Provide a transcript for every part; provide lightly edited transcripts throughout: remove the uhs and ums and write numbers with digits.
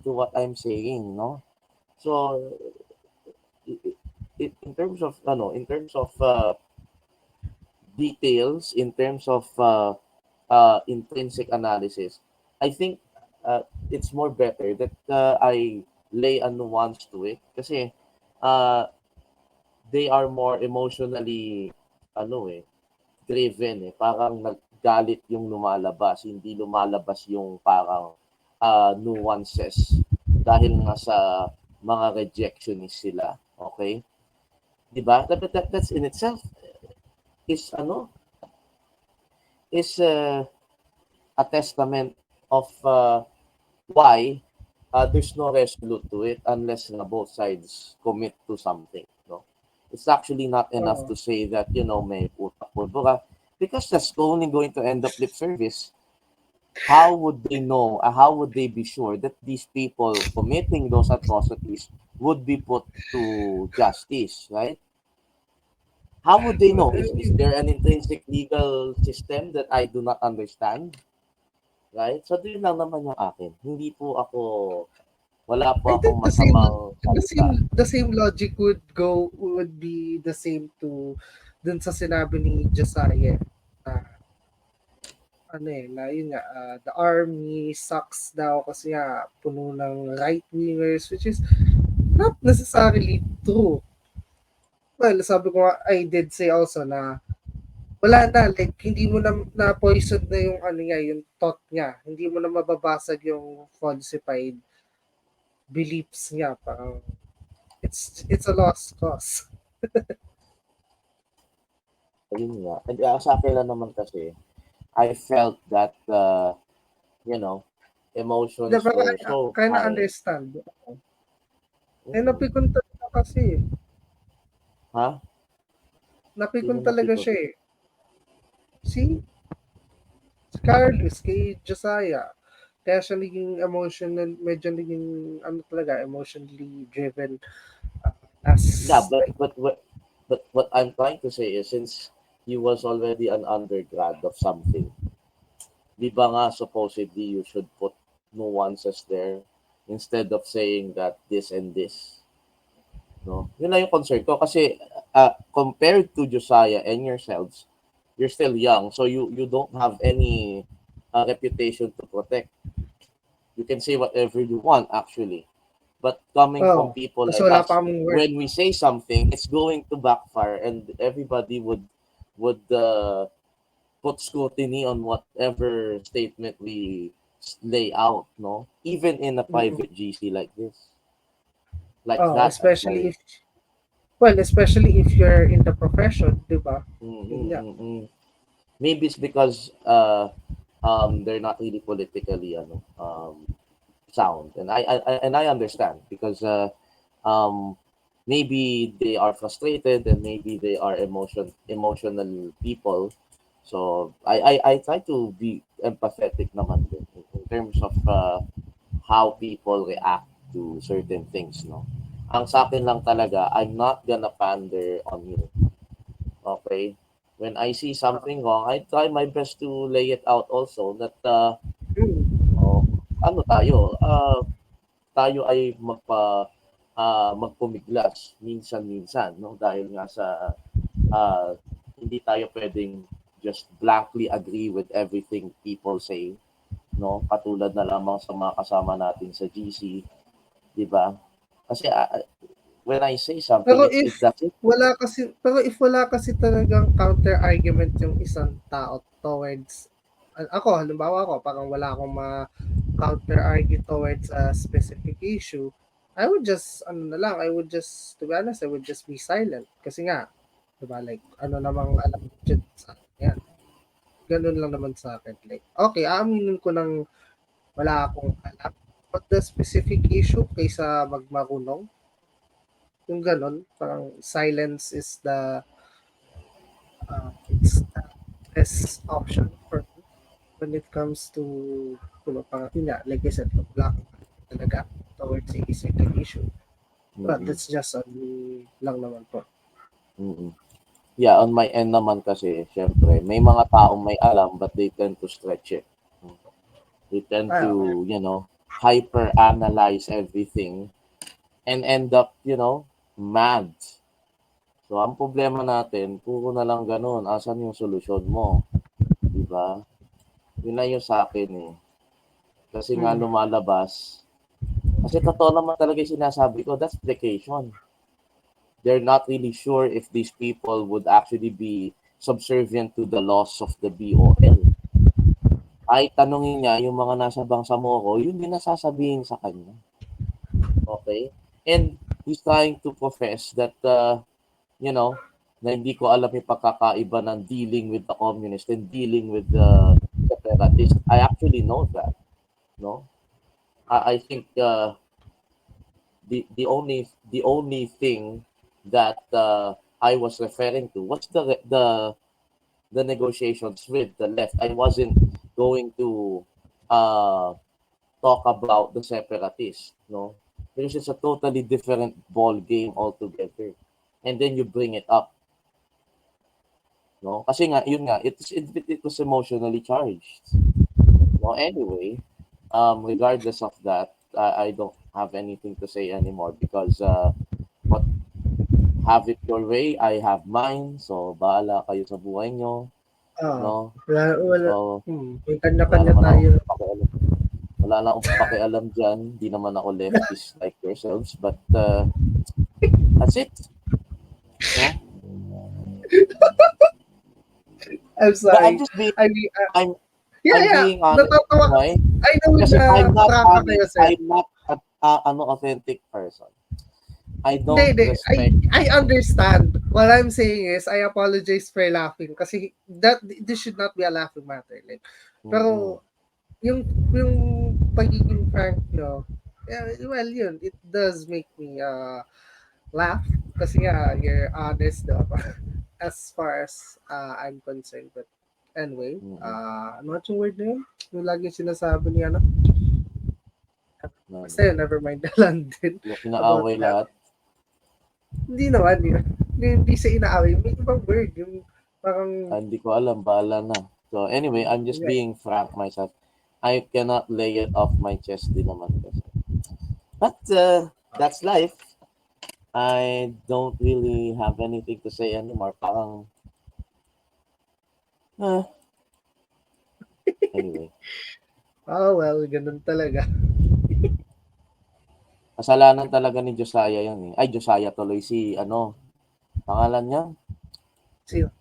to what I'm saying, no? So in terms of details, in terms of intrinsic analysis, I think it's more better that I lay a nuance to it kasi uh, they are more emotionally driven eh. Parang naggalit yung lumalabas, hindi lumalabas yung parang nuances dahil nga sa mga rejectionist sila. Okay? 'Di ba? That's in itself is is a testament of why there's no resolute to it unless both sides commit to something. No, it's actually not enough to say that may utak pulbura because that's only going to end up lip service. How would they know? How would they be sure that these people committing those atrocities would be put to justice? Right? How would they know? Is there an intrinsic legal system that I do not understand? Right? So, yun lang naman yung akin. Wala po I akong think the same masamang salita. the same logic would be the same to dun sa sinabi ni Josiah na yun nga, the army sucks daw kasi nga puno ng right-wingers, which is not necessarily true. Well, sabi ko nga, I did say also na wala na, like, hindi mo na poison na yung niya, yung thought niya. Hindi mo na mababasag yung falsified beliefs niya. Parang, it's a lost cause. Yun nga. And sa akin lang naman kasi, I felt that, emotions Diba, were so kaya high. na-understand. Napikon talaga kasi. Ha? Napikon Sino talaga napikon? siya eh. Si Carlos, kay Josiah. Kaya siya naging medyo naging, emotionally driven Yeah, as, but what I'm trying to say is since he was already an undergrad of something, di ba nga supposedly you should put nuances there instead of saying that this and this. No? Yun lang yung concern ko kasi compared to Josiah and yourselves, you're still young, so you don't have any reputation to protect. You can say whatever you want actually. But coming from people kasi like wala pa us, kaming work. when we say something, it's going to backfire and everybody would put scrutiny on whatever statement we lay out, no? Even in a private GC like this. Like that, I'm Especially sorry. especially if you're in the profession, di ba? Yun nga. Maybe it's because they're not really politically sound, and I understand because maybe they are frustrated and maybe they are emotional people. So I try to be empathetic naman din in terms of how people react to certain things, no? Ang sa akin lang talaga, I'm not gonna pander on you. Okay? When I see something wrong, I try my best to lay it out also that oh, ano tayo ay magpumiglas minsan-minsan, no? Dahil nga sa uh, hindi tayo pwedeng just blankly agree with everything people say, no? Katulad na lamang sa mga kasama natin sa GC, 'di ba? Kasi when I say something, Pero that's it. if wala kasi talagang counter argument yung isang tao towards ako, halimbawa ako, parang wala akong counter argue towards a specific issue, I would just, to be honest, I would just be silent. Kasi nga, diba, like, namang alam dyan sa akin yan. Ganun lang naman sa akin. Like, okay, aaminin ko ng wala akong alam. But the specific issue, kaysa magmarunong, yung ganun, parang silence is it's the best option for me when it comes to, parang, yun nga, like I said, black talaga towards a certain issue. But Mm-mm. that's just on me lang naman po. Mm-mm. Yeah, on my end naman kasi, syempre, may mga taong may alam but they tend to stretch it. They tend Okay. to, hyper analyze everything and end up, mad. So, ang problema natin, puro na lang ganun. Asan yung solusyon mo? Diba? Yun na yung sa akin eh. Kasi nga lumalabas. Kasi totoo naman talaga yung sinasabi ko, that's vacation. They're not really sure if these people would actually be subservient to the laws of the BOL. Ay tanungin niya yung mga nasa Bangsamoro, yun din nasasabihin sa kanya. Okay? And he's trying to profess that, na hindi ko alam yung pagkakaiba ng dealing with the communist and dealing with the separatist. I actually know that. No? I think the only thing that I was referring to was the negotiations with the left. I wasn't going to uh, talk about the separatists, no, because it's a totally different ball game altogether. And then you bring it up, no, kasi nga yun nga it was emotionally charged. No, anyway, regardless of that, I don't have anything to say anymore because what have it your way, I have mine. So bahala kayo sa buhay nyo, no. Wala. So May wala kanya-kanya naman tayo. akong pakialam. Wala na akong pakialam dyan. Di naman ako leftist like yourselves. But that's it. No? I'm But I'm sorry. just being, I mean, I'm, I'm yeah. being honest. Natatawa. Why? I know Kasi na I'm not prangka kayo, honest. sir. I'm not authentic person. I don't Hindi. respect. I understand. What I'm saying is, I apologize for laughing kasi this should not be a laughing matter. Like, Mm-mm. pero yung yung pagiging frank nyo, well, yun, it does make me laugh kasi nga, you're honest, diba? As far as I'm concerned. But anyway, Mm-mm. ano yung word na yun? Yung lagi sinasabi niya, No, basta yun, never mind na lang din yung about inaaway that. lahat. Hindi naman yun. Hindi sa inaaway. May ibang word. Yung parang, Hindi ko alam. Bahala na. So anyway, I'm just okay. being frank myself. I cannot lay it off my chest din naman kasi. But that's life. I don't really have anything to say anymore. Parang, uh, anyway. Oh, well, ganun talaga. Kasalanan talaga ni Josiah yan eh. Ay, Josiah tuloy. Si, pangalan niya? Sino?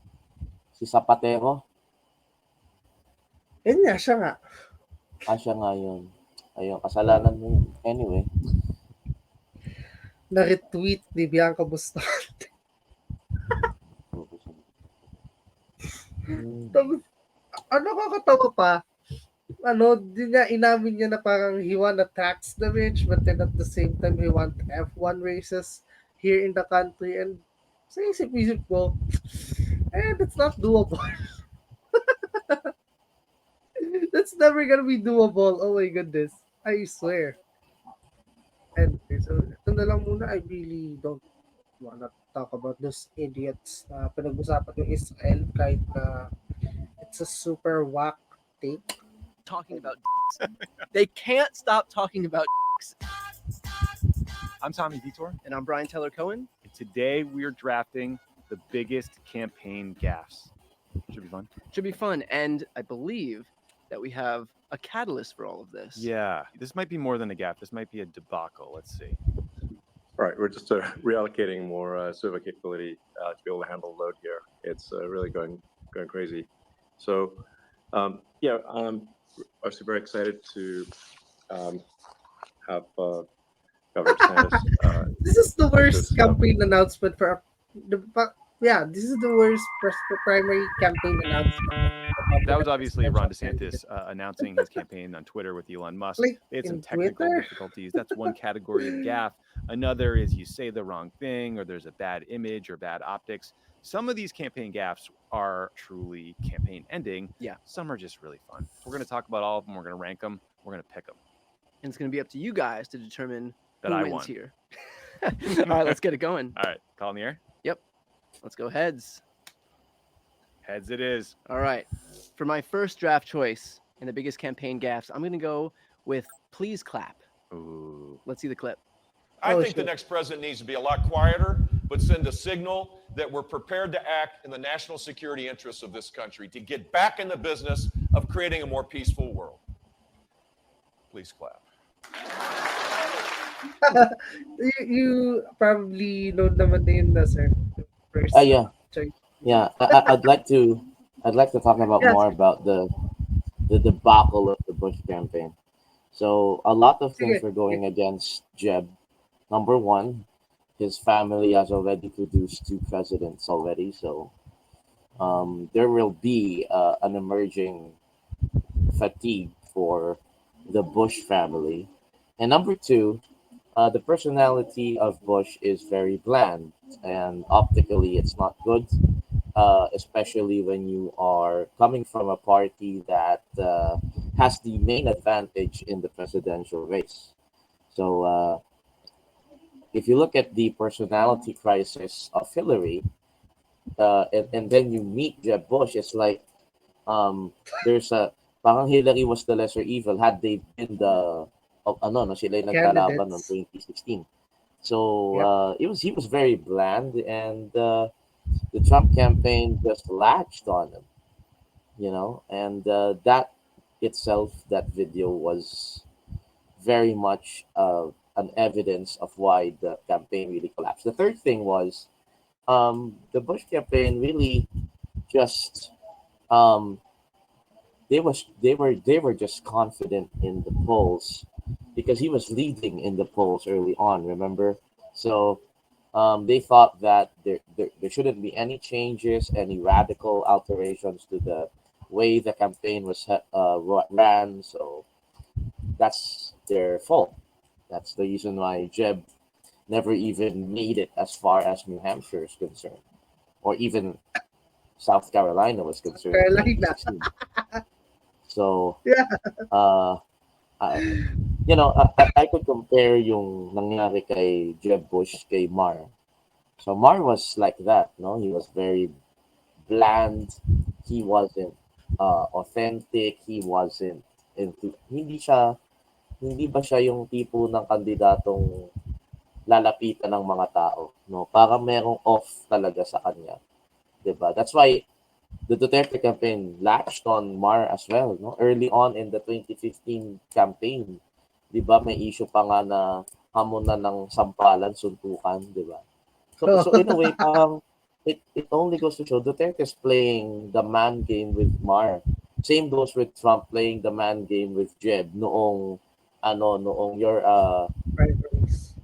Si Zapatero. Yun nga, siya nga. Siya nga yun. Ayun, kasalanan mo yun. Anyway. Na-retweet ni Bianca Bustamante. Tapos, nakakatawa pa, di niya inamin niya na parang he wanna tax the rich, but then at the same time, he want F1 races here in the country. And sa isip-isip ko, that's not doable. That's never gonna be doable. Oh my goodness. I swear. And so, ito na lang muna. I really don't wanna talk about those idiots na pinag-usapan yung Israel kahit na it's a super whack take. Talking about they can't stop talking about. I'm Tommy Vitor. And I'm Brian Teller Cohen. And today we are drafting the biggest campaign gaffes. Should be fun. Should be fun. And I believe that we have a catalyst for all of this. Yeah, this might be more than a gaffe. This might be a debacle. Let's see. All right, we're just reallocating more server capability to be able to handle the load here. It's really going crazy. So, obviously very excited to have Governor DeSantis. This is the worst campaign announcement for this is the worst primary campaign announcement. That was obviously Ron DeSantis announcing his campaign on Twitter with Elon Musk. Like, they had some in technical Twitter? difficulties. That's one category of gaffe. Another is you say the wrong thing, or there's a bad image or bad optics. Some of these campaign gaffes are truly campaign ending. Yeah. Some are just really fun. We're going to talk about all of them. We're going to rank them. We're going to pick them. And it's going to be up to you guys to determine that who I wins won here. All right, let's get it going. All right, call in the air. Yep. Let's go heads. Heads it is. All right. For my first draft choice and the biggest campaign gaffes, I'm going to go with Please clap. Ooh. Let's see the clip. I Oh, think the shit. next president needs to be a lot quieter, but send a signal that we're prepared to act in the national security interests of this country to get back in the business of creating a more peaceful world. Please clap. You probably know naman na yun na, sir. First Yeah. choice. Yeah, I'd like to talk about Yes. more about the debacle of the Bush campaign. So a lot of things Sige. were going against Jeb. Number one, his family has already produced two presidents already, so there will be an emerging fatigue for the Bush family. And number two, the personality of Bush is very bland, and optically, it's not good, especially when you are coming from a party that has the main advantage in the presidential race. So, if you look at the personality crisis of Hillary, and then you meet Jeb Bush, it's like there's a parang Hillary was the lesser evil had they been the ano no sila yung naglalaban noong Candidates. 2016. So Yep. he was very bland, and the Trump campaign just latched on him, and that itself, that video was very much an evidence of why the campaign really collapsed. The third thing was the Bush campaign really just um, they were just confident in the polls because he was leading in the polls early on. Remember, so they thought that there shouldn't be any changes, any radical alterations to the way the campaign was ran. So that's their fault. That's the reason why Jeb never even made it as far as New Hampshire is concerned, or even South Carolina was concerned in Carolina. 2016. So, Yeah. uh, I could compare yung nangyari kay Jeb Bush kay Mar. So Mar was like that, no? He was very bland. He wasn't authentic. He wasn't into. Hindi ba siya yung tipo ng kandidatong lalapitan ng mga tao, no? Parang merong off talaga sa kanya, 'di ba? That's why the Duterte campaign latched on Mar as well, no? Early on in the 2015 campaign, 'di ba, may issue pa nga na hamunan ng sampalan, suntukan, 'di ba? So in a way, parang it only goes to show Duterte's playing the man game with Mar. Same goes with Trump playing the man game with Jeb noong Primaries.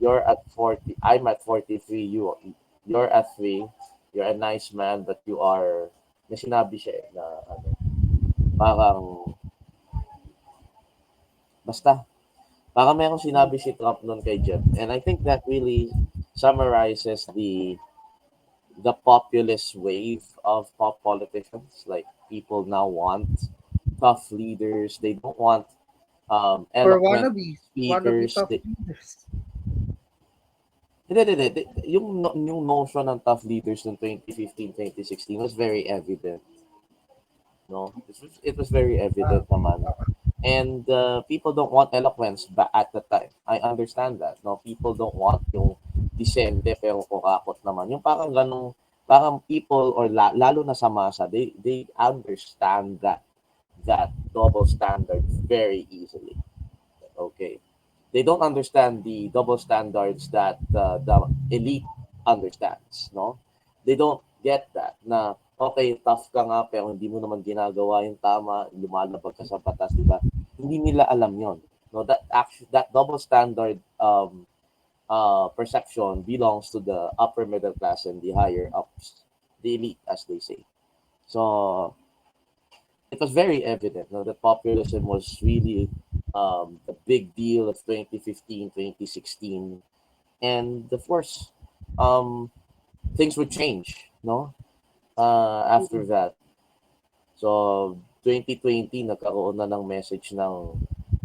you're at 40, I'm at 43, you're at 3, you're a nice man, but you are, may sinabi siya na parang basta parang merong sinabi si Trump noon kay Jeb, and I think that really summarizes the populist wave of pop politicians. Like, people now want tough leaders. They don't want For eloquent wannabe speakers. tough leaders. Hindi. Yung notion ng tough leaders ng 2015, 2016 was very evident. No, it was very evident naman. And people don't want eloquence at the time. I understand that. No, people don't want yung disente pero kurakot naman. Yung parang ganong, parang people, or lalo na sa masa, they understand that double standard very easily. Okay. They don't understand the double standards that the elite understands, no? They don't get that na okay, tough ka nga pero hindi mo naman ginagawa yung tama, lumalabag ka sa batas, di ba? Hindi nila alam yon. No, that double standard perception belongs to the upper middle class and the higher ups, the elite, as they say. So it was very evident, no, that populism was really the big deal of 2015, 2016. And of course, things would change, no? After that. So, 2020, nagkaroon na ng message ng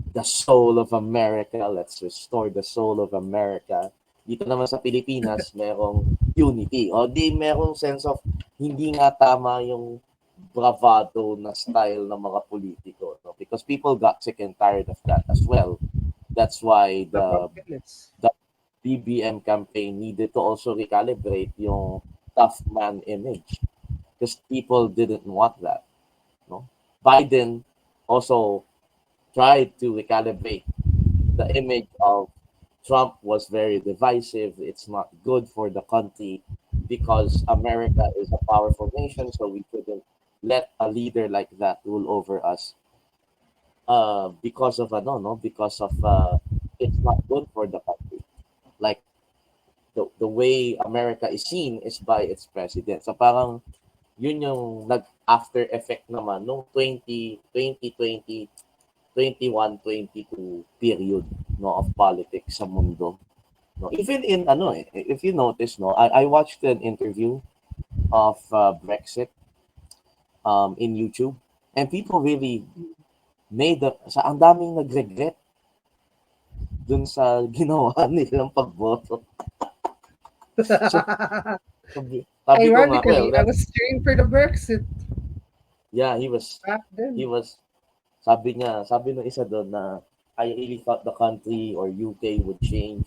the soul of America. Let's restore the soul of America. Dito naman sa Pilipinas, merong unity. O di merong sense of hindi nga tama yung bravado na style ng mga politiko. No? Because people got sick and tired of that as well. That's why The the problem is, BBM campaign needed to also recalibrate yung tough man image because people didn't want that. No? Biden also tried to recalibrate the image of Trump was very divisive. It's not good for the country because America is a powerful nation, so we couldn't let a leader like that rule over us. Because of because of it's not good for the country. Like the way America is seen is by its president. So parang yun yung nag after effect naman no 2020 21-22 period no of politics sa mundo. No, even in if you notice no, I watched an interview of Brexit in YouTube and people really ang daming nagregret dun sa ginawa nilang pagboto. So, sabi ko nga, ironically, well, I was cheering for the Brexit yeah, he was back sabi ng isa doon na I really thought the country or UK would change,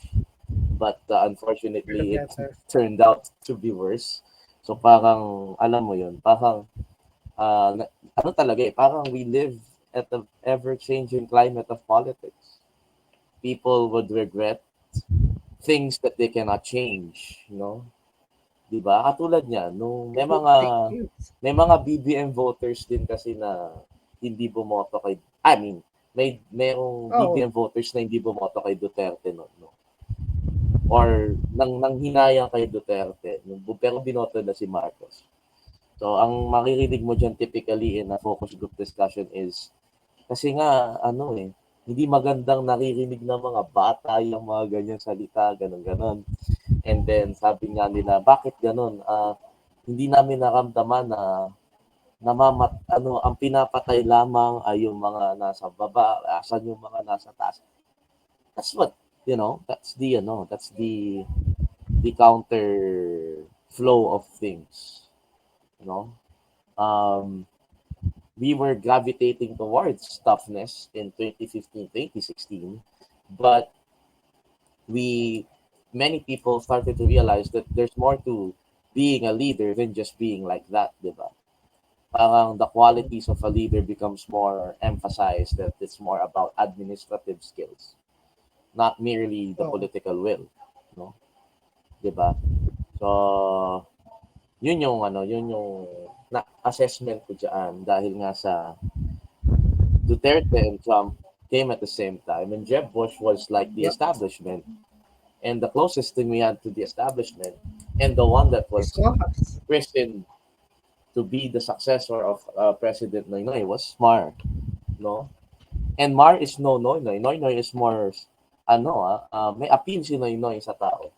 but for the unfortunately it better. turned out to be worse. So parang alam mo yun, parang ano talaga parang we live at the ever-changing climate of politics. People would regret things that they cannot change, you know? 'Di ba? Katulad niyan, nung Fake news. may mga BBM voters din kasi na hindi bumoto kay I mean, merong Oh, BBM voters na hindi bumoto kay Duterte no, no? Or nang hinayang kay Duterte, pero binoto na si Marcos. So, ang maririnig mo dyan typically in a focus group discussion is, kasi nga, hindi magandang naririnig ng mga bata yung mga ganyan salita, ganun-ganon. And then, sabi nga nila, bakit ganun? Hindi namin naramdaman na ang pinapatay lamang ay yung mga nasa baba, asan yung mga nasa taas. That's what, that's the counter flow of things, you know. We were gravitating towards toughness in 2015, 2016, but many people started to realize that there's more to being a leader than just being like that, diba? Parang the qualities of a leader becomes more emphasized, that it's more about administrative skills, not merely the oh. political will, no? Diba? So, yun yung na assessment ko diyan dahil nga sa Duterte and Trump came at the same time and Jeb Bush was like the Yep. establishment and the closest thing we had to the establishment and the one that was It's us. christened to be the successor of President Noynoy was Mar, no? And Mar is no Noynoy. Noynoy is more may appeal si Noynoy sa tao.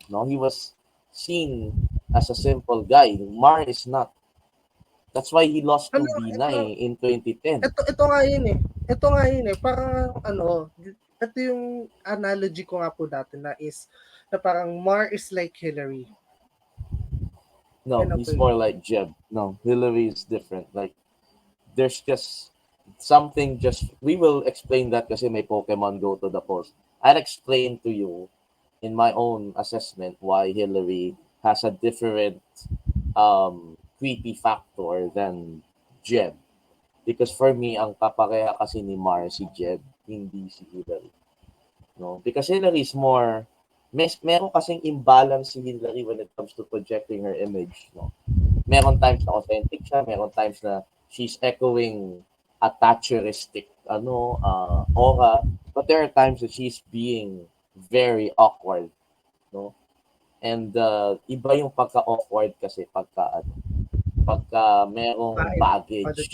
No, he was seen as a simple guy. Mar is not. That's why he lost to Binay in 2010. Ito nga yun eh. Parang ito yung analogy ko nga po dati na parang Mar is like Hillary. No, he's more like Jeb. No, Hillary is different. Like, there's just something we will explain that kasi may Pokemon Go to the post. I'll explain to you in my own assessment why Hillary has a different creepy factor than Jeb. Because for me, ang kapareha kasi ni Mar si Jeb, hindi si Hillary. No? Because Hillary is more, meron kasing imbalance si Hillary when it comes to projecting her image. No? Meron times na authentic siya, meron times na she's echoing a Thatcheristic aura, but there are times that she's being very awkward. No? And iba yung pagka-awkward kasi pagka merong baggage,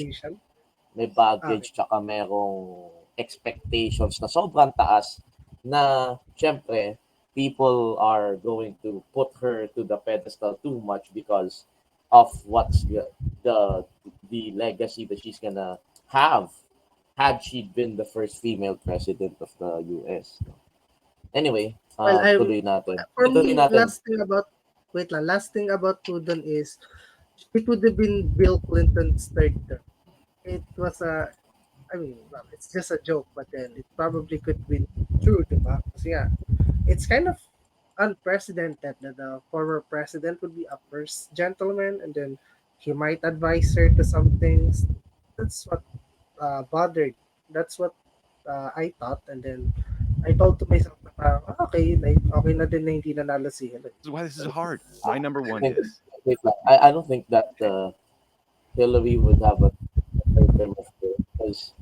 may baggage tsaka merong expectations na sobrang taas na syempre people are going to put her to the pedestal too much because of what's the legacy that she's gonna have had she been the first female president of the US. Anyway, tuloy natin. For me, last thing about Tudon is it would have been Bill Clinton's third term. It was it's just a joke, but then it probably could True, diba? Kasi nga, it's kind of unprecedented that the former president would be a first gentleman and then he might advise her to some things. That's what bothered. That's what I thought. And then I told to myself, na parang, okay, like, okay na din na hindi nanalo si Hillary. This is why this is hard. My number I one think is wait lang. I don't think that Hillary would have a third term of term because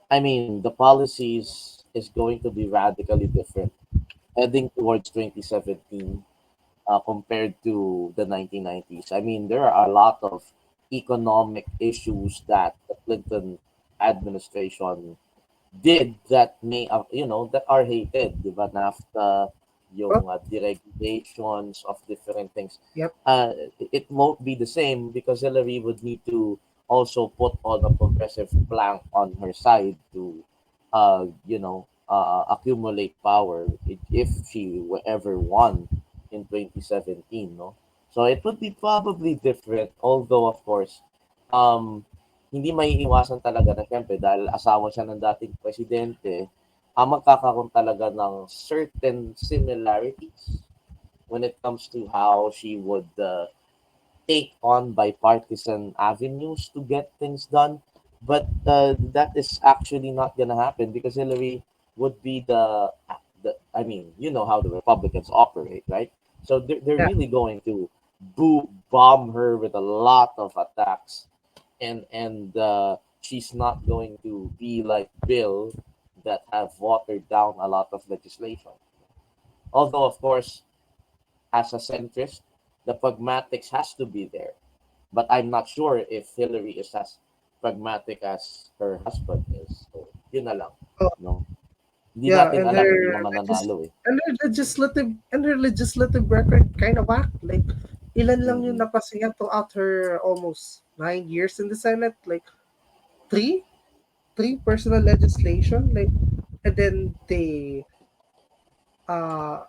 I mean the policies is going to be radically different heading towards 2017 compared to the 1990s. I mean there are a lot of economic issues that the Clinton administration did that may that are hated, di ba? NAFTA, But, yung deregulations of different things. yep, It won't be the same because Hillary would need to also put on a progressive plank on her side to, accumulate power if she ever won in 2017, no? So it would be probably different, although of course, um, hindi maiiwasan talaga na siyempre dahil asawa siya ng dating presidente, magkakaroon talaga ng certain similarities when it comes to how she would take on bipartisan avenues to get things done. But that is actually not going to happen because Hillary would be I mean, you know how the Republicans operate, right? So they're yeah. really going to bomb her with a lot of attacks and she's not going to be like Bill that have watered down a lot of legislation. Although, of course, as a centrist, the pragmatics has to be there. But I'm not sure if Hillary is as pragmatic as her husband is. So, yun na lang. Oh, No? Hindi yeah, natin alam, hindi naman nanalo eh. and her legislative record kind of whack. Like, ilan lang yung Mm-mm. napasa niya throughout her almost 9 years in the Senate. Like, three? Three personal legislation. Like, and then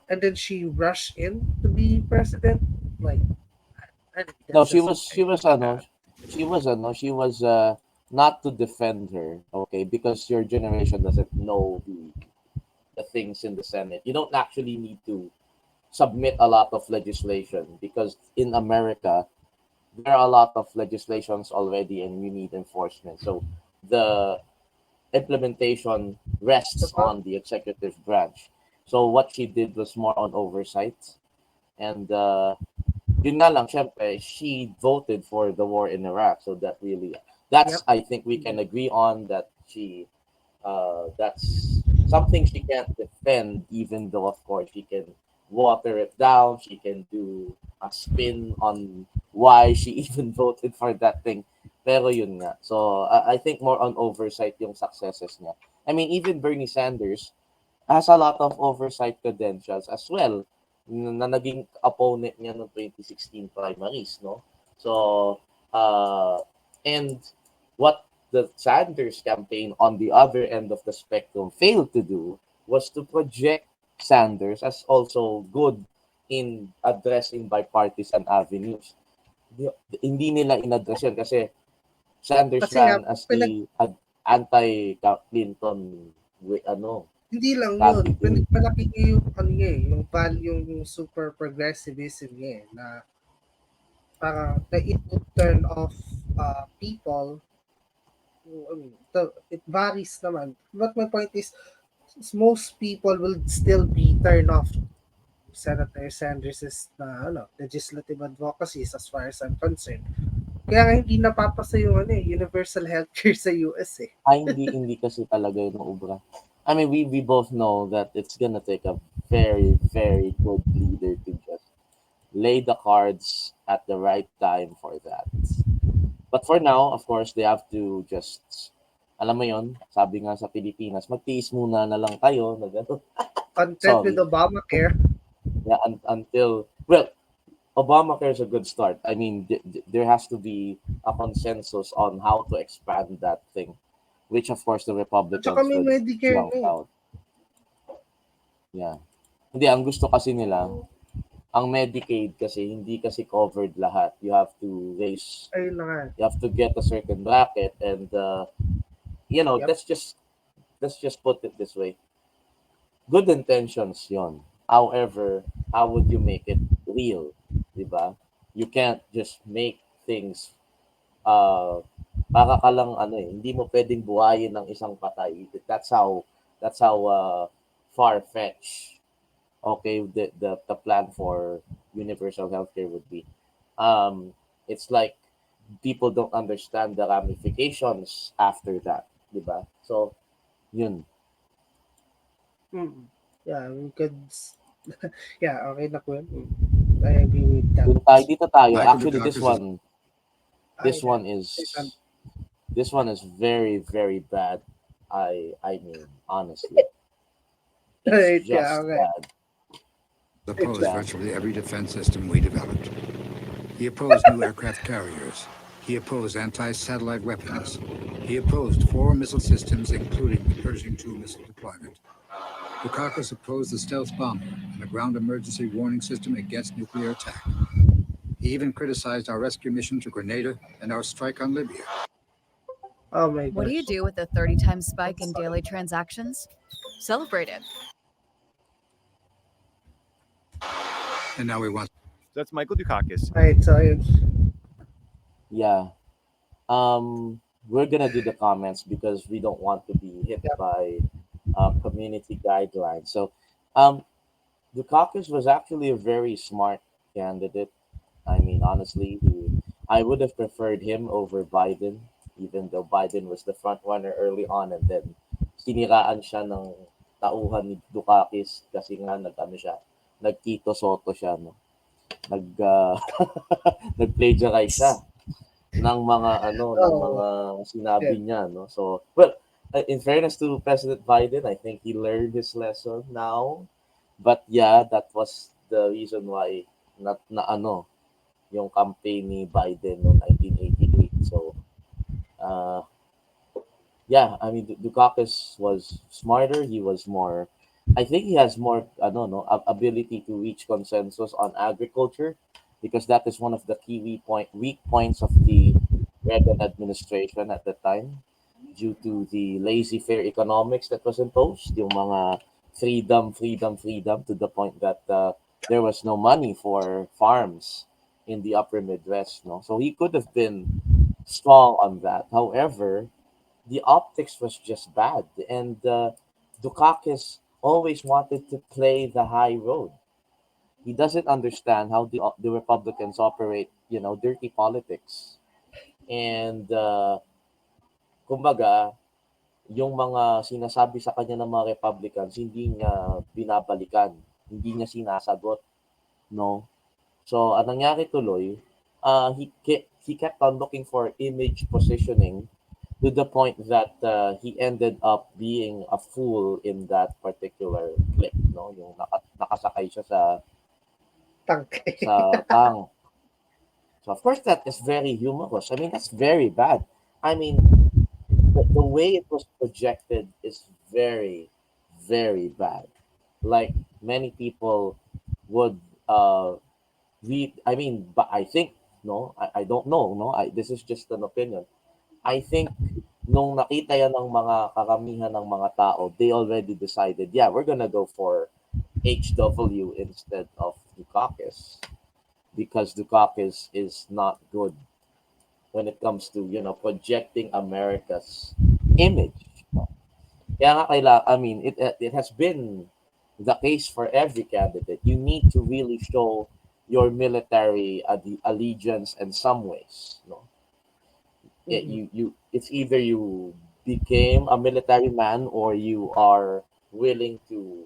and then she rushed in to be president. Like, I think No, that's just bad. she was not to defend her, okay, because your generation doesn't know the things in the Senate. You don't actually need to submit a lot of legislation because in America there are a lot of legislations already and you need enforcement. So the implementation rests Diba? on the executive branch. So what she did was more on oversight and yun nga lang, syempre, she voted for the war in Iraq. So that's, Yep. I think we can agree on that that's something she can't defend, even though, of course, she can water it down. She can do a spin on why she even voted for that thing. Pero yun nga. So, I think more on oversight yung successes niya. I mean, even Bernie Sanders, has a lot of oversight credentials as well na naging opponent niya noong 2016 primaries, no? So, and what the Sanders campaign on the other end of the spectrum failed to do was to project Sanders as also good in addressing bipartisan avenues. Hindi nila inaddress yun kasi Sanders Kasi nga, ran as the anti-Clinton hindi lang yun. candidate. Pinagmalaki niya yung, ano niya eh, yung value, yung super progressivism niya eh, na parang na it would turn off people. I mean, it varies naman. But my point is, most people will still be turned off Senator Sanders' na legislative advocacies as far as I'm concerned. Kaya nga hindi napapasa yung universal healthcare sa US eh. Hindi kasi talaga yun ubra. I mean, we both know that it's gonna take a very, very good leader to just lay the cards at the right time for that. But for now, of course, they have to just, alam mo yon, sabi nga sa Pilipinas, magtiis muna na lang kayo, na gano'n. Content with Sorry. Obamacare. Yeah, until, well, Obamacare is a good start. I mean, there has to be a consensus on how to expand that thing, which of course the At saka Republicans may would Medicare jump na eh. out. Yeah. Hindi, ang gusto kasi nila, ang Medicaid kasi, hindi kasi covered lahat. You have to Ayun na nga. you have to get a certain bracket and, Yep. let's just put it this way. good intentions yon. However, how would you make it real, di ba? You can't just make things uh para ka lang ano eh, hindi mo pwedeng buhayin ng isang patay. That's how far-fetched okay the plan for universal healthcare would be. It's like people don't understand the ramifications after that, di ba? So, yun. Yeah, we could. Yeah, okay na po yun. I agree with that. Dito tayo. Michael Actually, this Dukakis is one, Ay, this one is, this one is very, very bad. I mean, honestly, Right, it's yeah, just okay. bad. opposed Yeah. virtually every defense system we developed. He opposed new aircraft carriers. He opposed anti-satellite weapons. He opposed 4 missile systems, including the Pershing II missile deployment. Dukakis opposed the stealth bomber and a ground emergency warning system against nuclear attack. He even criticized our rescue mission to Grenada and our strike on Libya. Oh my What do you gosh. do with a 30 times spike in daily transactions? Celebrate it. And now he wants That's Michael Dukakis. Right, so yun. Yeah. We're gonna do the comments because we don't want to be hit Yeah. by community guidelines. So, Dukakis was actually a very smart candidate. I mean, honestly, I would have preferred him over Biden, even though Biden was the front runner early on, and then siniraan siya ng tauhan ni Dukakis kasi nga nag-ano siya, nag-Tito Soto siya, no? Nag nag-plagiarize siya ng mga ng mga sinabi niya, no? So, well, in fairness to President Biden, I think he learned his lesson now. But yeah, that was the reason why not na yung campaign ni Biden noong 1988. So, yeah, I mean, Dukakis was smarter. He was more, I think he has more, ability to reach consensus on agriculture because that is one of the key weak points of the Reagan administration at the time due to the laissez-faire economics that was imposed, yung mga freedom to the point that there was no money for farms in the upper Midwest, no? So he could have been strong on that. However, the optics was just bad, and Dukakis always wanted to play the high road. He doesn't understand how the Republicans operate, dirty politics. And kumbaga, yung mga sinasabi sa kanya ng mga Republicans, hindi niya binabalikan, hindi niya sinasagot, no? So, anong nangyari tuloy, he kept on looking for image positioning to the point that he ended up being a fool in that particular clip, no? Yung nakasakay siya Tank. sa tank. So, of course, that is very humorous. I mean, that's very bad. I mean, the way it was projected is very, very bad. Like many people would read. I mean, but I think no, I don't know. No, this is just an opinion. I think nung nakita yan ng mga karamihan ng mga tao, they already decided, yeah, we're gonna go for HW instead of Dukakis because Dukakis is not good when it comes to projecting America's image. No? Kaya nga I mean, it has been the case for every candidate. You need to really show your military allegiance in some ways. No, it's either you became a military man or you are willing to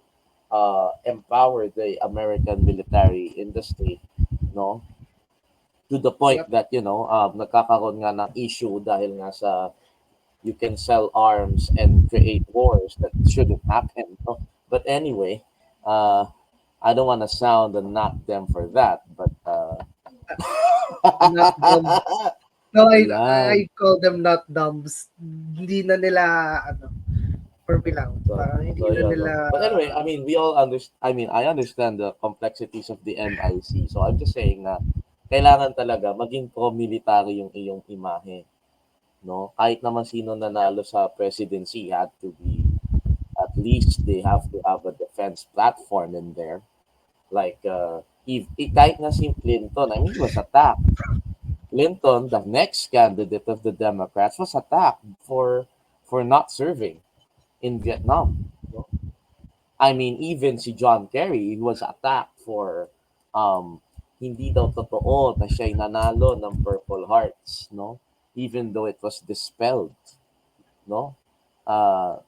empower the American military industry. No, to the point Yep. that nagkakaroon nga ng issue dahil nga sa you can sell arms and create wars that shouldn't happen, no? But anyway, I don't want to sound and knock them for that, but Not dumb. No, I Ayan. call them not dumbs. Hindi na nila, for me lang. So, Parang hindi so na yeah, nila, no. But anyway, I mean, we all understand. I mean, I understand the complexities of the MIC. So I'm just saying na kailangan talaga maging pro-military yung iyong imahe, no? Kahit naman sino nanalo sa presidency had to least they have to have a defense platform in there. Like, kahit nga si Clinton, I mean, he was attacked. Clinton, the next candidate of the Democrats, was attacked for not serving in Vietnam. No? I mean, even si John Kerry was attacked for um, hindi daw totoo na siya'y nanalo ng Purple Hearts, no? Even though it was dispelled, no?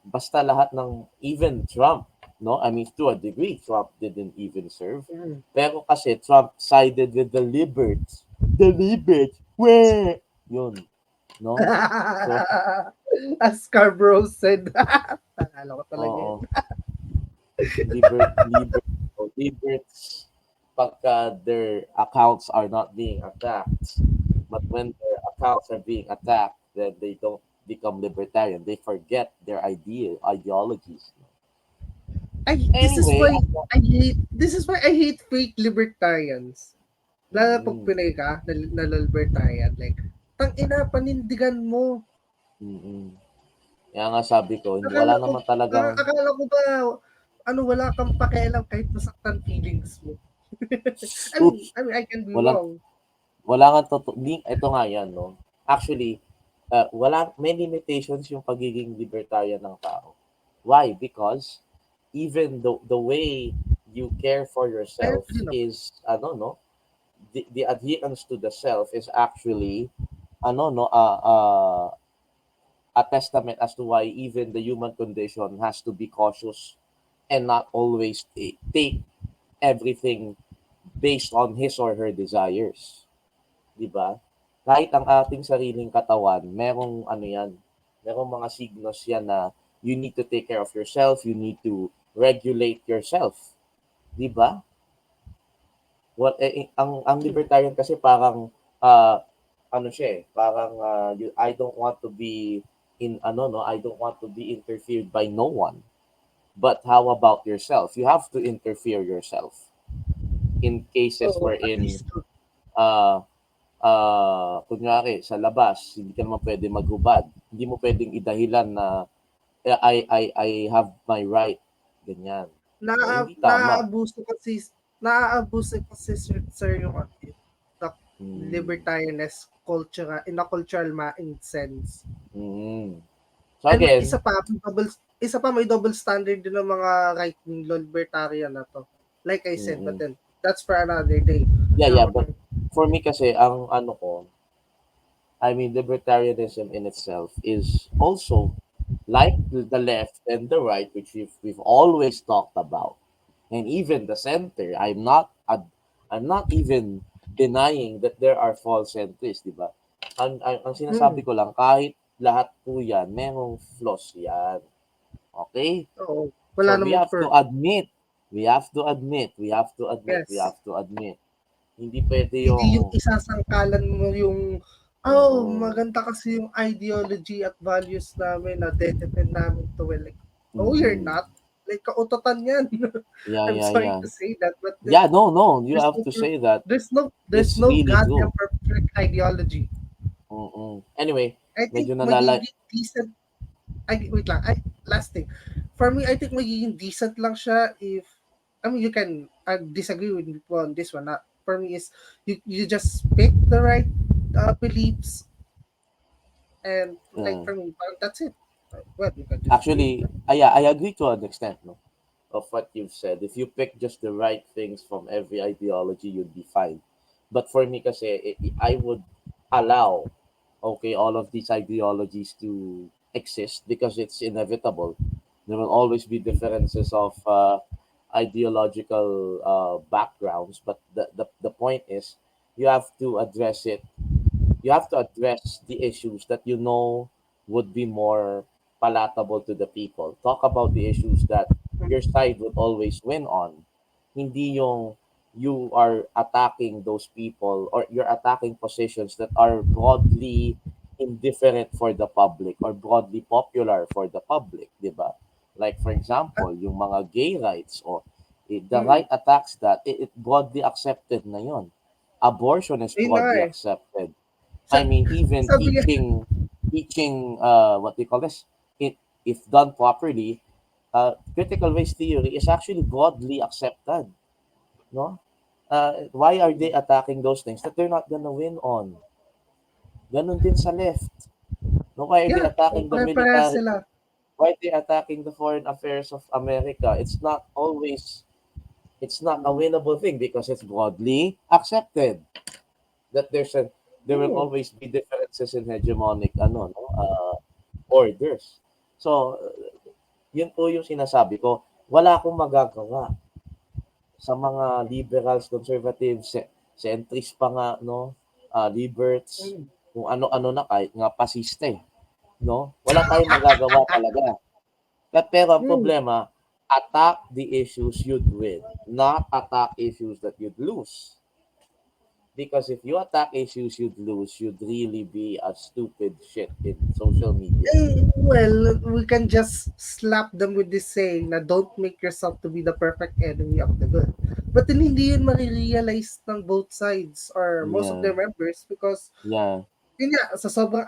Basta lahat ng, even Trump, no? I mean, to a degree, Trump didn't even serve. Pero kasi Trump sided with the liberates. The liberates, weh! Yun, no? So, As Scarborough said. Naalala ko talaga yun. oo. Liberates, pagka their accounts are not being attacked. But when their accounts are being attacked, then they don't become libertarian. They forget their ideologies. Anyway, This is why I hate fake libertarians. Lalo pag Pinay ka na libertarian, like, tangina, panindigan mo. Kaya nga sabi ko, wala naman talagang... Akala ko ba, wala kang pakialam kahit masaktan feelings mo. I mean, I can be wrong. Wala nga ito nga yan, no? Actually, may limitations yung pagiging libertarian ng tao. Why? Because even the way you care for yourself is, the adherence to the self is actually, a testament as to why even the human condition has to be cautious and not always take everything based on his or her desires. Diba? Kahit ang ating sariling katawan, merong mga signos yan na you need to take care of yourself, you need to regulate yourself. Diba? Ang libertarian kasi parang I don't want to be I don't want to be interfered by no one. But how about yourself? You have to interfere yourself in cases wherein kunyari sa labas hindi ka naman pwede maghubad, hindi mo pwedeng idahilan na I have my right, ganyan. Hindi tama. Naaabuso kasi sir yung libertarianness culture in a cultural sense. So again, isa pa may double standard din ng mga right-wing libertarian na to. Like I said, but then that's for another day. Yeah, but for me kasi libertarianism in itself is also like the left and the right, which we've always talked about, and even the center. I'm not even denying that there are false centrists, di ba? Ang sinasabi ko lang, kahit lahat po yan, merong flaws yan. Okay? Oo. So we have to admit. Hindi pwede yung... Hindi yung isasangkalan mo yung maganda kasi yung ideology at values namin na defend namin to. Like, you're not. Like, kautotan yan. I'm sorry to say that. But no. You have to say that. There's no really goddamn perfect ideology. Anyway, I think magiging decent. Wait lang. Last thing. For me, I think magiging decent lang siya if, you can disagree with me on this one. For me, is you just pick the right beliefs, and like for me, that's it. Well, you can actually, I agree to an extent, no, of what you've said. If you pick just the right things from every ideology, you'd be fine. But for me, kasi I would allow, all of these ideologies to exist because it's inevitable. There will always be differences of ideological backgrounds, but the point is you have to address it. You have to address the issues that would be more palatable to the people. Talk about the issues that your side would always win on. Hindi yung you are attacking those people or you're attacking positions that are broadly indifferent for the public or broadly popular for the public, di ba? Like for example, yung mga gay rights or the right attacks that, it broadly accepted na yon. Abortion is broadly accepted. I mean, even teaching what do you call this? If done properly, critical race theory is actually broadly accepted, no? Why are they attacking those things that they're not gonna win on? Ganun din sa left. No, why are they Yeah, attacking the pare-parehas military? sila. Why are they attacking the foreign affairs of America? It's not a winnable thing because it's broadly accepted that there will Oo. always be differences in hegemonic orders. So, yun po yung sinasabi ko. Wala akong magagawa sa mga liberals, conservatives, centrist pa nga, no? Liberts, kung ano-ano na kahit nga pasiste, no? Wala tayong magagawa talaga. Pero ang problema, attack the issues you'd win, not attack issues that you'd lose. Because if you attack issues you'd lose, you'd really be a stupid shit in social media. Well, we can just slap them with this saying na don't make yourself to be the perfect enemy of the good. But then hindi yun marirealize ng both sides or most of Yeah. their members because Yeah. yun nga, sa sobrang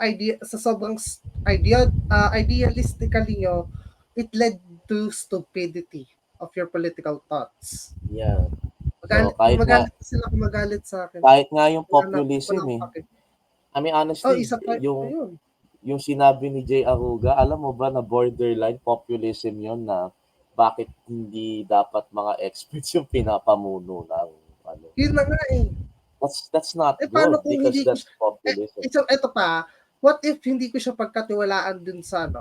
idealistically nyo, it led to stupidity of your political thoughts. Yeah. Magalit, So, magalit sila kung magalit sa akin. kahit nga yung Wala populism na eh. I mean, honestly, isa pa, yun. yung sinabi ni Jay Aruga, alam mo ba na borderline populism yon na bakit hindi dapat mga experts yung pinapamuno ng ano. Yun na nga eh. That's not Paano good kung because hindi ko that's populism. ito pa, what if hindi ko siya pagkatiwalaan dun sa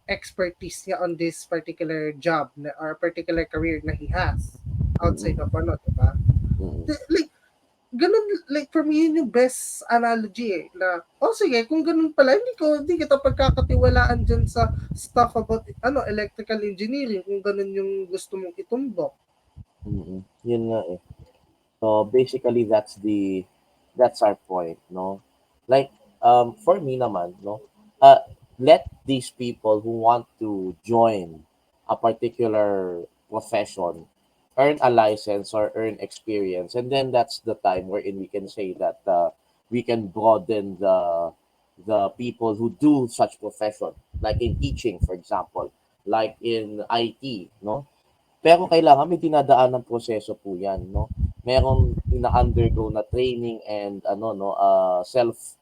expertise niya on this particular job or particular career na he has outside of diba? Like, ganun, like for me yun yung best analogy eh, na sige, kung ganun pala hindi kita pagkakatiwalaan dyan sa stuff about electrical engineering kung ganun yung gusto mong itumbok. Yun nga eh. So basically that's our point, no? Like for me naman, no? Let these people who want to join a particular profession earn a license or earn experience, and then that's the time wherein we can say that we can broaden the people who do such profession, like in teaching, for example, like in IT, no? Pero kailangan may dinadaan ng proseso po 'yan, no? Merong ina-undergo na training and self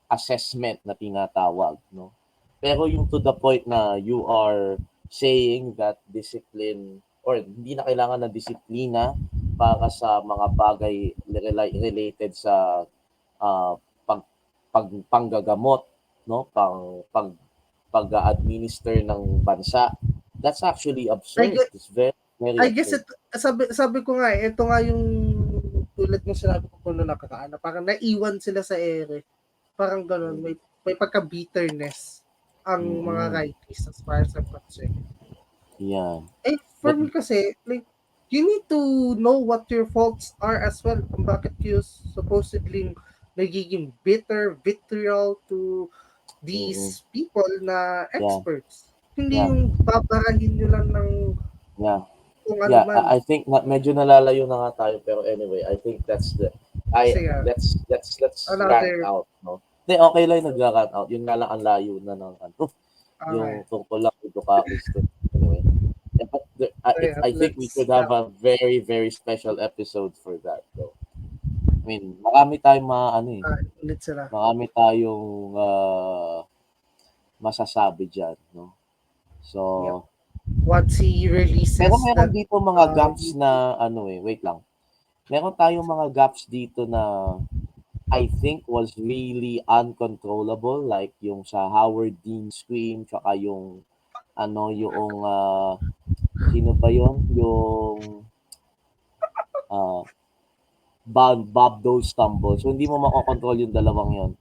assessment na tinatawag, no? Pero yung to the point na you are saying that discipline or hindi na kailangan ng disiplina para sa mga bagay related sa panggagamot, no? Pag-administer ng bansa. That's actually absurd. It's very, very I guess absurd. sabi ko nga ito nga yung tulad ng sinabi ko kung nakakaano, parang naiwan sila sa ere. Parang gano'n, may pagka-bitterness ang mga righties as far as I'm concerned. Yeah. For me kasi, like, you need to know what your faults are as well. Kung bakit you supposedly nagiging vitriol to these people na experts. Hindi yung babarahin nyo lang ng kung ano man. I think medyo nalalayo na nga tayo, pero anyway, I think let's rant out, no? Hindi, okay lang nag-rant out. Yun nga lang ang layo na ng yung tungkol lang ito anyway. But I think we could have a very, very special episode for that, though. I mean, marami tayong marami tayong masasabi dyan, no? So, once he releases pero meron dito mga gaps na wait lang. Meron tayong mga gaps dito na I think was really uncontrollable, like yung sa Howard Dean scream, tsaka yung sino ba yun? Yung Bob Dole stumble. So hindi mo makokontrol yung dalawang yon.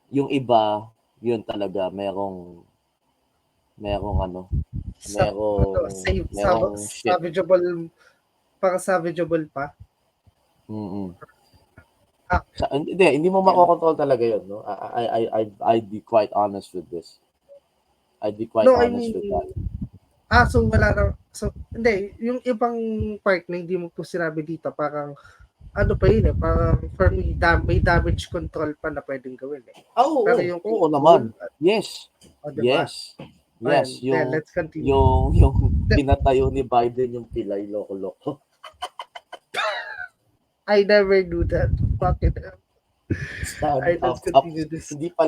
Yung iba, yun talaga merong shit. Savageable pa. Hindi mo makokontrol talaga yun, no? I'd be quite honest with this. I'd be quite honest with that. So wala na. So, hindi. Yung ibang part na hindi mo po sinabi dito, parang ano pa yun eh, parang for me, may damage control pa na pwedeng gawin eh. Oo, Pero oo, yung oo kay naman. Cole, Yes. di ba? Yes. Yes, Ayun, then let's continue. yung The- pinatayo ni Biden yung pilay loko-loko. I never do that. Fucking hell. Stand Alright, let's up, up. continue this. Hindi pa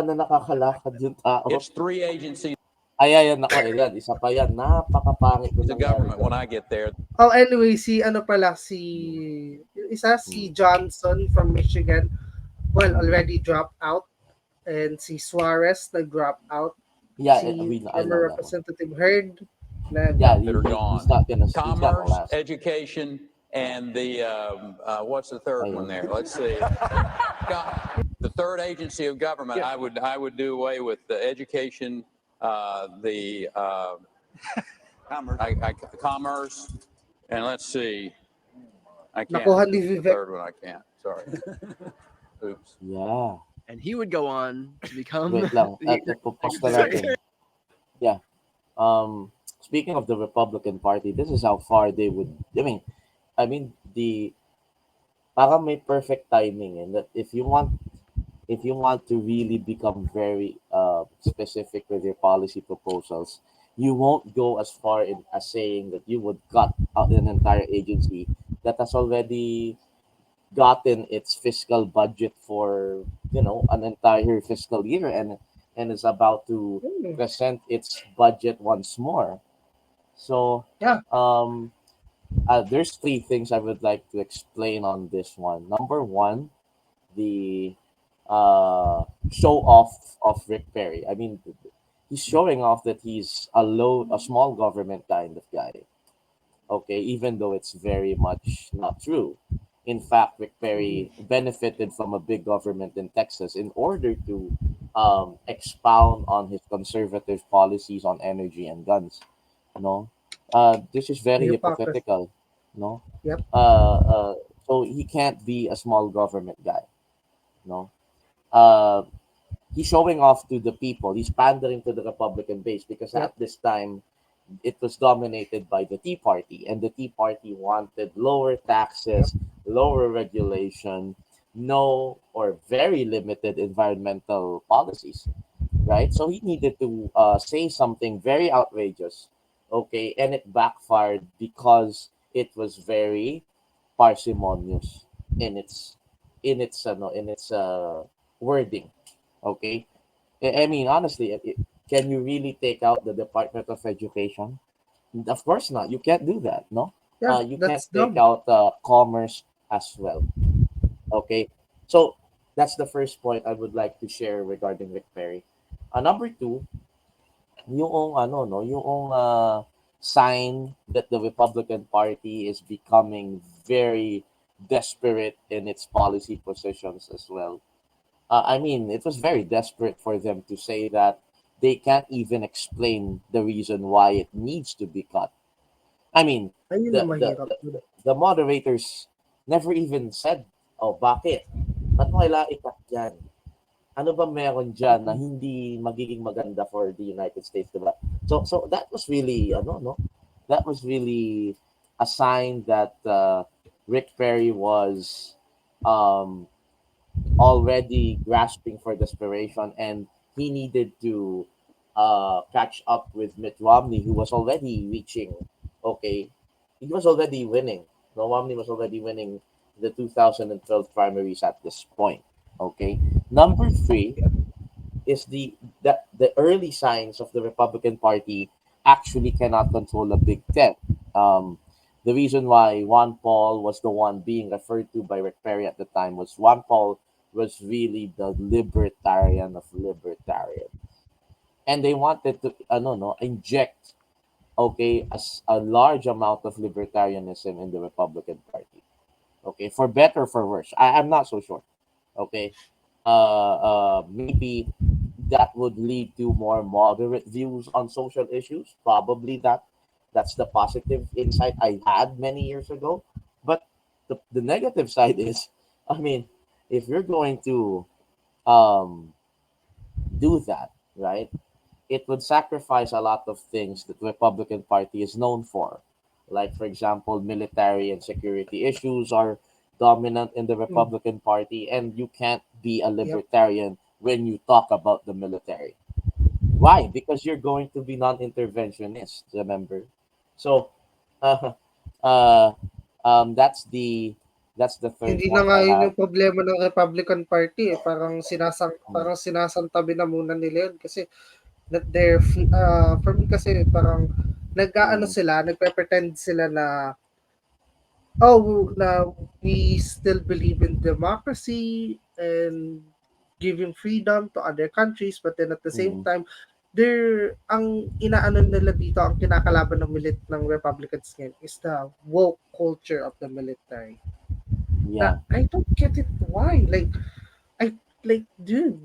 na nakakalakad yung tao. It's three agencies Ayan, ako, ayan, isa pa yan. Napakapangit yung of nangyari government doon. when I get there. Oh, anyway, yung isa, si Johnson from Michigan, well, already dropped out. And si Suarez nag-drop out. Yeah, Si I know former that one. Representative Hurd Yeah, that are he's gone. not gonna Commerce, last. education, and the what's the third one there? Let's see. The third agency of government. Yeah. I would do away with the education, the commerce, and let's see. I can't. Nakuha ni The Vivek. third one I can't. Sorry. Oops. Yeah. And he would go on to become Wait lang. the Pause na natin. Yeah. Speaking of the Republican Party, this is how far they would. I mean the parang may perfect timing, and that if you want to really become very specific with your policy proposals, you won't go as far as saying that you would cut out an entire agency that has already gotten its fiscal budget for an entire fiscal year and is about to present its budget once more. So Yeah. there's three things I would like to explain on this one. Number one, the show off of Rick Perry. I mean, he's showing off that he's a small government kind of guy. Okay, even though it's very much not true. In fact, Rick Perry benefited from a big government in Texas in order to expound on his conservative policies on energy and guns. No, this is very The hypocrisy. hypocritical. No, Yep. So he can't be a small government guy. No, uh, he's showing off to the people. He's pandering to the Republican base because Yep. at this time it was dominated by the Tea Party, and the Tea Party wanted lower taxes, lower regulation, no or very limited environmental policies, right? So he needed to say something very outrageous, okay, and it backfired because it was very parsimonious in its wording, okay. I mean, honestly, can you really take out the Department of Education? Of course not. You can't do that. No, Yeah, you can't that's take dumb. out commerce as well. Okay, so that's the first point I would like to share regarding Rick Perry. Number two, yung ano no, yung sign that the Republican Party is becoming very desperate in its policy positions as well. I mean, it was very desperate for them to say that they can't even explain the reason why it needs to be cut. I mean, Ayun na the the mahirap. the, the moderators never even said, "Oh, bakit? Ba't mo kailangan i-cut yan? Ano ba meron dyan na hindi magiging maganda for the United States, diba?" So that was really no, that was really a sign that Rick Perry was um already grasping for desperation, and he needed to catch up with Mitt Romney, who was already reaching. Okay, he was already winning. No, Romney was already winning the 2012 primaries at this point. Okay, number three is the early signs of the Republican Party actually cannot control a Big Ten. The reason why Juan Paul was the one being referred to by Rick Perry at the time was Juan Paul was really the libertarian of libertarian, and they wanted to no inject a large amount of libertarianism in the Republican Party. Okay, for better or for worse, I'm not so sure. Okay, maybe that would lead to more moderate views on social issues. Probably that's the positive insight I had many years ago. But the negative side is, I mean, if you're going to um, do that, right, it would sacrifice a lot of things that the Republican Party is known for. Like, for example, military and security issues are dominant in the Republican Party, and you can't be a Yep. libertarian when you talk about the military. Why? Because you're going to be non-interventionist, remember? So, uh, uh, that's the third Hindi na point nga I yun have. yung problema ng Republican Party, eh. Mm, Parang sinasantabi na muna nila yun kasi that for me kasi parang nag-aano mm, sila, nagpe-pretend sila na na we still believe in democracy and giving freedom to other countries, but then at the same mm, time ang inaano nila dito, ang kinakalaban ng Republicans ngayon is the woke culture of the military. Na yeah. I don't get it why. I dude,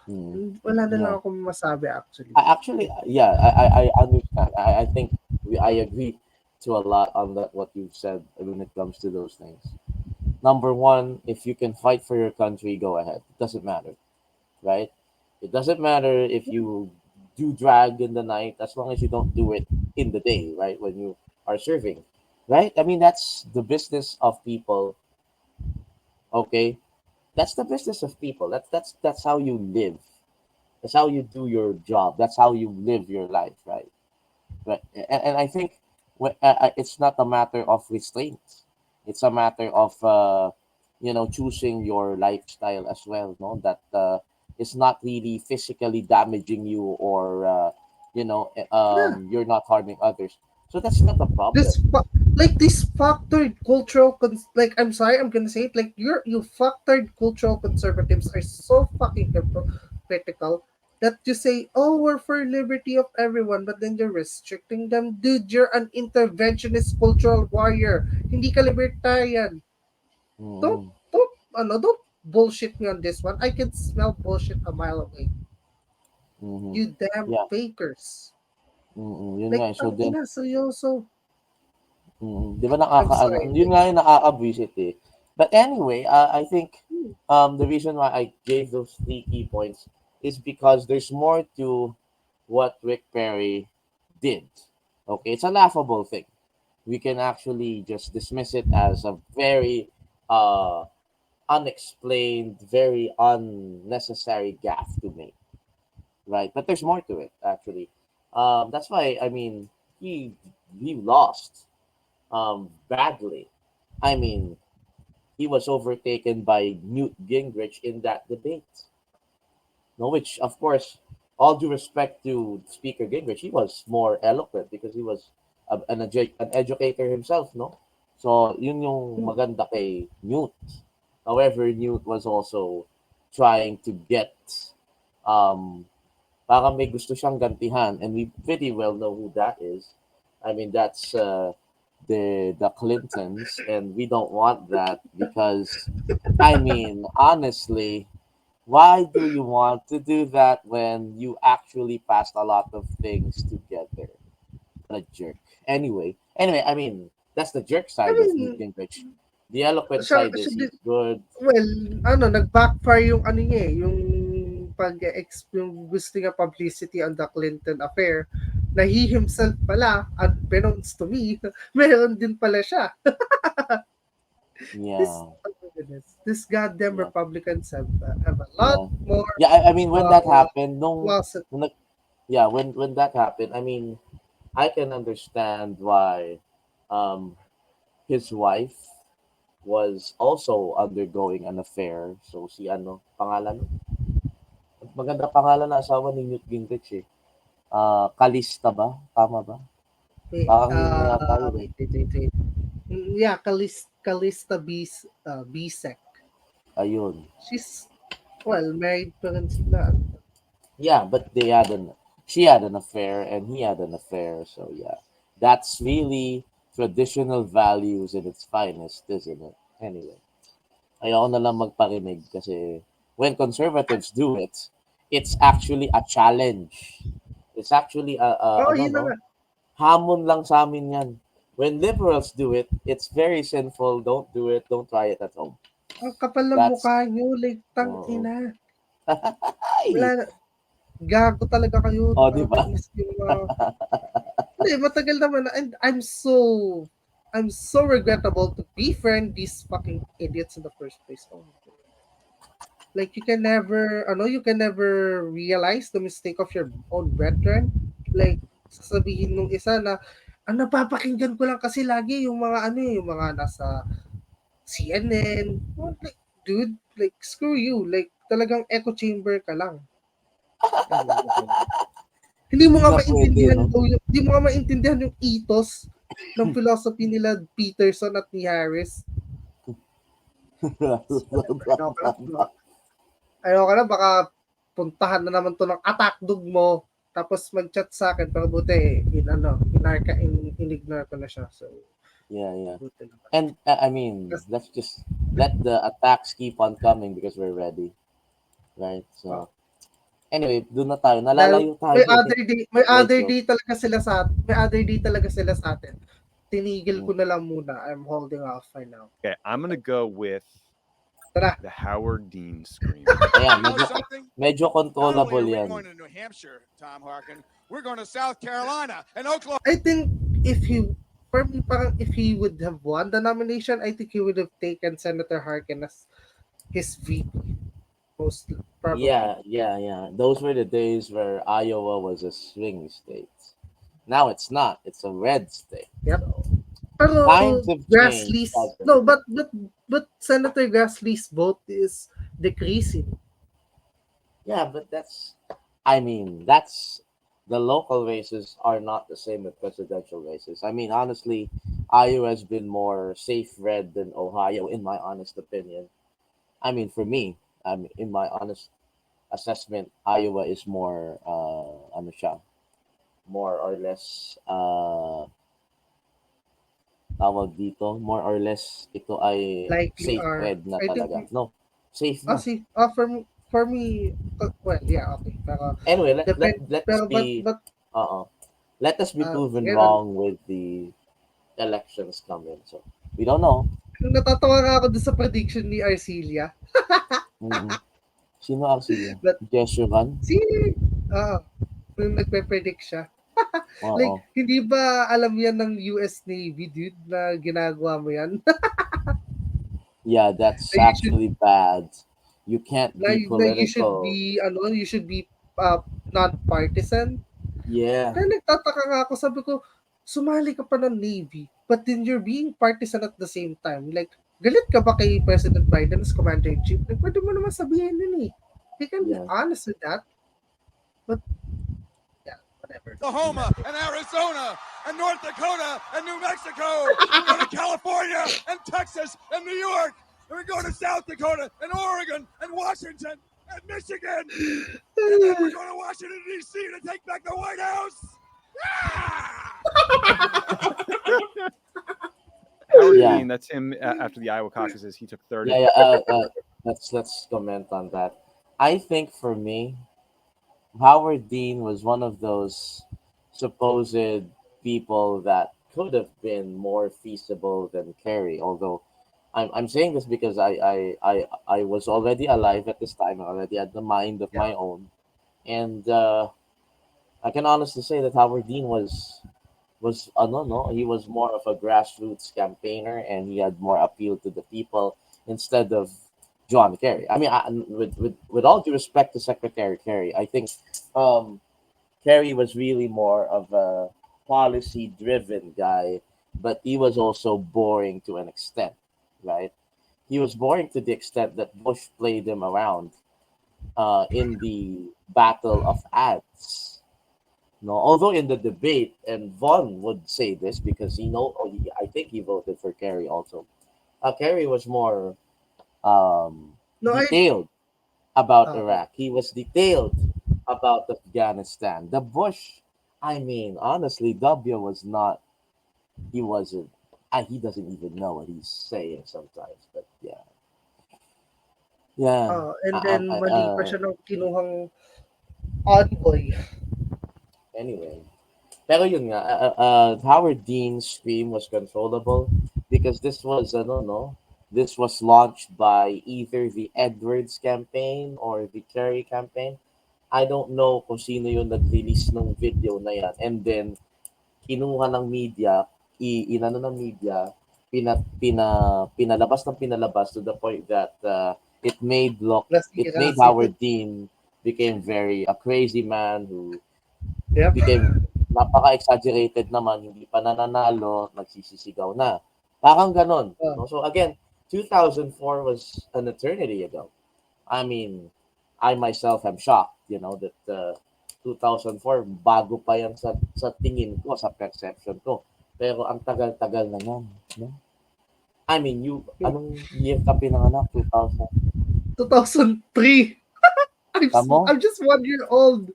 Mm, wala na lang yeah. akong masabi actually. Actually, yeah, I understand. I think I agree to a lot on that what you've said when it comes to those things. Number one, if you can fight for your country, go ahead. It doesn't matter, right? It doesn't matter if you do drag in the night as long as you don't do it in the day, right? When you are serving, right? I mean, that's the business of people. Okay, that's the business of people. That's how you live. That's how you do your job. That's how you live your life, right? Right. And I think it's not a matter of restraint. It's a matter of choosing your lifestyle as well. No, that is not really physically damaging you, or Yeah. you're not harming others. So that's not a problem. This factored I'm sorry, I'm gonna say it, like you factored cultural conservatives are so fucking hypocritical that you say, oh, we're for liberty of everyone, but then you're restricting them. Dude, you're an interventionist cultural warrior. Hindi ka libertarian. Don't Mm-hmm. don't bullshit me on this one. I can smell bullshit a mile away. Mm-hmm. You damn Yeah. fakers. Mm-hmm. Yun nga, Like, so ang then, ina, seryoso. Di ba I'm sorry. yun nga yung nakaka-visit eh. But anyway, I think the reason why I gave those three key points is because there's more to what Rick Perry did. Okay, it's a laughable thing. We can actually just dismiss it as a very uh, unexplained, very unnecessary gaffe to make, right? But there's more to it actually. That's why I mean he lost badly. I mean, he was overtaken by Newt Gingrich in that debate. No, which of course, all due respect to Speaker Gingrich, he was more eloquent because he was an educator himself, no? So yun yung maganda kay Newt. However, Newt was also trying to get um parang may gusto siyang gantihan, and we pretty well know who that is. I mean, that's the Clintons, and we don't want that because, I mean, honestly, why do you want to do that when you actually passed a lot of things together? What a jerk. Anyway, I mean, that's the jerk I side of Newt mean, Gingrich. The eloquent siya, side siya is din, he's good. well, nag-backfire yung ano niya eh, yung yung gusto niya publicity on the Clinton affair, na he himself pala, unbeknownst to me, meron din pala siya. Yeah, Oh my goodness, this goddamn yeah, Republicans have a lot yeah. more Yeah, I mean, when that happened, closet. yeah, when that happened, I mean, I can understand why um his wife was also undergoing an affair. So si ano, pangalan? Maganda pangalan na asawa ni Newt Gingrich eh. Kalista ba? Tama ba? Wait, Parang yun na yata yun eh. wait. Yeah, Calista Bisek. Ayun. She's, well, married pa rin sila. Yeah, but she had an affair and he had an affair. So yeah, that's really traditional values in its finest, isn't it? Anyway, ayoko na lang magparinig kasi when conservatives do it, it's actually a challenge. It's actually Oh, ano yun na no, nga. hamon lang sa amin yan. When liberals do it, it's very sinful. Don't do it. Don't try it at home. Ang kapal ng That's mukha nyo, like, oo. ina. Wala Ay! na. Gago talaga kayo. Oh, di ba? Nakakainis yung hindi, matagal naman. And I'm so regrettable to befriend these fucking idiots in the first place. Oh my God. Like you can never realize the mistake of your own brethren. Like sasabihin nung isa na ang napapakinggan ko lang kasi lagi yung mga yung mga nasa CNN. Well, like, dude, like screw you. Like talagang echo chamber ka lang. Hindi mo Hindi nga na pwede, maintindihan no? hindi mo nga maintindihan yung ethos ng philosophy nila Peterson at ni Harris. Ayoko na, baka puntahan na naman to ng attack dog mo. Tapos mag-chat sa akin, pero buti, in-ignore ko na siya. So, Yeah. buti naman. And I mean, let's just let the attacks keep on coming because we're ready, right? So anyway, doon na tayo. Nalalayo tayo. May other Medyo. day talaga sila sa atin. Tinigil ko na lang muna. I'm holding off right now. Okay, I'm gonna go with Tara. the Howard Dean scream. Ayan, You know something? medyo Not only controllable are we yan. going to New Hampshire, Tom Harkin, we're going to South Carolina and Oklahoma. I think if he would have won the nomination, I think he would have taken Senator Harkin as his VP. Most probably. Yeah. Those were the days where Iowa was a swing state. Now it's not. It's a red state. Yep. So. Pero Times have Grassley's changed. no, but Senator Grassley's vote is decreasing. Yeah, but that's the local races are not the same with presidential races. I mean, honestly, Iowa has been more safe red than Ohio, in my honest opinion. I mean, for me, in my honest assessment, Iowa is more, more or less, tawag dito, more or less, ito ay Like you safe are. red na I talaga. think No, safe na. for me, well, yeah, okay. Pero Anyway, let us pero be let us be proven sige, wrong with the elections coming. So we don't know. natatawa nga ako doon sa prediction ni Arcelia. Sino ang sila? But- Jesuran? Nung nagpe-predict siya. Oo. Like, hindi ba alam yan ng US Navy, dude, na ginagawa mo yan? Yeah, that's Like, actually bad. You can't be like you should political. be non-partisan. Yeah. Kaya nagtataka nga ako, sabi ko, sumali ka pa ng Navy, but then you're being partisan at the same time. Like, galit ka ba kay President Biden as Commander-in-Chief? Like, pwede mo naman sabihin yun eh. He can be Yeah. honest with that. But, yeah, whatever. Oklahoma and Arizona and North Dakota and New Mexico. We're going to California and Texas and New York. And we're going to South Dakota and Oregon and Washington and Michigan. And then we're going to Washington, D.C. to take back the White House. Howard Yeah. Dean, that's him after the Iowa caucuses. He took third. Yeah. Let's comment on that. I think for me, Howard Dean was one of those supposed people that could have been more feasible than Kerry. Although I'm saying this because I was already alive at this time. I already had the mind of my own, and I can honestly say that Howard Dean was he was more of a grassroots campaigner, and he had more appeal to the people instead of John Kerry. I mean, with all due respect to Secretary Kerry, I think Kerry was really more of a policy-driven guy, but he was also boring to an extent, right? He was boring to the extent that Bush played him around in the battle of ads. No, although in the debate, and Vaughn would say this because I think he voted for Kerry also. Kerry was more detailed about Iraq. He was detailed about Afghanistan. The Bush, I mean, honestly, W was not. He wasn't. He doesn't even know what he's saying sometimes. But yeah. And then mali pa siya ng kinuhang envoy. Anyway, pero yun nga, Howard Dean's scream was controllable because this was this was launched by either the Edwards campaign or the Kerry campaign. I don't know kung sino yung nag-release ng video na yan. And then, kinuha ng media, inano ng media, pinalabas ng pinalabas to the point that it made Nasira Howard Dean became a crazy man who Yep. became napaka-exaggerated naman, hindi pa nananalo, nagsisisigaw na. Parang ganon. No? So again, 2004 was an eternity ago. I mean, I myself am shocked, that 2004, bago pa yan sa tingin ko, sa perception ko. Pero ang tagal-tagal na yan. No? I mean, anong year ka pinanganak? 2000? 2003. Tamo? I'm just 1 year old.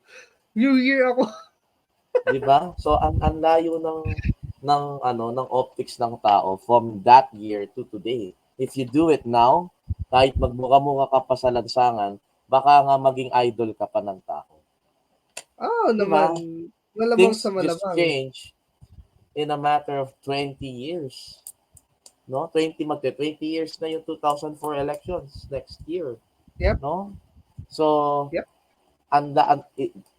New year ako. Di ba? So ang layo ng optics ng tao from that year to today. If you do it now, kahit magmura-mura ka pa sa lansangan, baka nga maging idol ka pa ng tao. Naman. Malamang Things sa just malamang. change in a matter of 20 years. No? 20 years na yung 2004 elections next year. Yep. No? So, Yep.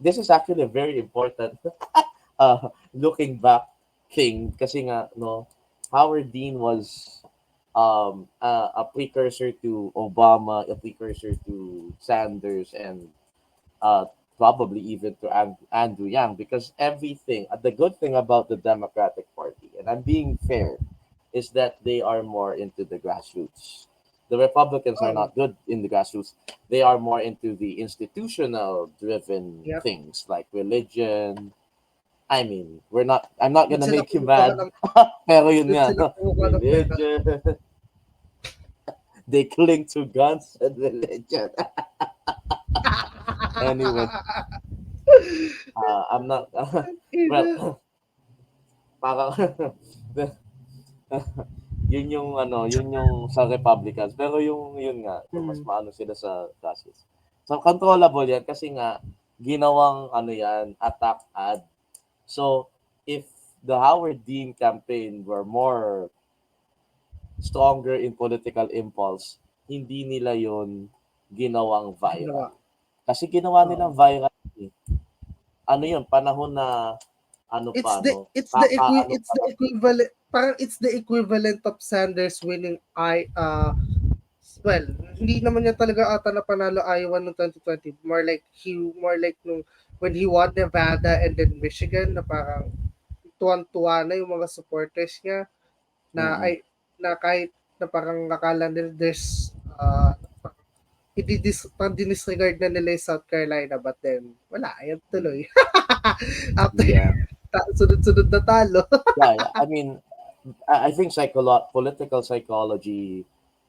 This is actually a very important looking back thing kasi nga Howard Dean was a precursor to Obama, a precursor to Sanders, and probably even to Andrew Yang, because everything, the good thing about the Democratic Party, and I'm being fair, is that they are more into the grassroots. The Republicans are not good in the grassroots. They are more into the institutional driven things like religion. I mean, I'm not gonna make you mad. Pero yun nga, religion. They cling to guns and religion. Anyway, I'm not. Well, parang yun yung sa Republicans, pero yun nga, mas maano sila sa classes. So controllable yan kasi nga ginawang yan, attack ad. So if the Howard Dean campaign were more stronger in political impulse, hindi nila yun ginawang viral. Kasi ginawa nilang viral. Ano yun, panahon na it's the equivalent, parang it's the equivalent of Sanders winning well, hindi naman niya talaga ata na panalo Iowa noong 2020. More like nung when he won Nevada and then Michigan, na parang tuwan-tuwa na yung mga supporters niya na kahit na parang nakala nila there's dinisregard na nila yung South Carolina, but then wala, ayan tuloy. After sunod-sunod na talo. Yeah. I mean, I think political psychology,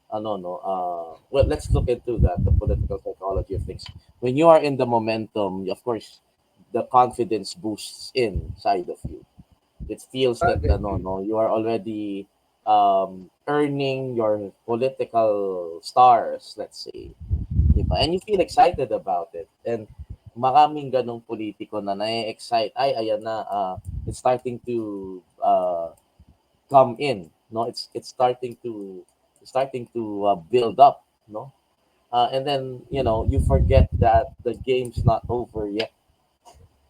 well, let's look into that, the political psychology of things. When you are in the momentum, of course, the confidence boosts inside of you. It feels that you are already earning your political stars, let's say. Diba? And you feel excited about it. And maraming ganong politiko na na-excite. Ay, ayan na, it's starting to come in. No, it's starting to build up. No, and then you forget that the game's not over yet.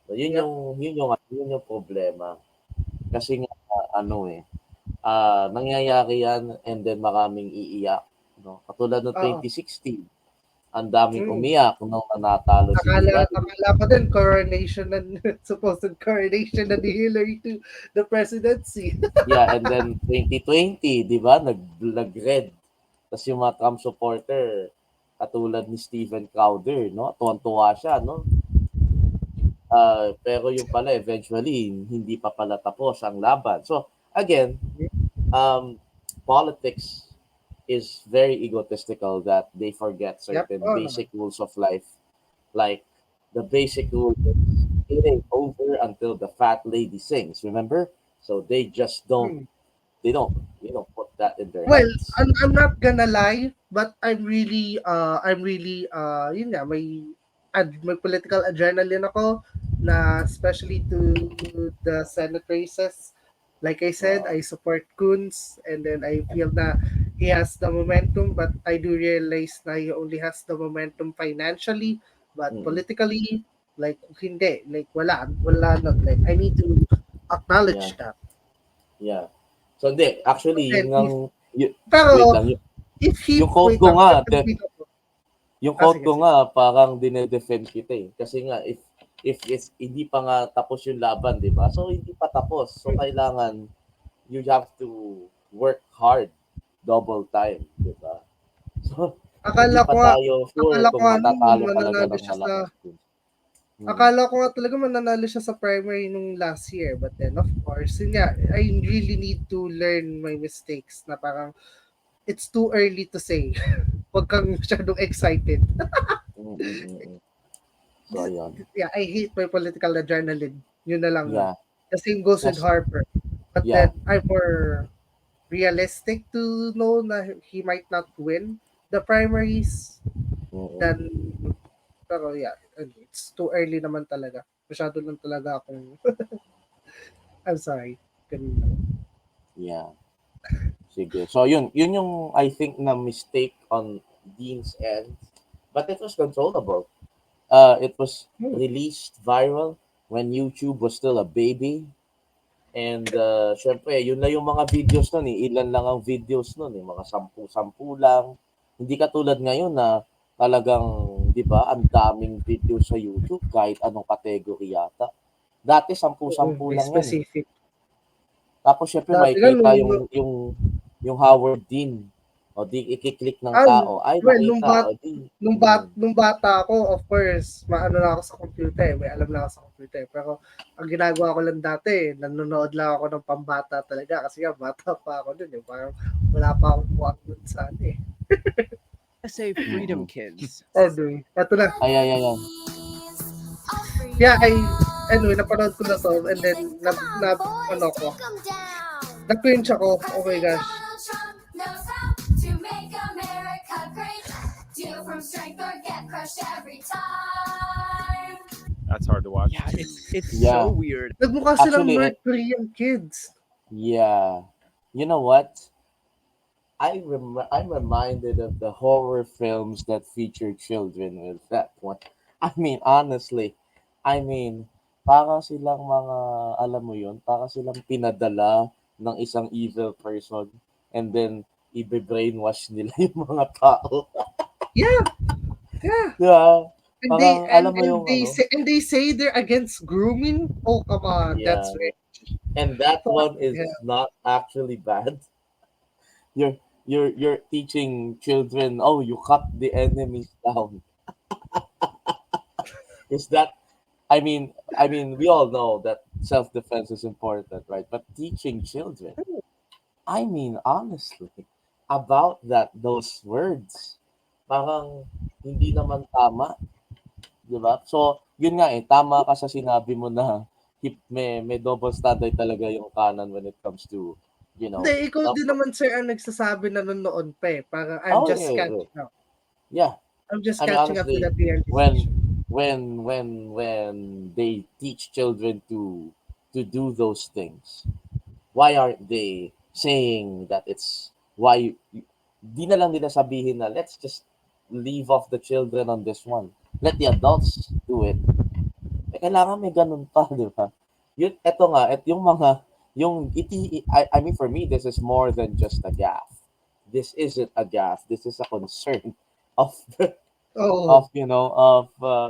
So, yun yung problema. Kasi nga nangyayari yan, and then maraming iiyak. No, katulad ng 2016. Ang daming umiyak nung natalo si Hillary. Akala pa din supposed coronation na ni Hillary to the presidency. Yeah, and then 2020, di ba? Nag-red. Tapos yung mga Trump supporter, katulad ni Steven Crowder, no? Tuwan-tuwa siya, no? Pero yung pala, eventually, hindi pa pala tapos ang laban. So, again, politics is very egotistical that they forget certain basic rules of life. Like the basic rule is it ain't over until the fat lady sings, remember? So they just don't put that in their heads. I'm not gonna lie, but I'm really yun nga, may political adrenaline ako, na especially to the Senate races. Like I said, I support Coons, and then I feel na he has the momentum, but I do realize na he only has the momentum financially, but politically, like hindi, like wala not. Like I need to acknowledge that. Yeah. So hindi, actually Then, yun ngang wait pero, lang, if he, yung quote wait ko lang, nga, agree ako. yung quote Sige, ko sige. nga parang dinedefend kita eh. Kasi nga if it's, hindi pa nga tapos yung laban, di ba? So hindi pa tapos. So kailangan you have to work hard double time, di ba? So hindi Akala pa ko nga, tayo sure kung matatalo talaga mananalo ng siya sa, malakas team. akala ko nga talaga mananalo siya sa primary nung last year. But then, of course, yun nga, I really need to learn my mistakes na parang, it's too early to say. Huwag kang masyadong excited. So, ayun. Yeah, I hate my political adrenaline. Yun na lang. Yeah. The same goes with Yes. Harper. But Yeah. then, I'm more realistic to know na he might not win the primaries than, pero yeah, it's too early naman talaga. Masyado lang talaga akong, I'm sorry. Ganun lang. Yeah. Sige. So, yun yung I think na mistake on Dean's end. But it was controllable. It was released viral when YouTube was still a baby. And syempre, yun na yung mga videos nun eh. Ilan lang ang videos nun eh. Mga 10 lang. Hindi katulad ngayon na talagang, di ba, ang daming videos sa YouTube kahit anong category yata. Dati 10 lang yan eh. Specific. Tapos syempre Dati makikita nga yung Howard Dean. O di ikiklik ng tao. Ay, well, nakita. nung bata ako, of course, maano na ako sa computer. May alam na ako sa computer. Pero ang ginagawa ko lang dati, nanonood lang ako ng pambata talaga. Kasi nga, bata pa ako dun. Eh. Parang wala pa akong buwak dun sa ano eh. Say freedom kids. Anyway, eto na. Ay. Yeah, anyway, napanood ko na to. And then, na-cringe ako. Oh my gosh. That's hard to watch. Yeah, it's so weird. Nagmukha silang Actually, North Korean kids. Yeah. You know what? I'm reminded of the horror films that feature children with that one. I mean, honestly, para silang mga, alam mo yun, para silang pinadala ng isang evil person and then i-brainwash nila yung mga tao. Yeah. Yeah. And they say they're against grooming. Oh, come on. Yeah. That's right. And that one is not actually bad. You're teaching children, oh, you cut the enemies down. Is that, I mean, we all know that self-defense is important, right? But teaching children, I mean, honestly, about those words, parang hindi naman tama, di ba? So, yun nga tama ka sa sinabi mo na may double standard talaga yung canon when it comes to, Hindi, ikaw din naman, sir, ang nagsasabi na noon pa eh. Parang I'm just catching up. Yeah. I'm just catching up with that realization. When they teach children to do those things, why aren't they saying that it's why di na lang nila sabihin na let's just leave off the children on this one. Let the adults do it. Kailangan may ganun pa, di ba? I mean, for me, this is more than just a gaffe. This isn't a gaffe. This is a concern of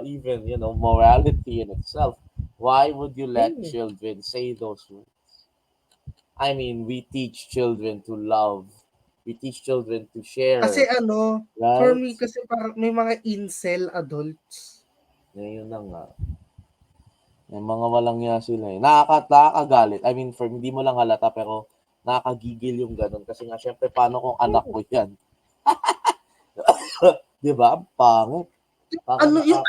even morality in itself. Why would you let children say those words? I mean, we teach children to love. We teach children to share. Kasi right? For me, kasi parang may mga incel adults. Ngayon na nga. May mga walang niya sila eh. Nakakagalit. I mean, for hindi mo lang halata pero nakakagigil yung ganun. Kasi nga, syempre, paano kung anak ko yan? Di ba? Ang pangit. Yung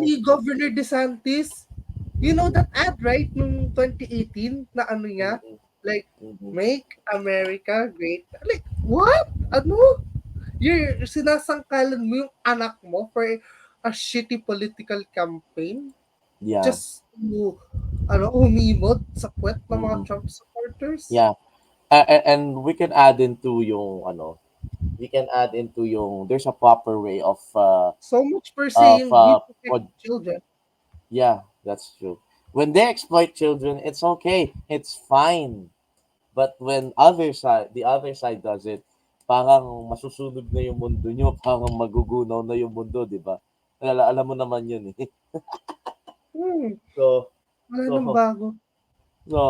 ni Governor DeSantis, you know that ad, right? Nung 2018, na niya? Like, make America great. Like, what? You're sinasangkalan mo yung anak mo for a shitty political campaign? Yeah. Just to, umimod sa puwet ng mga Trump supporters? Yeah. And we can add into yung, there's a proper way of, so much for saying we protect children. Yeah, that's true. When they exploit children, it's okay. It's fine. But when the other side does it, parang masusunog na yung mundo nyo, parang magugunaw na yung mundo, di ba? Alam mo naman yun eh. So, Wala nang so, bago. so,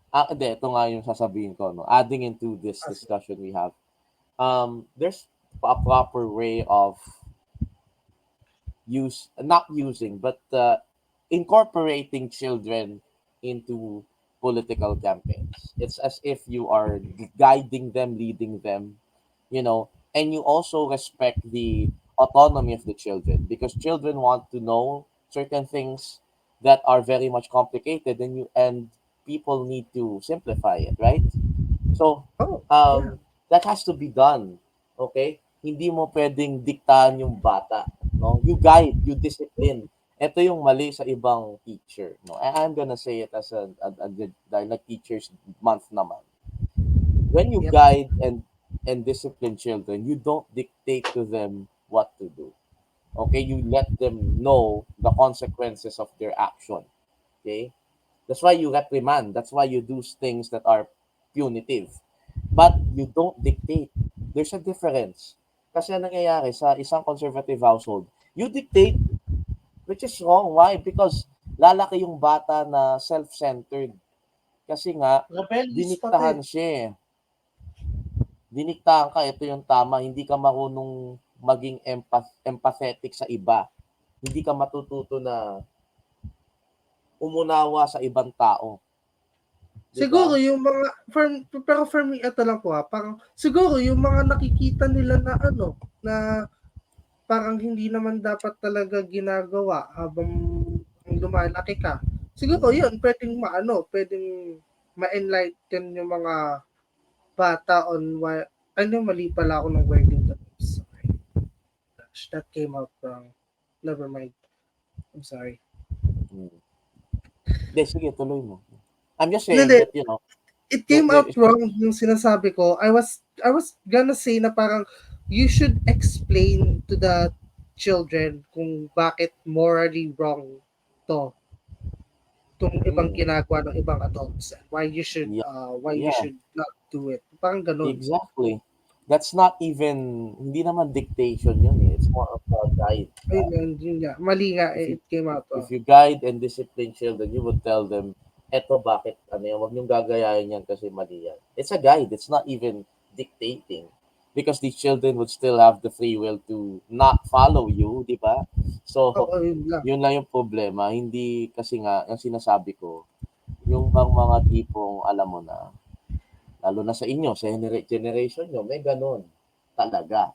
hindi, ito nga yung sasabihin ko, no? Adding into this discussion we have, there's a proper way of not using, but incorporating children into political campaigns. It's as if you are guiding them, leading them, and you also respect the autonomy of the children because children want to know certain things that are very much complicated, and people need to simplify it, right? So, that has to be done. Okay? Hindi mo pwedeng diktahan yung bata. No? You guide, you discipline. Ito yung mali sa ibang teacher. No? I'm gonna say it as dahil teachers month naman. When you guide and discipline children, you don't dictate to them what to do. Okay? You let them know the consequences of their action. Okay? That's why you reprimand. That's why you do things that are punitive. But you don't dictate. There's a difference. Kasi ang nangyayari sa isang conservative household, you dictate, which is wrong. Why? Because lalaki yung bata na self-centered. Kasi nga, diniktahan siya eh. Diniktahan ka, ito yung tama. Hindi ka marunong maging empathetic sa iba. Hindi ka matututo na umunawa sa ibang tao. Diba? Siguro yung mga pero for me ito lang po parang siguro yung mga nakikita nila na na parang hindi naman dapat talaga ginagawa habang lumalaki ka. Siguro yun pwedeng pwedeng ma-enlighten yung mga bata on why mali pala ako ng wording that. Sorry. Gosh, that came out wrong. Never mind. I'm sorry. Sige, tuloy mo. I'm just saying that, it came out wrong yung sinasabi ko. I was gonna say na parang you should explain to the children kung bakit morally wrong to itong ibang ginagawa ng ibang adults and why you should you should not do it. Parang ganun. Exactly. That's not even, hindi naman dictation yun eh. It's more of a guide. Yun nga. Mali nga, it came out wrong. If you guide and discipline children, you would tell them, eto bakit, huwag niyong gagayahin yan kasi mali yan. It's a guide. It's not even dictating. Because these children would still have the free will to not follow you, di ba? So, yun lang yung problema. Hindi, kasi nga, yung sinasabi ko, yung mga tipong, alam mo na, lalo na sa inyo, sa generation nyo, may ganun talaga.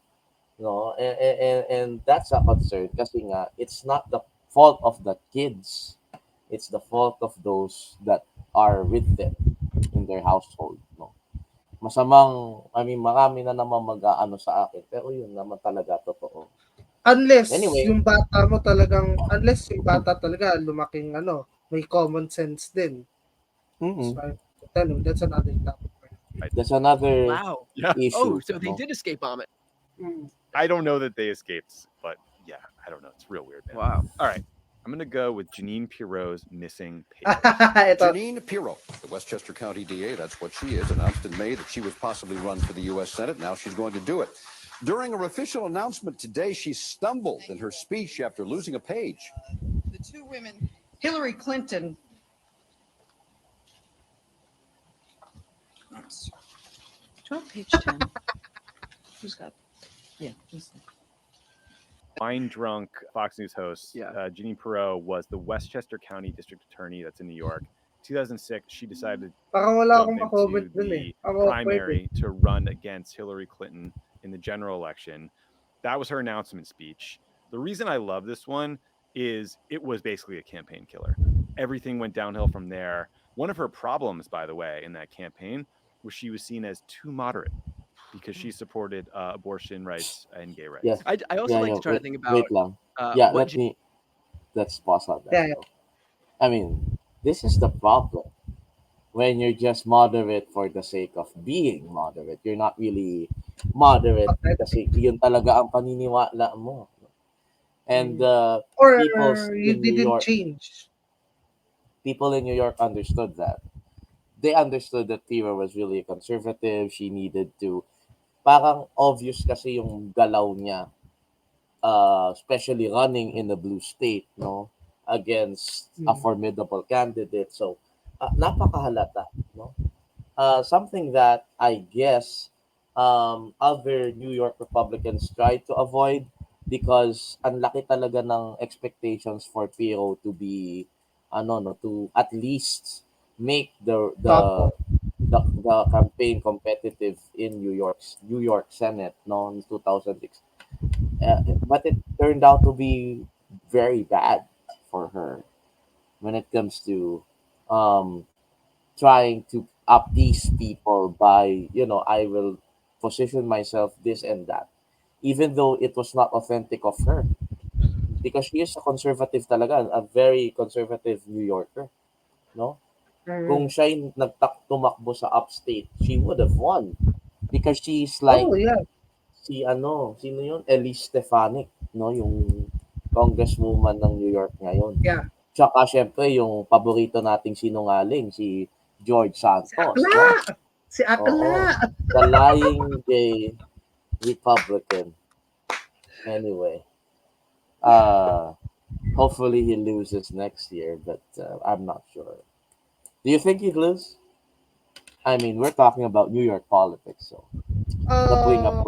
No? And that's a concern kasi nga, it's not the fault of the kids. It's the fault of those that are with them in their household. No? Marami na naman mag-aano sa akin, pero yun naman talaga totoo. Unless yung bata talaga lumaking may common sense din. So, that's another topic. That's another issue. Oh, so they did escape bomb it. I don't know that they escaped, but yeah, I don't know. It's real weird, man. Wow. All right. I'm going to go with Janine Pirot's missing papers. Janine Pirot, the Westchester County DA, that's what she is, announced in May that she would possibly run for the U.S. Senate. Now she's going to do it. During her official announcement today, she stumbled in her speech after losing a page. The two women, Hillary Clinton. Oops. Do you want page 10? Who's got? Yeah. Wine drunk Fox News host, Janine Pirot was the Westchester County District Attorney that's in New York. 2006, she decided the primary to run against Hillary Clinton in the general election. That was her announcement speech. The reason I love this one is it was basically a campaign killer. Everything went downhill from there. One of her problems, by the way, in that campaign was she was seen as too moderate because she supported abortion rights and gay rights. Yes. I also like to try to think about. Wait lang. Let's pause on that. I mean, this is the problem. When you're just moderate for the sake of being moderate, you're not really moderate kasi yun talaga ang paniniwala mo. And you didn't change. People in New York understood that. they understood that Tira was really a conservative. She needed to, parang obvious kasi yung galaw niya, especially running in a blue state, no, against a formidable candidate. So, napakahalata, no? Something that I guess other New York Republicans tried to avoid because ang laki talaga ng expectations for Piro to be to at least make the campaign competitive in New York Senate in 2006. But it turned out to be very bad for her when it comes to um trying to appease people by, I will position myself this and that, even though it was not authentic of her, because she is a conservative talaga, a very conservative New Yorker, no? Kung siya yung tumakbo sa upstate, she would have won because she's like sino yun? Elise Stefanik, no? Yung congresswoman ng New York ngayon. Yeah. Tsaka syempre yung paborito nating sinungaling, si George Santos. Si Akla! The lying gay Republican. Anyway, hopefully he loses next year, but I'm not sure. Do you think he'd lose? I mean, we're talking about New York politics, so bring up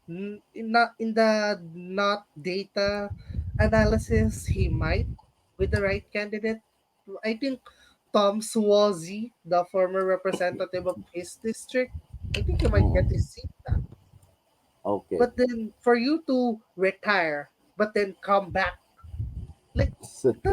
in the not data analysis, he might with the right candidate. I think Tom Suozzi, the former representative of his district, I think he might get his seat back. Okay. But then for you to retire, but then come back, like it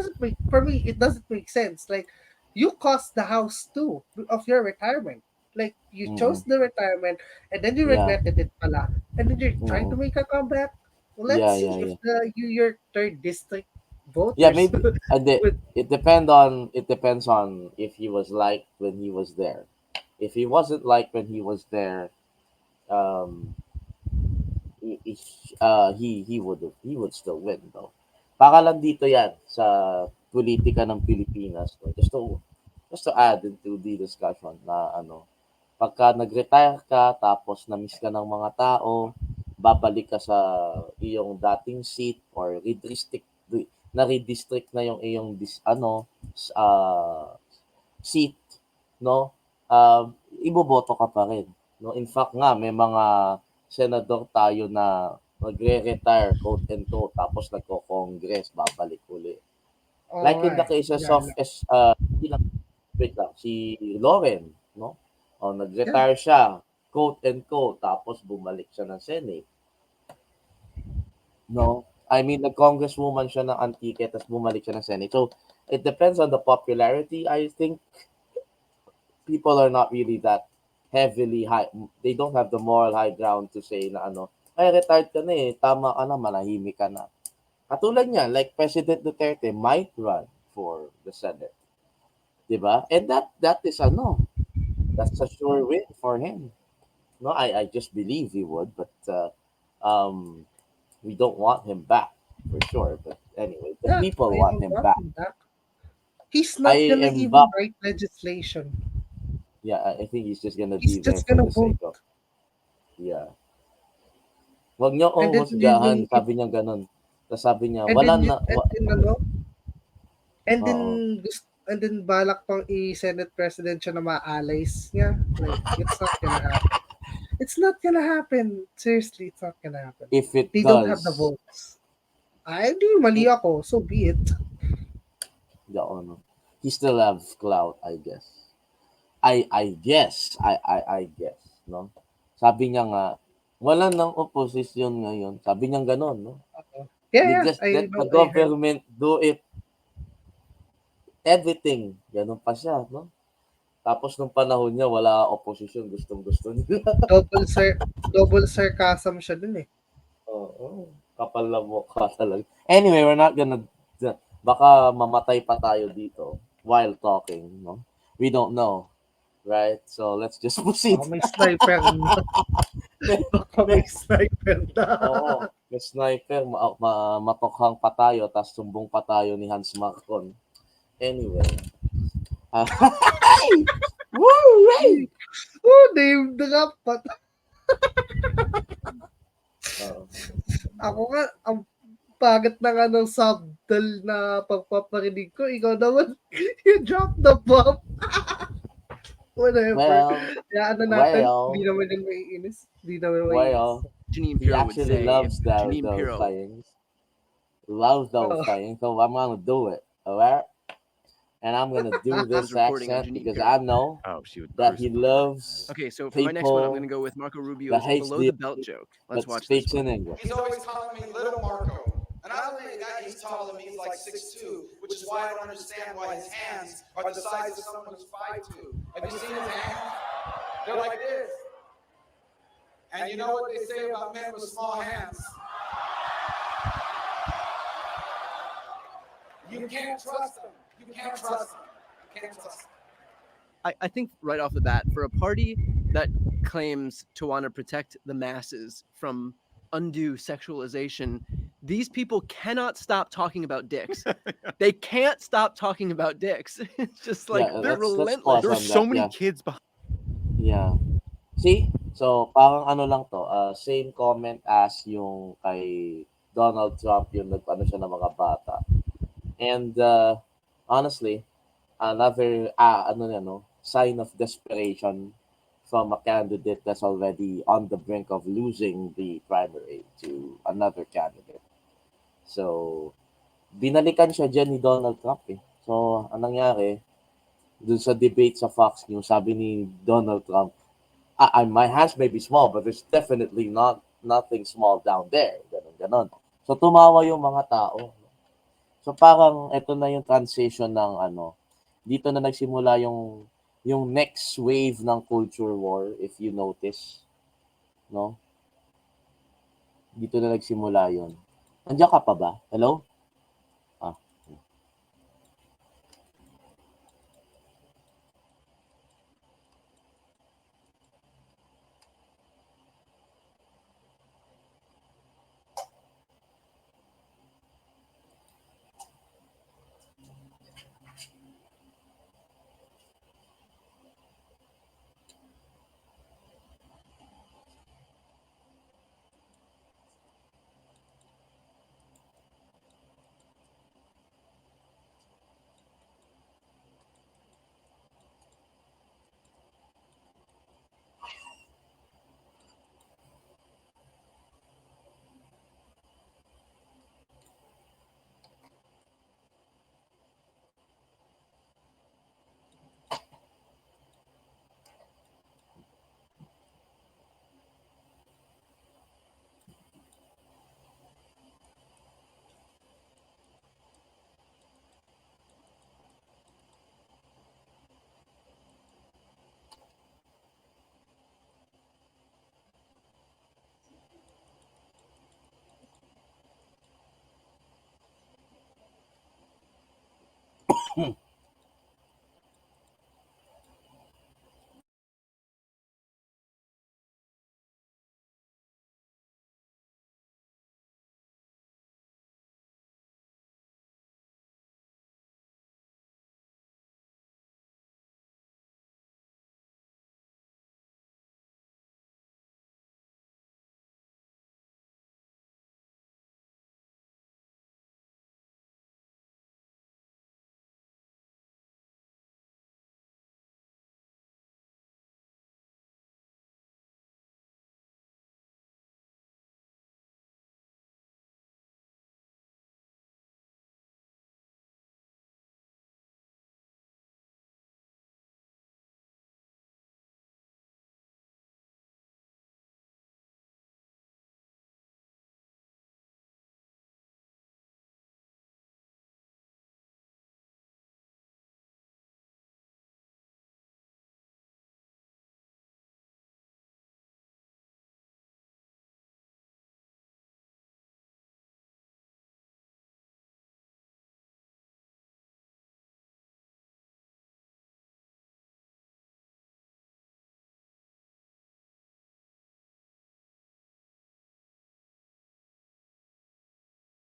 doesn't make sense. Like you cost the house too of your retirement. Like you chose the retirement and then you regretted it pala. And then you're trying to make a comeback. Well, let's see if your third district voters. Yeah, maybe it depends on if he was liked when he was there. If he wasn't liked when he was there, he would still win though. Para lang dito yan sa politika ng Pilipinas. No? Just to add into the discussion na pagka nag-retire ka tapos na-miss ka ng mga tao, babalik ka sa iyong dating seat or na-redistrict na yung iyong seat, no? Iboboto ka pa rin. No? In fact nga, may mga senador tayo na magre-retire, quote and quote, tapos nagko-congress, babalik uli. Like in the cases of si Lauren, no? Nag-retire siya, quote and quote, tapos bumalik siya ng Senate. No? I mean, nag-congresswoman siya ng Antique, tapos bumalik siya ng Senate. So, it depends on the popularity. I think people are not really that heavily high. They don't have the moral high ground to say na ay, retired ka na eh, tama ka na, manahimik ka na. Katulad niya, like President Duterte might run for the Senate. Diba? And that is that's a sure win for him. No, I just believe he would, but we don't want him back for sure. But anyway, the people want him back. He's not gonna even write legislation. Yeah, I think he's just gonna be there for the sake of. Yeah. Wag niyo akong husgahan, sabi niya ganun. Tapos sabi niya, wala na. And then balak pang i-Senate President siya na ma-allies niya. Like, it's not gonna happen. It's not gonna happen. Seriously, it's not gonna happen. If they don't have the votes. Ay, di, mali ako. So be it. He still have clout, I guess. I guess, no? Sabi niya nga, wala nang opposition ngayon. Sabi niya gano'n, no? Just let the government do it. Everything. Ganun pa siya, no? Tapos nung panahon niya, wala opposition. Gustong-gusto niya. Double sarcasm siya dun eh. Oo. Kapal na mukha talaga. Anyway, we're not gonna... Baka mamatay pa tayo dito while talking, no? We don't know. Right? So, let's just proceed. May sniper na. Baka may sniper na. Oo. May sniper. Matokhang pa tayo, tapos sumbong pa tayo ni Hans Marcon. Anyway, Woo! Name drop pa. Ako nga, ang pagod na nga ng subtle na pagpaparinig ko. Ikaw naman, you drop the bomb. Whatever. Well, Kaya ano natin, well, di naman yung maiinis. Di naman maiinis. well, Janine he Pirro would actually say, loves Janine those Pirro. things. Loves those things, so I'm gonna do it. Alright? And I'm gonna do this reporting on accent Janine because Pirro. I know that he loves Okay, so for my next one, I'm going to people go with Marco that Rubio's hates below the the belt joke. Let's that watch this speaks one. in English. He's always calling me Little Marco. And I don't think that he's taller than me. He's like 6'2", which is why I don't understand why his hands are the size of someone who's 5'2". Have you seen his hands? They're like this. And you know what they say about men with small hands? You can't trust them. You can't trust them. You can't trust them. I think right off the bat, for a party that claims to want to protect the masses from undue sexualization, these people cannot stop talking about dicks. They can't stop talking about dicks. It's just like they're relentless. pause There's on so that, many yeah. kids behind. Yeah. See? So, parang ano lang to, same comment as yung kay Donald Trump, yung nag-ano siya ng mga bata. And honestly, another sign of desperation from a candidate that's already on the brink of losing the primary to another candidate. So, binalikan siya dyan ni Donald Trump eh. So, anong nangyari, dun sa debate sa Fox News, sabi ni Donald Trump, my hands may be small, but there's definitely nothing small down there. Ganon. So, tumawa yung mga tao. So, parang ito na yung transition ng dito na nagsimula yung next wave ng culture war, if you notice. No? Dito na nagsimula yun. Nandiyan ka pa ba? Hello?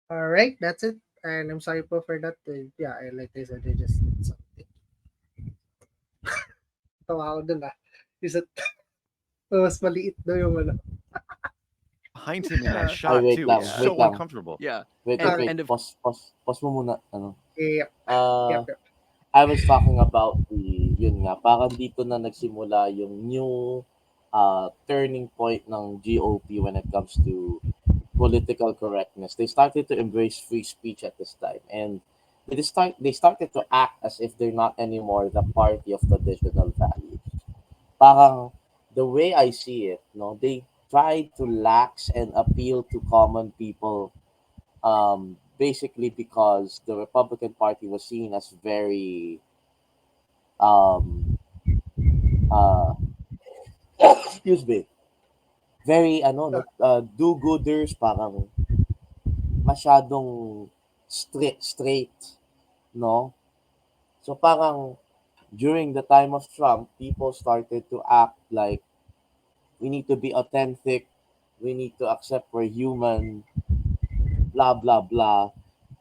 All right, that's it. And I'm sorry po for that. Yeah, like I said, I just did something. natawa ako dun is that mas maliit daw yung ano. Behind him in that shot wait too. lang, It's wait so lang. uncomfortable. Yeah. Wait, And- wait. and if- Pause mo muna. Ano? Yep. Uh, Yep. I was talking about yun nga, parang dito na nagsimula yung new turning point ng GOP when it comes to political correctness. They started to embrace free speech at this time, and they started to act as if they're not anymore the party of traditional values. Parang the way I see it, no, they try to lax and appeal to common people, basically because the Republican Party was seen as very excuse me, very do-gooders, parang masyadong straight, no? So parang during the time of Trump, people started to act like we need to be authentic, we need to accept we're human, blah blah blah,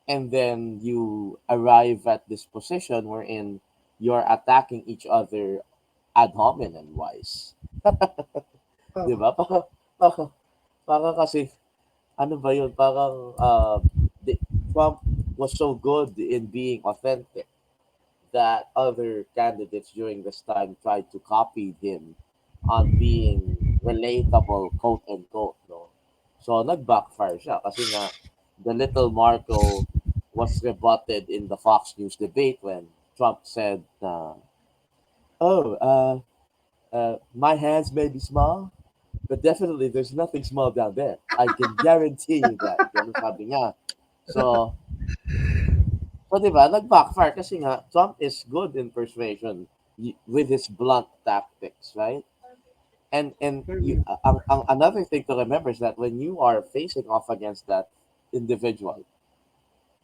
and then you arrive at this position wherein you're attacking each other ad hominem wise. Di ba? Parang kasi, ano ba yun? Parang Trump was so good in being authentic that other candidates during this time tried to copy him on being relatable, quote unquote, no? So, nag-backfire siya kasi nga, the little Marco was rebutted in the Fox News debate when Trump said, my hands may be small, but definitely there's nothing small down there. I can guarantee you that. Ganun sabi niya. So, diba, nag-backfire kasi nga, Trump is good in persuasion with his blunt tactics, right? And another thing to remember is that when you are facing off against that individual,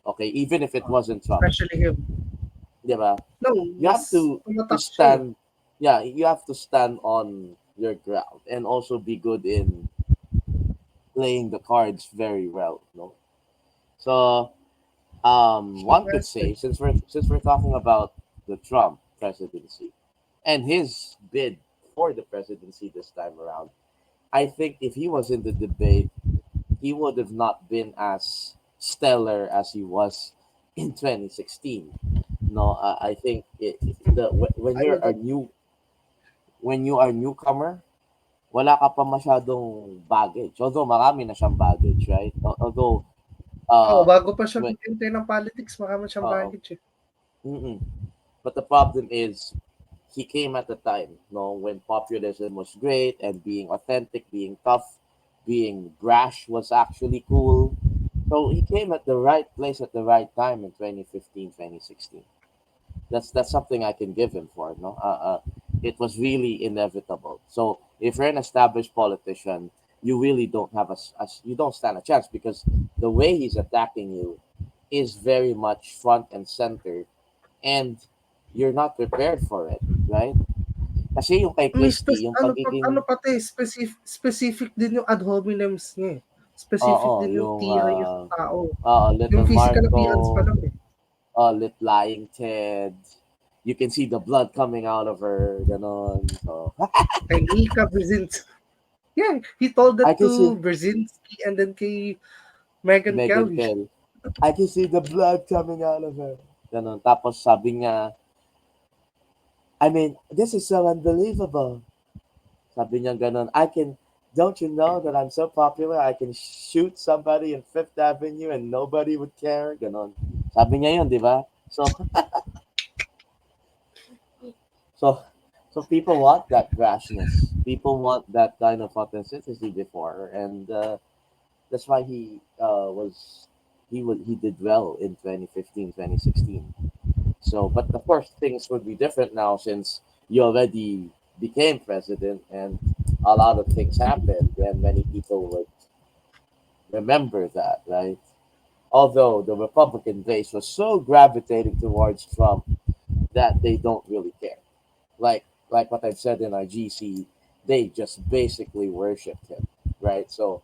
okay, even if it wasn't Trump, Especially him. diba? No, You have to stand, you have to stand on your ground and also be good in playing the cards very well, no? So, one could say, since we're talking about the Trump presidency and his bid for the presidency this time around, I think if he was in the debate, he would have not been as stellar as he was in 2016. No, I think when you are newcomer, wala ka pa masyadong baggage. Although marami na siyang baggage, right? Although bago pa siya mag-enter ng politics, marami siyang baggage. But the problem is, he came at a time, when populism was great and being authentic, being tough, being brash was actually cool. So he came at the right place at the right time in 2015, 2016. That's something I can give him for. No, it was really inevitable. So if you're an established politician, you really don't have you don't stand a chance because the way he's attacking you is very much front and center, and you're not prepared for it, right? Kasi yung kay Christie, yung pagiging... pati, specific din yung ad hominems niya. Specific din yung tira yung tao. Little yung physical Marco, appearance pa lang Lit Lying Ted, you can see the blood coming out of her, ganon. So. Kay Mika Brzezinski. Yeah, he told that to Brzezinski and then kay Meghan Kelly. I can see the blood coming out of her. Ganon. Tapos sabi niya, I mean, this is so unbelievable. Sabi niya ganon, don't you know that I'm so popular, I can shoot somebody in Fifth Avenue and nobody would care? Ganon. Sabi niya yun, di ba? So people want that brashness. People want that kind of authenticity before, and that's why he did well in 2015, 2016. So, but of course, things would be different now since you already became president and a lot of things happened, and many people would remember that, right? Although the Republican base was so gravitating towards Trump that they don't really care. Like what I've said in our GC, they just basically worshipped him, right? So,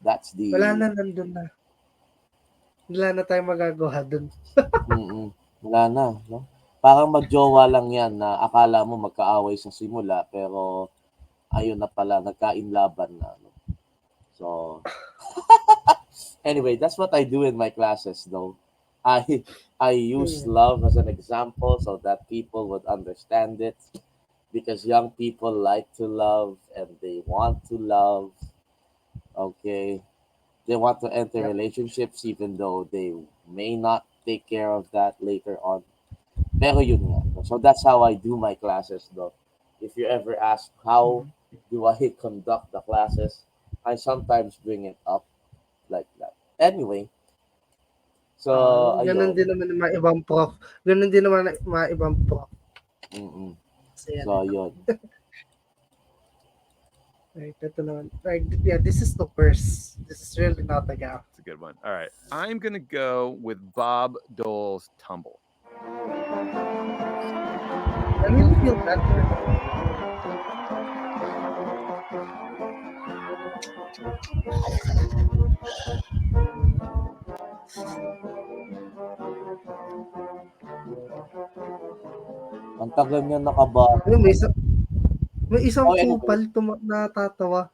that's the... Wala na, nandun na. Wala na tayong magagawa dun. Wala na, no? Parang magjowa lang yan na akala mo magkaaway sa simula, pero ayun na pala, nagkainlaban na. So, anyway, that's what I do in my classes, though. I use love as an example so that people would understand it, because young people like to love and they want to love. Okay, they want to enter relationships even though they may not take care of that later on. Pero yun nga. So that's how I do my classes, though. If you ever ask how do I conduct the classes, I sometimes bring it up like that. Anyway, so ganun din naman ng mga ibang prof. Ganun din naman ng mga ibang prof. So yun. Right, ito naman. Right, yeah, this is the worst. This is really not a gap. It's a good one. All right, I'm gonna go with Bob Dole's Tumble. I really feel bad for him. Ang tagal niya nakaba. May isang kupal natatawa.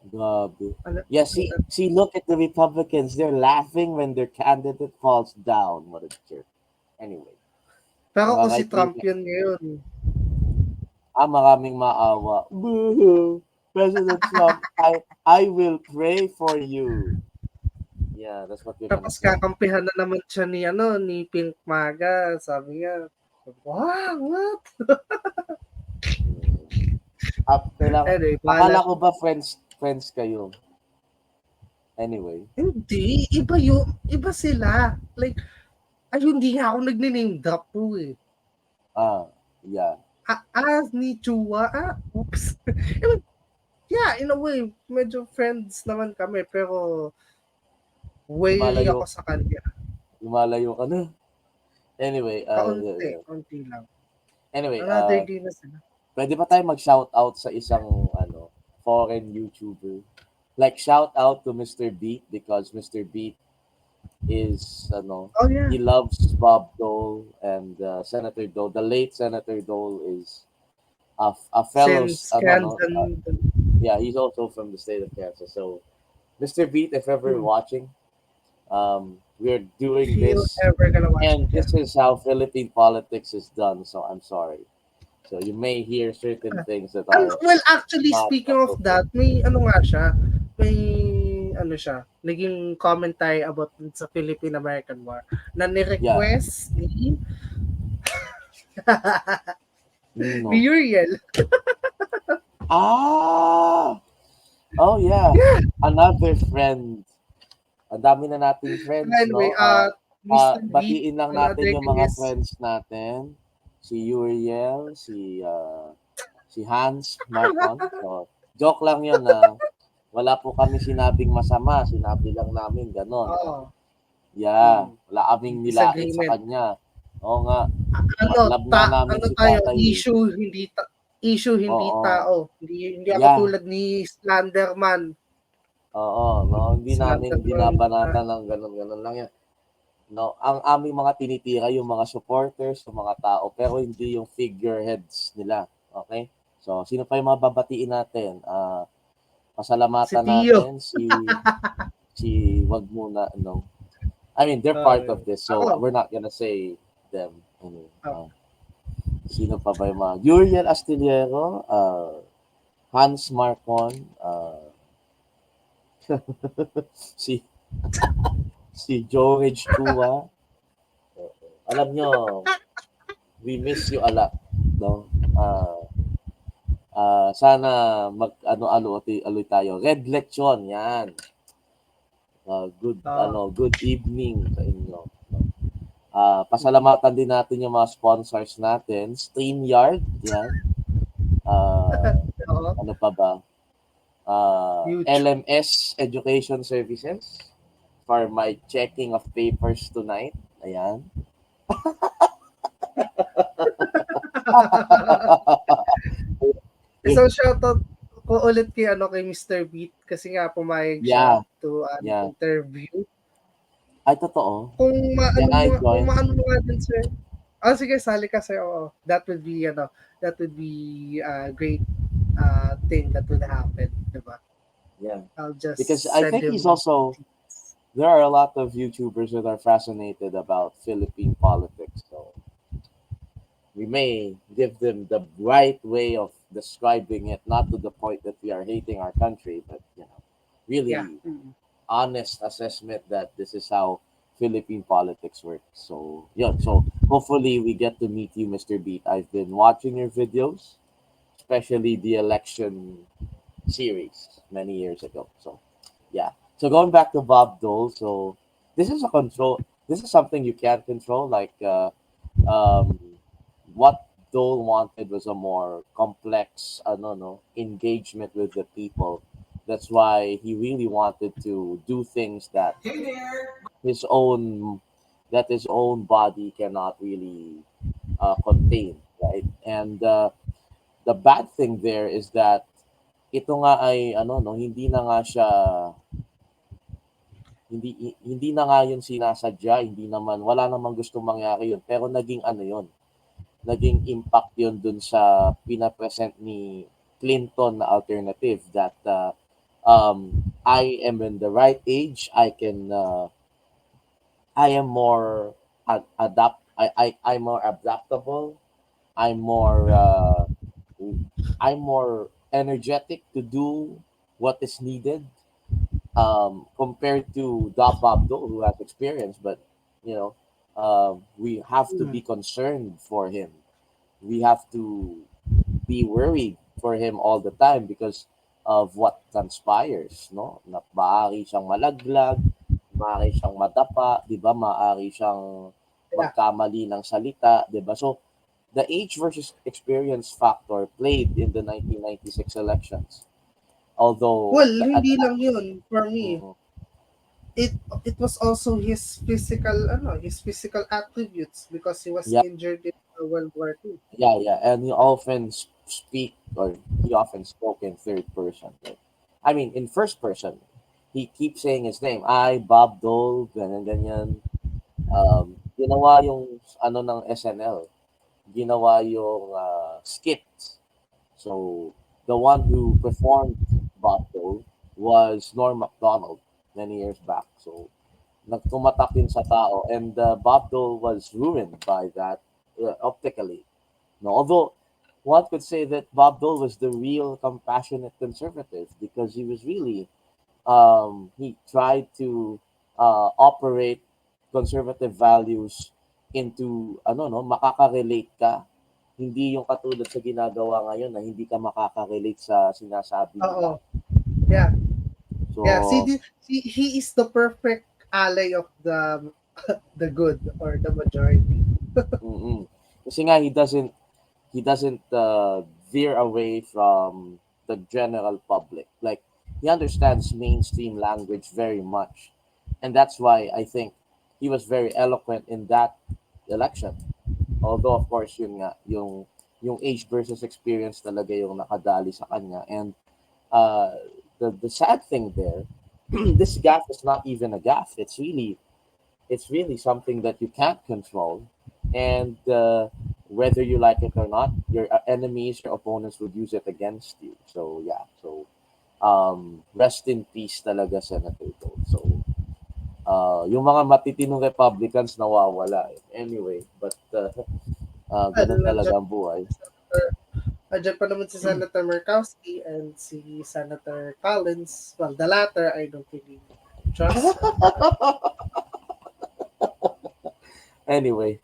Grabe. Yeah, see, look at the Republicans. They're laughing when their candidate falls down. What a jerk. Anyway. Pero kung si Trump yun ngayon. Maraming maawa. Boo-hoo. President Trump, I will pray for you. Yeah, that's what we're gonna say. Tapos kakampihan na naman siya ni Pink Maga. Sabi niya, wow, what? Anyway, akala ko ba friends kayo? Anyway. Hindi, iba sila. Like, hindi nga ako nag-name drop po eh. Yeah. Ni Chua, oops. Yeah, in a way, medyo friends naman kami, pero way ako sa kanya. Lumalayo ka na. Anyway, Kaunti lang. Anyway, another day na sila. Pwede ba tayo mag-shoutout sa isang foreign YouTuber? Like, shout out to Mr. Beat, because Mr. Beat is he loves Bob Dole and Senator Dole. The late Senator Dole is a fellow. Yeah, he's also from the state of Kansas. So, Mr. Beat, if ever watching, we're doing this, and this is how Philippine politics is done. So I'm sorry. So you may hear certain things that are. Well, actually, speaking of that, may siya. May siya. Naging commentary about sa Philippine-American War na ni-request ni Uriel. Oh yeah. Another friend. Ang dami na nating friends, anyway, batiin lang natin yung mga friends natin. Si Uriel, si Hans Marcon. So, joke lang yun na wala po kami sinabing masama. Sinabi lang namin gano'n. Yeah. Wala kaming nilait sa kanya. Oo nga. Issue hindi tao. Hindi ako tulad ni Slenderman. Oo, hindi namin binabanatan ng ganun lang yan. No, ang aming mga tinitira yung mga supporters, yung mga tao, pero hindi yung figureheads nila. Okay? So, sino pa yung mga babatiin natin? Pasalamatan natin si wag muna I mean, they're part of this, so we're not gonna say them anyway. Sino pa ba yung mga Uriel Astillero, Hans Marcon, si George Chua. Alam nyo, we miss you a lot, no? Sana aloy tayo. Red Lechon, yan. Good evening sa inyo. Pasalamatan din natin yung mga sponsors natin. StreamYard, yan. Ano pa ba? LMS Education Services for my checking of papers tonight. Ayan. So shoutout ko ulit kay Mr. Beat kasi nga pumayag siya to interview. Ay, totoo. Kung maano mo nga din, sir. Sige, sali kasi oo. That would be a great thing that would happen, diba? Yeah, I'll just because I send think he's him. also there are a lot of YouTubers that are fascinated about Philippine politics, so we may give them the right way of describing it, not to the point that we are hating our country, but Yeah. really honest assessment that this is how Philippine politics works. So yeah, so hopefully we get to meet you, Mr. Beat. I've been watching your videos, especially the election series many years ago. So yeah. So going back to Bob Dole, so this is a control. This is something you can't control. Like um, what Dole wanted was a more complex, I don't know, engagement with the people. That's why he really wanted to do things that his own his own body cannot really contain, right? And the bad thing there is that ito nga ay hindi na nga siya hindi na nga yun sinasadya, hindi naman wala namang gustong mangyari yun, pero naging yun, naging impact yun dun sa pinapresent ni Clinton na alternative that I am in the right age, I am more I'm more adaptable, I'm more I'm more energetic to do what is needed compared to Bob Dole, who has experience, but you know, we have to be concerned for him. We have to be worried for him all the time because of what transpires, no? Na maaari siyang malaglag, maaari siyang madapa, 'di ba? Maaari siyang magkamali ng salita, 'di ba? So the age versus experience factor played in the 1996 elections. Although Well, hindi lang yun for me. Mhm. It was also his physical attributes because he was Yeah, injured in World War II. yeah, and he often speak or he often spoke in third person. Right? I mean, in first person, he keeps saying his name. I, Bob Dole, ganyan, ganyan. Ginawa yung ng SNL. Ginawa yung skit. So, the one who performed Bob Dole was Norm Macdonald many years back. So, nagtumatak yun sa tao. And Bob Dole was ruined by that optically. No, although one could say that Bob Dole was the real compassionate conservative because he was really he tried to operate conservative values into makaka-relate ka. Hindi yung katulad sa ginagawa ngayon na hindi ka makaka-relate sa sinasabi nila. Oo. Yeah. Yeah, So, he is the perfect ally of the good or the majority. kasi nga he doesn't veer away from the general public. Like he understands mainstream language very much, and that's why I think he was very eloquent in that election. Although of course yun nga yung age versus experience talaga yung nakadali sa kanya, and uh, the sad thing there, this gaffe is not even a gaffe. It's really something that you can't control, and whether you like it or not, your enemies, your opponents would use it against you. So yeah, so rest in peace talaga, Senator Gold. So yung mga matitinong Republicans nawawala eh. Anyway, but ganun talaga ang buhay. Andiyan pa naman si Senator Murkowski and si Senator Collins. Well, the latter, I don't really trust. Anyway,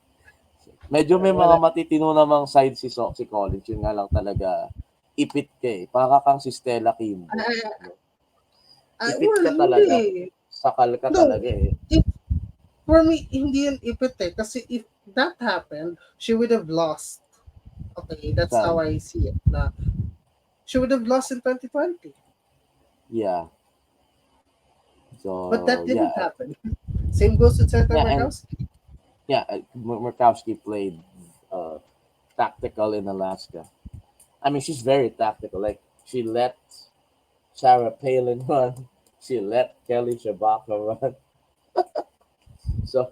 medyo may mga matitino namang side si Collins. Yun nga lang talaga, ipit ka eh. Para kang si Stella Kimbo. Ipit ka talaga. Sakal ka talaga eh. For me, hindi yan ipit eh. Kasi if that happened, she would have lost. Okay, that's how I see it. Na she would have lost in 2020. Yeah. So, but that didn't happen. Same goes with Senator Murkowski. Murkowski played tactical in Alaska. I mean, she's very tactical. Like, she let Sarah Palin run. She let Kelly Shabaka run. So,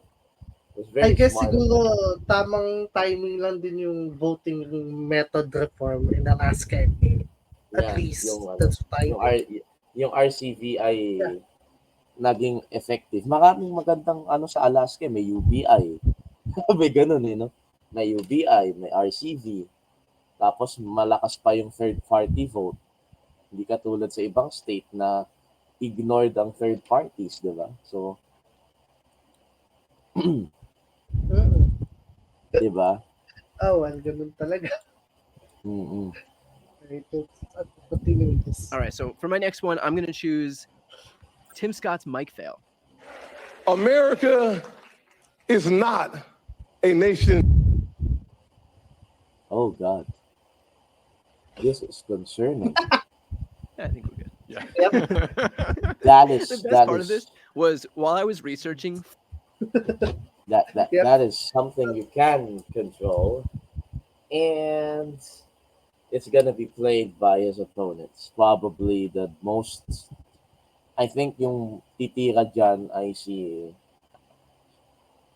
Was very I guess smart. siguro tamang timing lang din yung voting method reform in Alaska. At Yeah, least, yung that's what I yung think. yung RCV ay Yeah. naging effective. Maraming magandang sa Alaska, may UBI. May ganun no? May UBI, may RCV. Tapos malakas pa yung third party vote. Hindi katulad sa ibang state na ignored ang third parties, di ba? So, di ba? Well, ganun talaga. Mm-mm. All right, so for my next one, I'm going to choose Tim Scott's mic fail. America is not a nation. Oh, God. This is concerning. I think we're good. Yeah. That is the best that part is of this was while I was researching. that is something you can control, and it's gonna be played by his opponents. Probably the most. I think yung titira dyan ay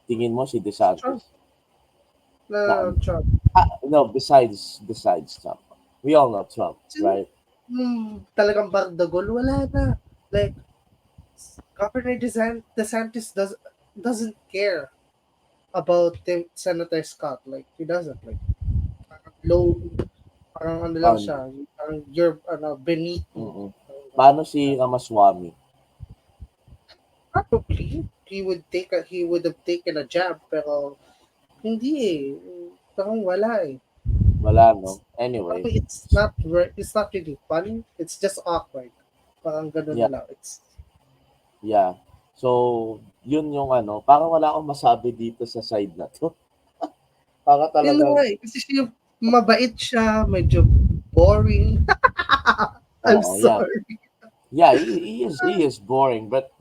tingin mo si DeSantis. Trump. No, besides Trump. We all know Trump, right? Talagang Bardagol, wala na. Like, Governor DeSantis doesn't care about Senator Scott. Like, he doesn't. Like, parang ano lang siya. Parang you're beneath me. Paano si Ramaswamy? Probably he would have taken a jab, pero hindi eh. Parang wala eh. Wala, no? Anyway. It's not really funny. It's just awkward. Parang ganun na lang. Yeah. So, yun yung parang wala akong masabi dito sa side na to. Para talagang... Kasi siya, mabait siya, medyo boring. I'm sorry. Yeah, he is boring, but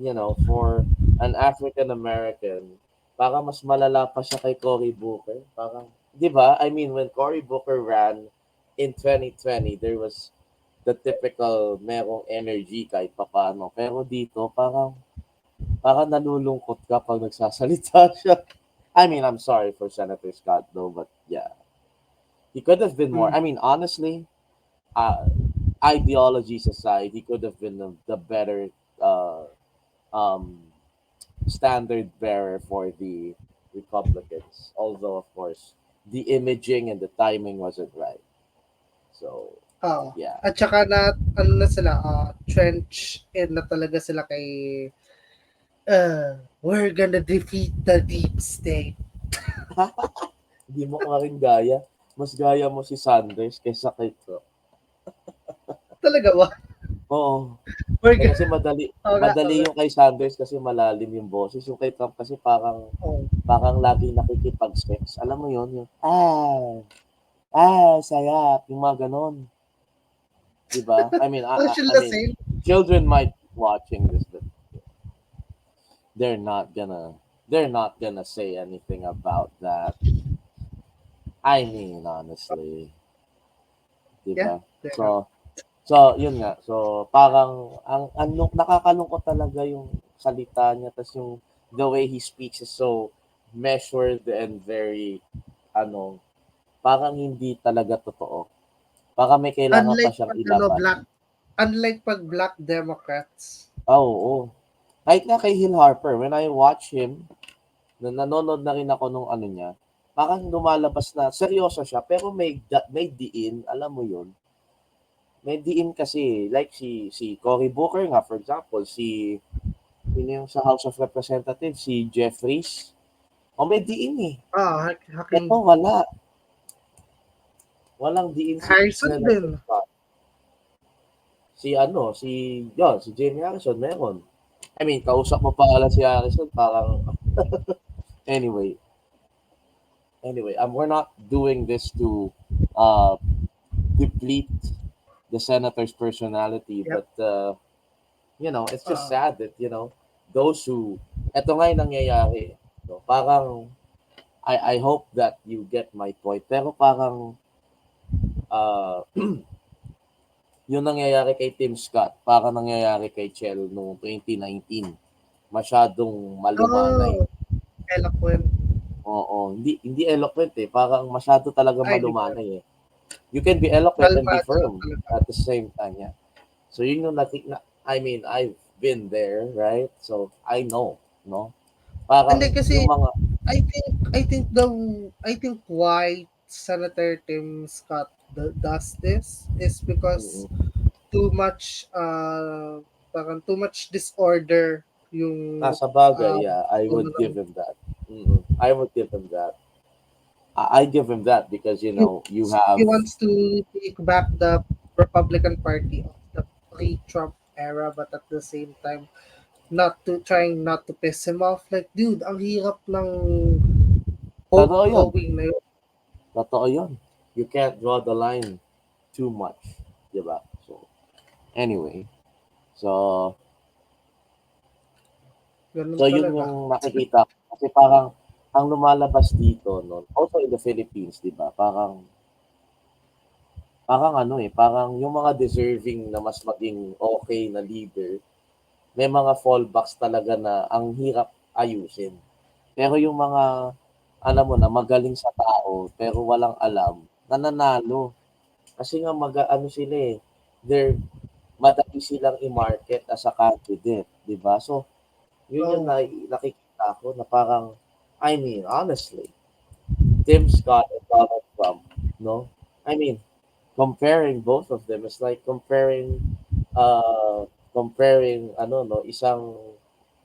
for an African American, parang mas malala pa siya kay Cory Booker. Parang, 'di ba? I mean, when Cory Booker ran in 2020, there was the typical merong energy kahit papaano. Pero dito, parang nalulungkot ka pag nagsasalita siya. I mean, I'm sorry for Senator Scott though, but yeah. He could have been more. I mean, honestly, ideologies aside, he could have been the better standard bearer for the Republicans. Although, of course, the imaging and the timing wasn't right. So, yeah. At saka trench in na talaga sila kay we're gonna defeat the deep state. Hindi mo ka rin gaya. Mas gaya mo si Sanders kaysa kay Trump. Talaga ba? Oo. Kasi madali yung kay Sanders kasi malalim yung boses. Yung kay Trump kasi parang laging nakikipag-sex. Alam mo yun? Yung, sayap. Yung mga ganon. Diba? I mean, children might watching this, but they're not gonna say anything about that. I mean, honestly. Diba? Yeah. So, yun nga. So, parang, ang nakakalungkot talaga yung salita niya. Tapos yung, the way he speaks is so measured and very, parang hindi talaga totoo. Parang may kailangan pa siyang ilaban. Unlike pag Black Democrats. Oo. Kahit nga kay Hill Harper, when I watch him, nanonood na rin ako nung niya, parang lumalabas na, seryoso siya, pero may diin, alam mo yun. May diin kasi, like si Cory Booker nga, for example, yung sa House of Representatives, si Jeffries, may diin eh. Ito, wala. Walang diin si Harrison din. Si Jamie Harrison, meron. I mean, kausap mo pa si Harrison, parang, anyway, we're not doing this to deplete the senator's personality, but it's just sad that those who eto nga yung nangyayari, parang I hope that you get my point, pero parang yung nangyayari kay Tim Scott, parang nangyayari kay Chell noong 2019, masyadong malumanay. Eloquent. Oo, hindi eloquent eh. Parang masyado talaga Ay, di ba? malumanay eh. You can be eloquent and be Kalmado lang firm talaga. at the same time, yeah. So yun yung I mean, I've been there, right? So I know, no? Hindi Parang kasi yung mga I think why Senator Tim Scott does this is because too much parang too much disorder yung sa bagay, uh, yeah, I would give him that. I would give him that. I give him that because he, you have he wants to take back the Republican Party of the pre-Trump era, but at the same time trying not to piss him off. Like, dude, ang hirap ng hope Totoo yun. drawing na yun. Totoo yun. You can't draw the line too much, diba? So anyway, so Ganun yun talaga. yung nakikita ko. Kasi parang ang lumalabas dito no, also in the Philippines, diba? Parang parang yung mga deserving na mas maging okay na leader, may mga fallbacks talaga na ang hirap ayusin. Pero yung mga, alam mo na, magaling sa tao, pero walang alam, nananalo. Kasi nga sila eh, madali silang i-market as a candidate, di ba? So, yun yung nakikita ko na parang, I mean, honestly, Tim Scott and Donald Trump, no? I mean, comparing both of them is like comparing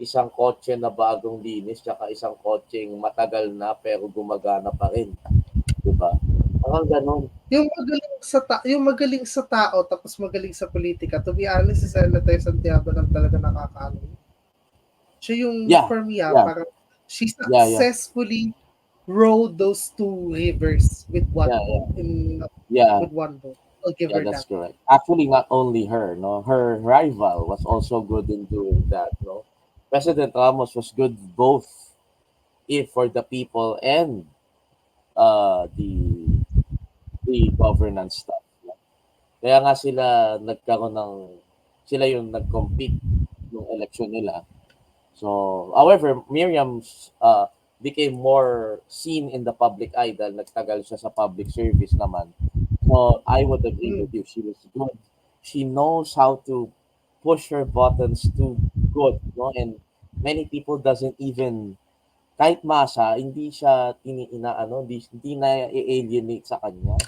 isang kotse na bagong linis tsaka isang kotseng matagal na pero gumagana pa rin, 'di ba? Parang gano'n. Yung magaling sa tao tapos magaling sa politika, to be honest, si Senator Santiago lang talaga nakakaano. Siya yung for me parang she successfully rode those two rivers with one vote with one vote. I'll give her That's that. correct. Actually, not only her, no, her rival was also good in doing that, no. President Ramos was good both for the people and the governance stuff. No? Kaya nga sila yung nag-compete nung election nila. So, however, Miriam's became more seen in the public eye dahil nagtagal siya sa public service naman. So, I would agree with you. She was good. She knows how to push her buttons to good, no? And many people doesn't even, kahit masa, hindi siya hindi na i-alienate sa kanya.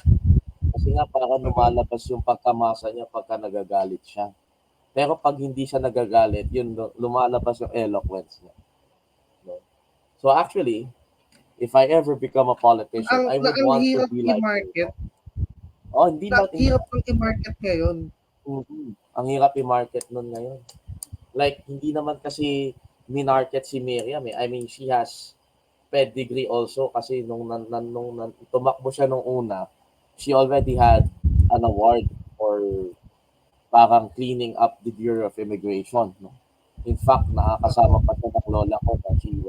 Kasi nga parang lumalabas yung pagkamasa niya pagka nagagalit siya. Pero pag hindi siya nagagalit, yun lumalabas yung eloquence niya. No? So actually, if I ever become a politician, I would want to be like him. Oh, hindi lang. Hirap ng i-market ngayon. Ang hirap i-market nun ngayon. Like, hindi naman kasi minarket si Miriam eh. I mean, she has pedigree also kasi nung tumakbo siya nung una, she already had an award for parang cleaning up the Bureau of Immigration. No? In fact, nakakasama pa siya ng lola ko na she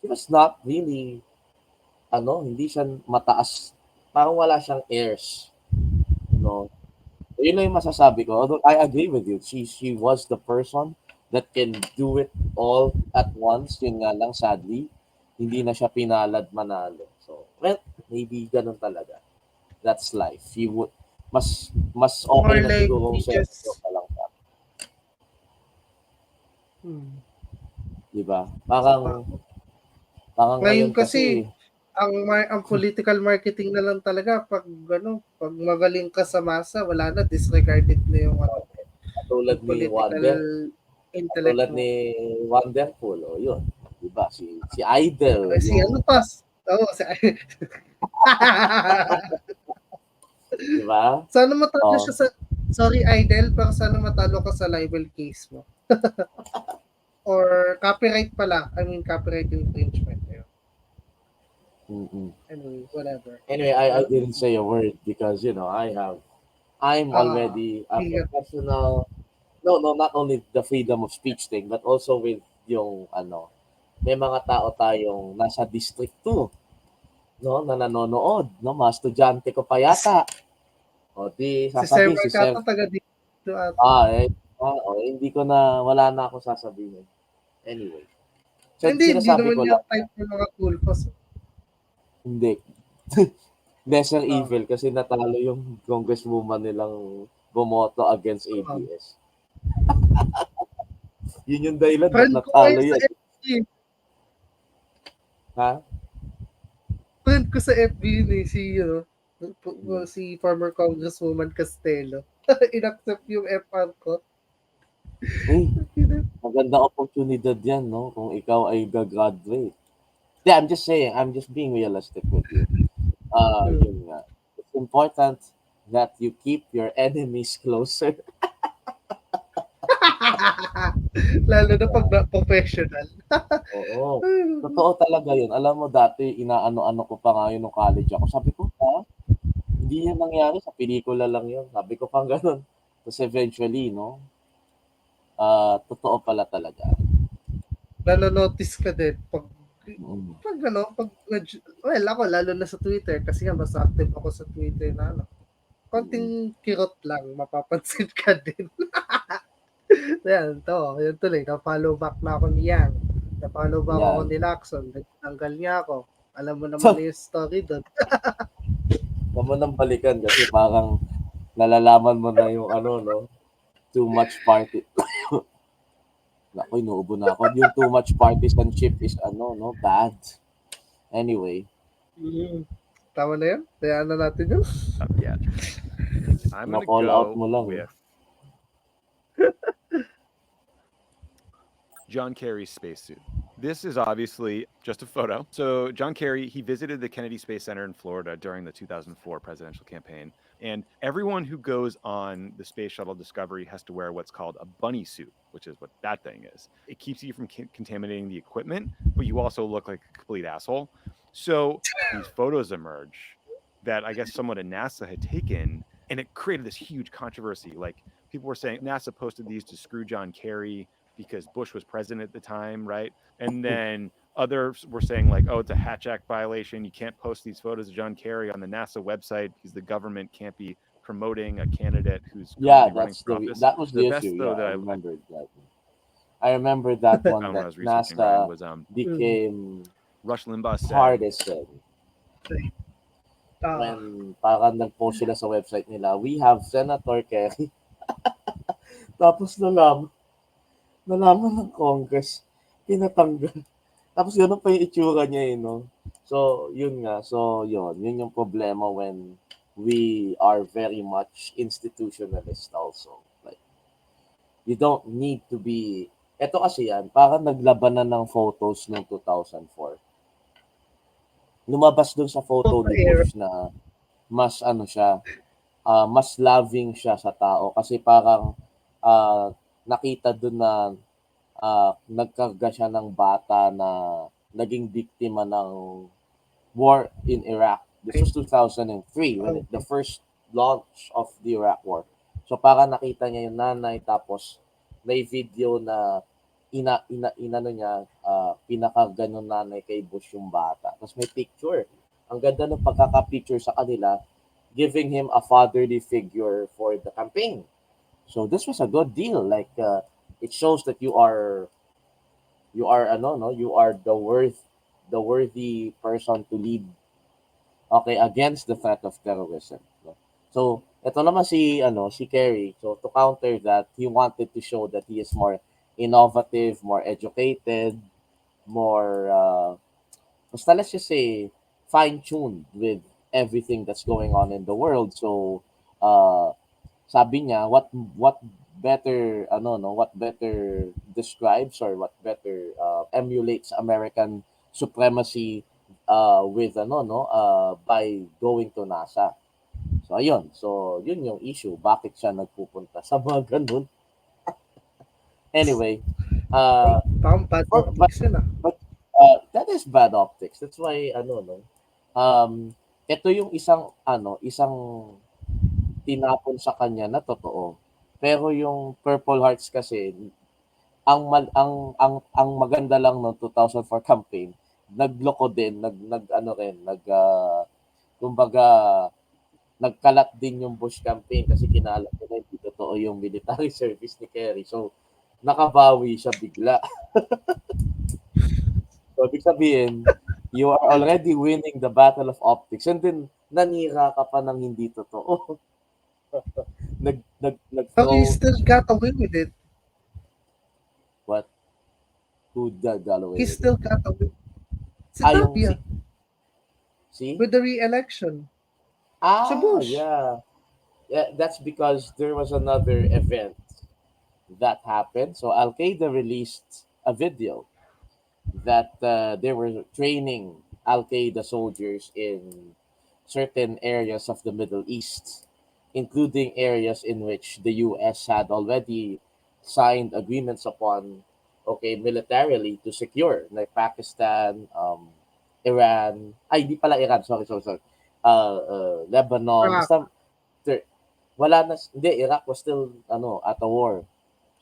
was not really, hindi siya mataas. Parang wala siyang airs. No? So, yun lang yung masasabi ko. Although I agree with you. She was the person that can do it all at once. Yun nga lang, sadly, hindi na siya pinalad manalo. So, well, maybe ganun talaga. That's life. Mas okay na siguro kung senator pa lang siya. Diba? Parang ngayon kasi ang political marketing na lang talaga pag magaling ka sa masa, wala na, disregarded na yung katulad ni Wonderful, o yun. Diba? Si Idol. Si ano pa? Si diba? Sana matalo siya sa, sorry Idol, pero sana matalo ka sa libel case mo. Or copyright pala. I mean, copyright infringement. Anyway, whatever. Anyway, I didn't say a word because, I'm already a professional. No, not only the freedom of speech thing, but also with yung, may mga tao tayong nasa District 2, no, na nanonood, no, mga estudyante ko pa yata. O, di, sasabihin si Sir. Taga dito. Hindi ko na, wala na ako sasabihin. Anyway. So, hindi naman yung type ng mga cool posts. Hindi. Lesser evil kasi natalo yung congresswoman nilang bumoto against ABS. Yun yung dahilan ba't Friend ko natalo ngayon sa yan. FB. Ha? Friend ko sa FB yun si former Congresswoman Castelo. Inaccept yung FR ko. Uy, magandang oportunidad yan, no? Kung ikaw ay gagraduate. Yeah, I'm just saying, I'm just being realistic with you. Yun nga. It's important that you keep your enemies closer. Lalo na pag professional. Oo. Totoo talaga yun. Alam mo, dati, inaano-ano ko pa nga yun nung college ako. Sabi ko, hindi yan nangyari. Sa pelikula lang yun. Sabi ko pang ganun. Tapos eventually, no? Totoo pala talaga. Nanonotice ka din pag ako lalo na sa Twitter kasi nga mas active ako sa Twitter na konting kirot lang mapapansin ka din. Yan tuloy na-follow back na ako niyan. Na-follow back ako ni Lacson. Tanggal niya ako. Alam mo naman yung story doon. Huwag mo nang balikan kasi parang nalalaman mo na yung too much party. Ako, inuubo na ako. Yung too much partisanship is bad. Anyway. Tama na yan? Kaya na natin yun? Yeah. I'm gonna call go out mo lang. With John Kerry's spacesuit. This is obviously just a photo. So John Kerry, he visited the Kennedy Space Center in Florida during the 2004 presidential campaign. And everyone who goes on the Space Shuttle Discovery has to wear what's called a bunny suit, which is what that thing is. It keeps you from contaminating the equipment, but you also look like a complete asshole. So these photos emerge that I guess someone at NASA had taken, and it created this huge controversy. Like, people were saying NASA posted these to screw John Kerry because Bush was president at the time, right? And then others were saying like, oh, it's a Hatch Act violation. You can't post these photos of John Kerry on the NASA website because the government can't be promoting a candidate who's running for office. That was the best, issue. though, I remembered that. I remember that one that NASA was, became Rush Limbaugh said, partisan. When parang nag-post sila sa website nila, we have Senator Kerry. Tapos nalaman ng Congress, pinatanggal. Tapos gano'n pa yung itsura niya no? So, yun nga. So, yun yung problema when we are very much institutionalist also. Like, you don't need to be... Ito kasi yan, parang naglabanan ng photos noong 2004. Lumabas dun sa photo ni Bush na mas mas loving siya sa tao. Kasi parang nakita dun na nagkarga siya ng bata na naging biktima ng war in Iraq. This was 2003 when the first launch of the Iraq War. So parang nakita niya yung nanay tapos may video na pinakarga ng nanay kay Bush yung bata. Tapos may picture. Ang ganda ng pagkaka-picture sa kanila, giving him a fatherly figure for the campaign. So this was a good deal. Like it shows that you are the worthy person to lead against the threat of terrorism. So ito naman si Kerry. So to counter that, he wanted to show that he is more innovative, more educated, more let's just say fine-tuned with everything that's going on in the world. So sabi niya, what better describes or what better emulates American supremacy with by going to NASA. So ayun, so yun yung issue, bakit siya nagpupunta sa mga ganun. Anyway, but that is bad optics. That's why ito yung isang tinapon sa kanya na totoo. Pero yung Purple Hearts kasi ang maganda lang no 2004 campaign, nagloko din, nagkalat din yung Bush campaign kasi kinalat nila hindi totoo yung military service ni Kerry. So nakabawi siya bigla. So ibig sabihin, You are already winning the battle of optics and then nanira ka pa ng hindi totoo. But he Nag-throw still got away with it. what? Who got away He with it? still got away. Si Yung Tapia, see? with the re-election. Si Bush. Yeah. Yeah, that's because there was another event that happened. So Al Qaeda released a video that they were training Al Qaeda soldiers in certain areas of the Middle East, including areas in which the US had already signed agreements upon, okay, militarily to secure, like Pakistan, Iran, ay, di pala Iran, sorry. Lebanon, Iraq. basta, wala na, hindi, Iraq was still, at a war.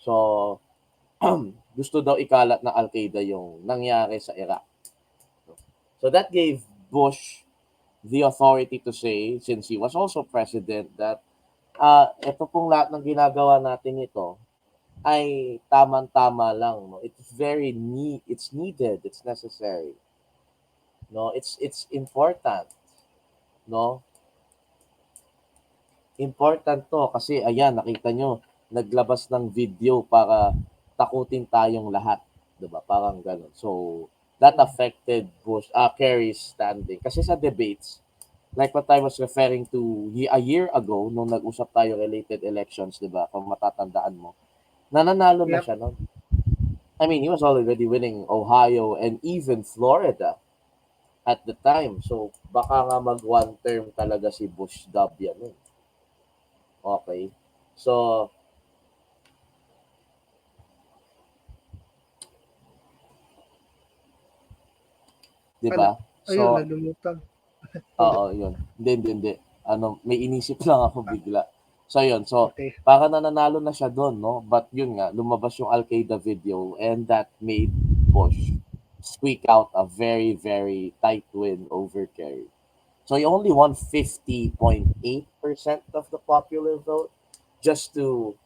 So, gusto daw ikalat ng Al-Qaeda yung nangyari sa Iraq. So that gave Bush the authority to say, since he was also president, that ito pong lahat ng ginagawa natin ito ay tamang-tama lang. No? It's very it's needed, it's necessary. No, it's important. No? Important to kasi ayan, nakita nyo, naglabas ng video para takutin tayong lahat. Diba? Parang ganun. So, that affected Kerry's standing. Kasi sa debates, like what I was referring to a year ago, nung nag-usap tayo related elections, diba? Kung matatandaan mo, nananalo na siya nun. I mean, he was already winning Ohio and even Florida at the time. So, baka nga mag-one term talaga si Bush W nun. Okay. So, diba? Ayun, So, nalimutan. oo, yun. Hindi. May inisip lang ako bigla. So, yun. So, Okay. para nananalo na siya doon, no? But yun nga, lumabas yung Al-Qaeda video and that made Bush squeak out a very, very tight win over Kerry. So, he only won 50.8% of the popular vote just to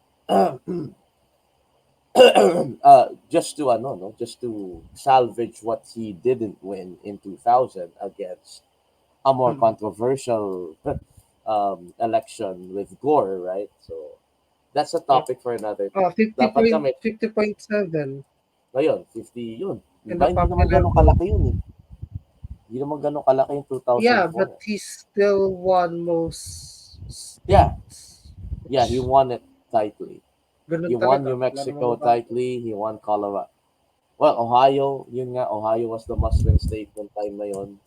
just to salvage what he didn't win in 2000 against a more controversial election with Gore, right? So that's a topic for another time. 50.7. Ngayon, 50 yun. In Diba, the hindi naman popular ganun vote. kalaki yun eh. Hindi naman ganun kalaki yung 2004. Yeah, but he still won most states. Yeah, he won it tightly. Ganun He won talaga. New Wala Mexico namang tightly. He won Colorado. Well, Ohio, yun nga, Ohio was the Muslim state noong time na yun.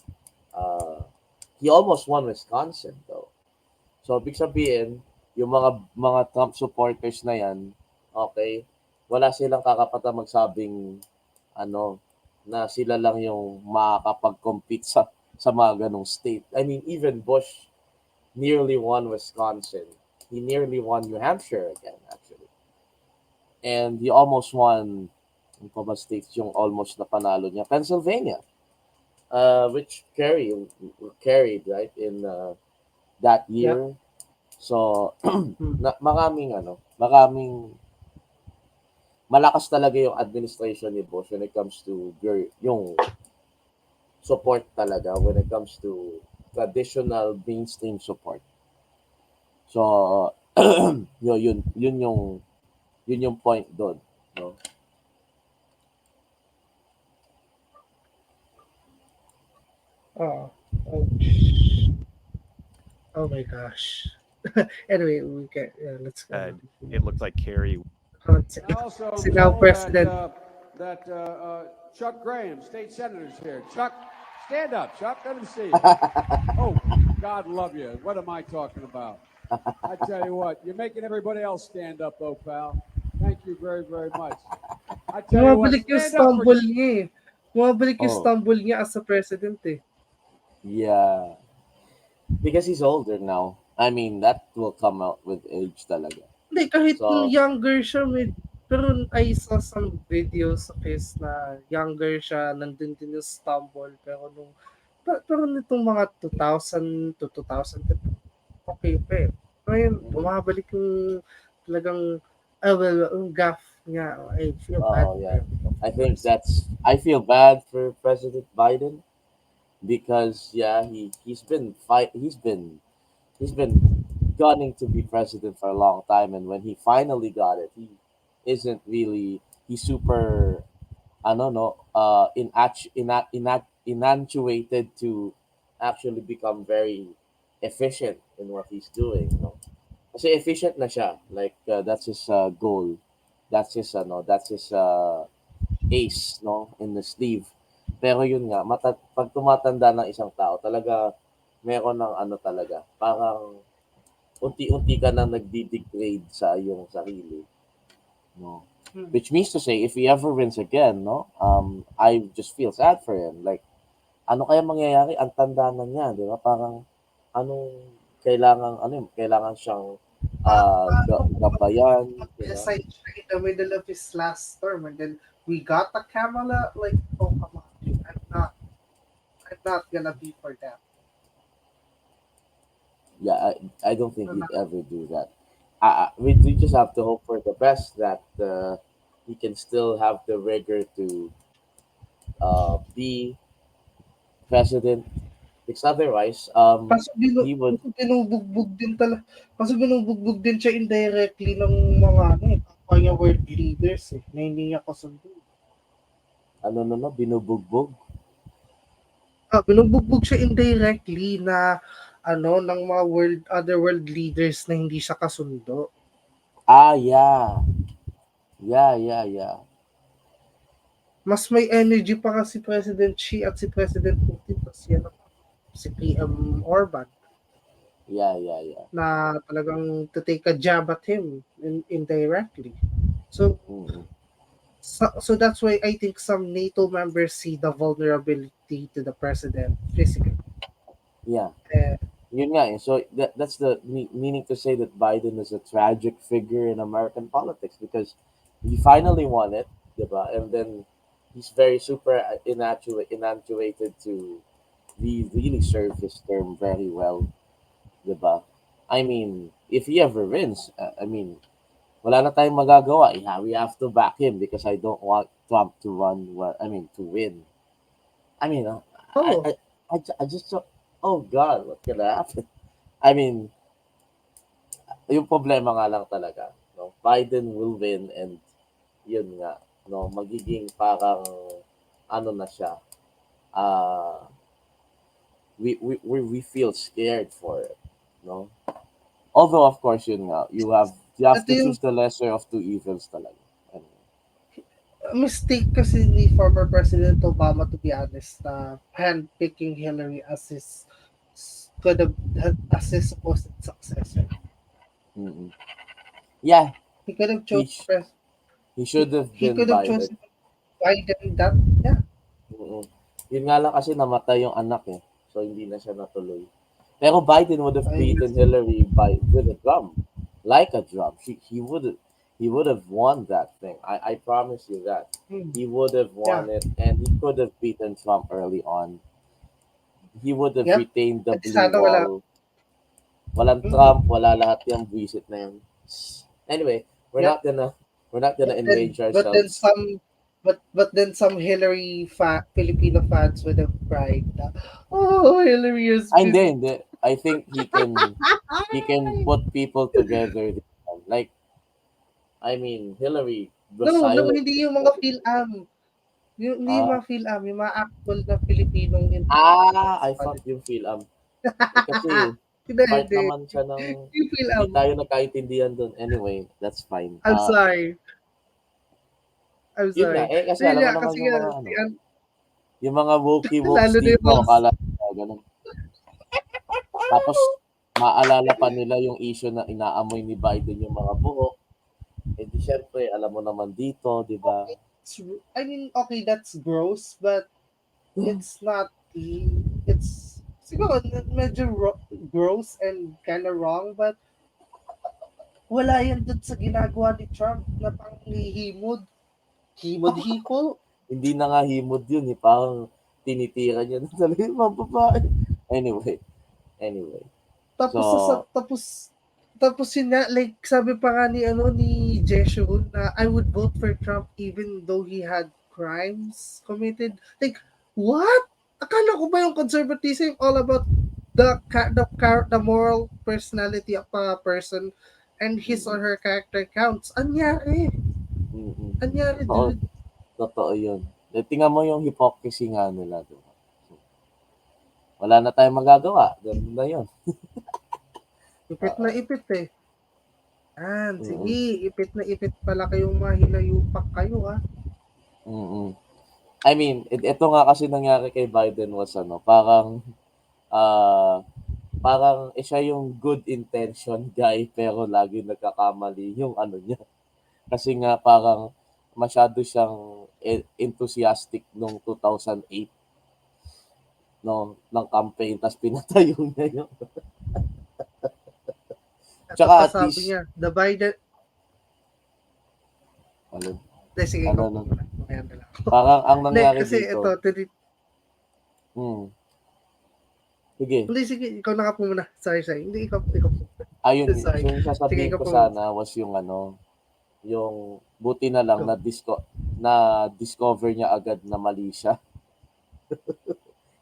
He almost won Wisconsin though. So, big sabihin, yung mga Trump supporters na yan, okay, wala silang kakapata magsabing na sila lang yung makakapag-compete sa mga ganong state. I mean, even Bush nearly won Wisconsin. He nearly won New Hampshire again, actually. And he almost won, yung pa ba states yung almost na panalo niya? Pennsylvania, which carried, right, in that year. So, maraming malakas talaga yung administration ni Bush when it comes to yung support talaga when it comes to traditional mainstream support. So, yun yung point doon, no? Oh my gosh. Anyway, let's go. It looks like Kerry. Also, now President. That Chuck Graham, state senator's here. Chuck, stand up. Chuck, let him see you. Oh, God love you. What am I talking about? I tell you what, you're making everybody else stand up, though, pal. Thank you very, very much. I tell you what, Bumabalik yung stumble niya eh. Bumabalik yung stumble niya as a president eh. Yeah. Because he's older now. I mean, that will come out with age talaga. Hindi, kahit younger siya, pero I saw some videos of his na younger siya, nandun din yung stumble, pero nitong mga 2000 to 2010, okay pa eh. Ngayon, bumabalik yung talagang, yung gaffe niya. I feel bad. Yeah. I feel bad for President Biden because he's been gunning to be president for a long time, and when he finally got it, he isn't really he's super I don't know inatuated to actually become very efficient in what he's doing. Kasi efficient na siya, like that's his goal, that's his ace in the sleeve. Pero yun nga, pag tumatanda ng isang tao, talaga meron ng talaga, parang unti-unti ka nang nagdi-degrade sa iyong sarili. Which means to say, if he ever wins again, I just feel sad for him. Like, ano kaya mangyayari? Ang tanda na niya, di ba? Parang, kailangan siyang gabayan. Aside in the middle of his last term, and then we got a Kamala. Like, oh come on, dude. I'm not gonna be for that. Yeah, I don't think he'd ever do that. We just have to hope for the best that he can still have the rigor to be president. Because otherwise, he would. Binubugbog din siya indirectly ng mga kanya world leaders na hindi niya kasundo. Binubugbog? Binubugbog siya indirectly na ng mga other world leaders na hindi siya kasundo. Yeah. Yeah. Mas may energy pa kasi President Xi at si President Putin kasi si PM Orban. Yeah. Na talagang to take a jab at him indirectly. So that's why I think some NATO members see the vulnerability to the president physically. Yeah. Yun nga eh. So that's the meaning to say that Biden is a tragic figure in American politics because he finally won it, diba? And then he's very super inatuated to really serve his term very well, diba? I mean, if he ever wins, wala na tayong magagawa. We have to back him because I don't want Trump to to win. I just oh God, what can happen? Yung problema nga lang talaga, Biden will win and yun nga, magiging parang na siya. We feel scared for it, Although of course yun nga, you have to choose the lesser of two evils talaga. Mistake kasi ni former President Obama, to be honest, handpicking Hillary as his supposed successor. Yeah. He could have chosen He should have been chosen Biden that, yeah. Yun nga lang kasi namatay yung anak eh. So hindi na siya natuloy. Pero Biden would have beaten Hillary with a drum. Like a drum. He would have won that thing. I promise you that. He would have won it and he could have beaten Trump early on. He would have retained the blue wall. Walang Trump, wala lahat yung visit na yun. Anyway, we're not gonna enrage ourselves. But then some Hillary Filipino fans would have cried. Oh, Hillary is. Hindi. I think he can put people together. Like, Hillary was silent. No, hindi yung mga PhilAm. Hindi yung mga PhilAm, yung mga actual na Filipinong yun. I thought yung PhilAm. Kasi part naman siya ng hindi tayo nagkaintindihan dun. Anyway, that's fine. I'm sorry. Yun na, kasi alam mo naman yung mga yung mga wokey dito, akala ganun. Tapos, maalala pa nila yung issue na inaamoy ni Biden yung mga buhok. Eh di syempre, alam mo naman dito, di ba? Okay, that's gross, but it's not, it's siguro medyo gross and kind of wrong, but wala yan dun sa ginagawa ni Trump na pang himod. Himod-hipol? Hindi na nga himod yun, parang tinitira niya na talaga yung mga babae. Anyway. Tapos yun nga, like sabi pa nga ni Jeshua na I would vote for Trump even though he had crimes committed. Like, what? Akala ko ba yung conservatism all about the moral personality of a person and his or her character counts? Anyari? Anyari, dude? Totoo yun. Tingnan mo yung hypocrisy nga nila. Diba? Wala na tayong magagawa. Ganun na yun. Ipit na ipit eh. Sige, ipit na ipit pala kayong mahinayupak kayo ha. I mean, ito nga kasi nangyari kay Biden was parang siya yung good intention guy pero lagi nagkakamali yung niya. Kasi nga parang masyado siyang enthusiastic nung 2008 ng campaign tapos pinatayo niya yun. Tsaka at least niya, the Biden sige, parang ang nangyari kasi dito. Sige, ikaw na ka po muna. Sorry. Hindi, ikaw. Ayun, yung sasabihin ko sana was yung yung buti na lang na discover niya agad na mali siya.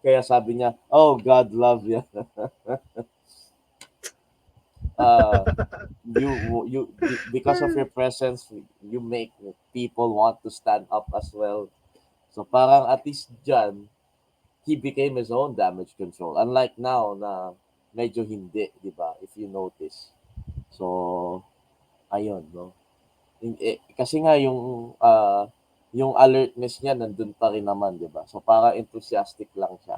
Kaya sabi niya, oh, God love you. You because of your presence, you make people want to stand up as well. So parang at least dyan, he became his own damage control. Unlike now na medyo hindi, di ba? If you notice. So, ayun, no? Kasi nga yung alertness niya nandun pa rin naman, di ba? So, parang enthusiastic lang siya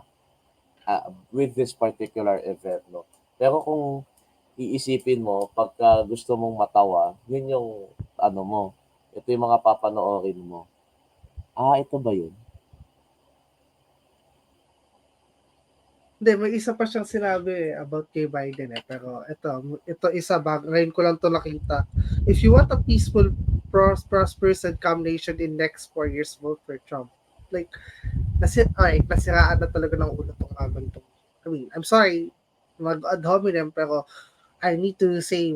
with this particular event, no? Pero kung iisipin mo, pagka gusto mong matawa, yun yung, ito yung mga papanoorin mo. Ito ba yun? Hindi, may isa pa siyang sinabi about kay Biden pero ito isa ngayon ko lang to nakita. If you want a peaceful, prosperous and calm nation in next 4 years, vote for Trump. Like, nasiraan na talaga ng ulo tong aman to. I mean, I'm sorry, mag-ad hominem, pero I need to say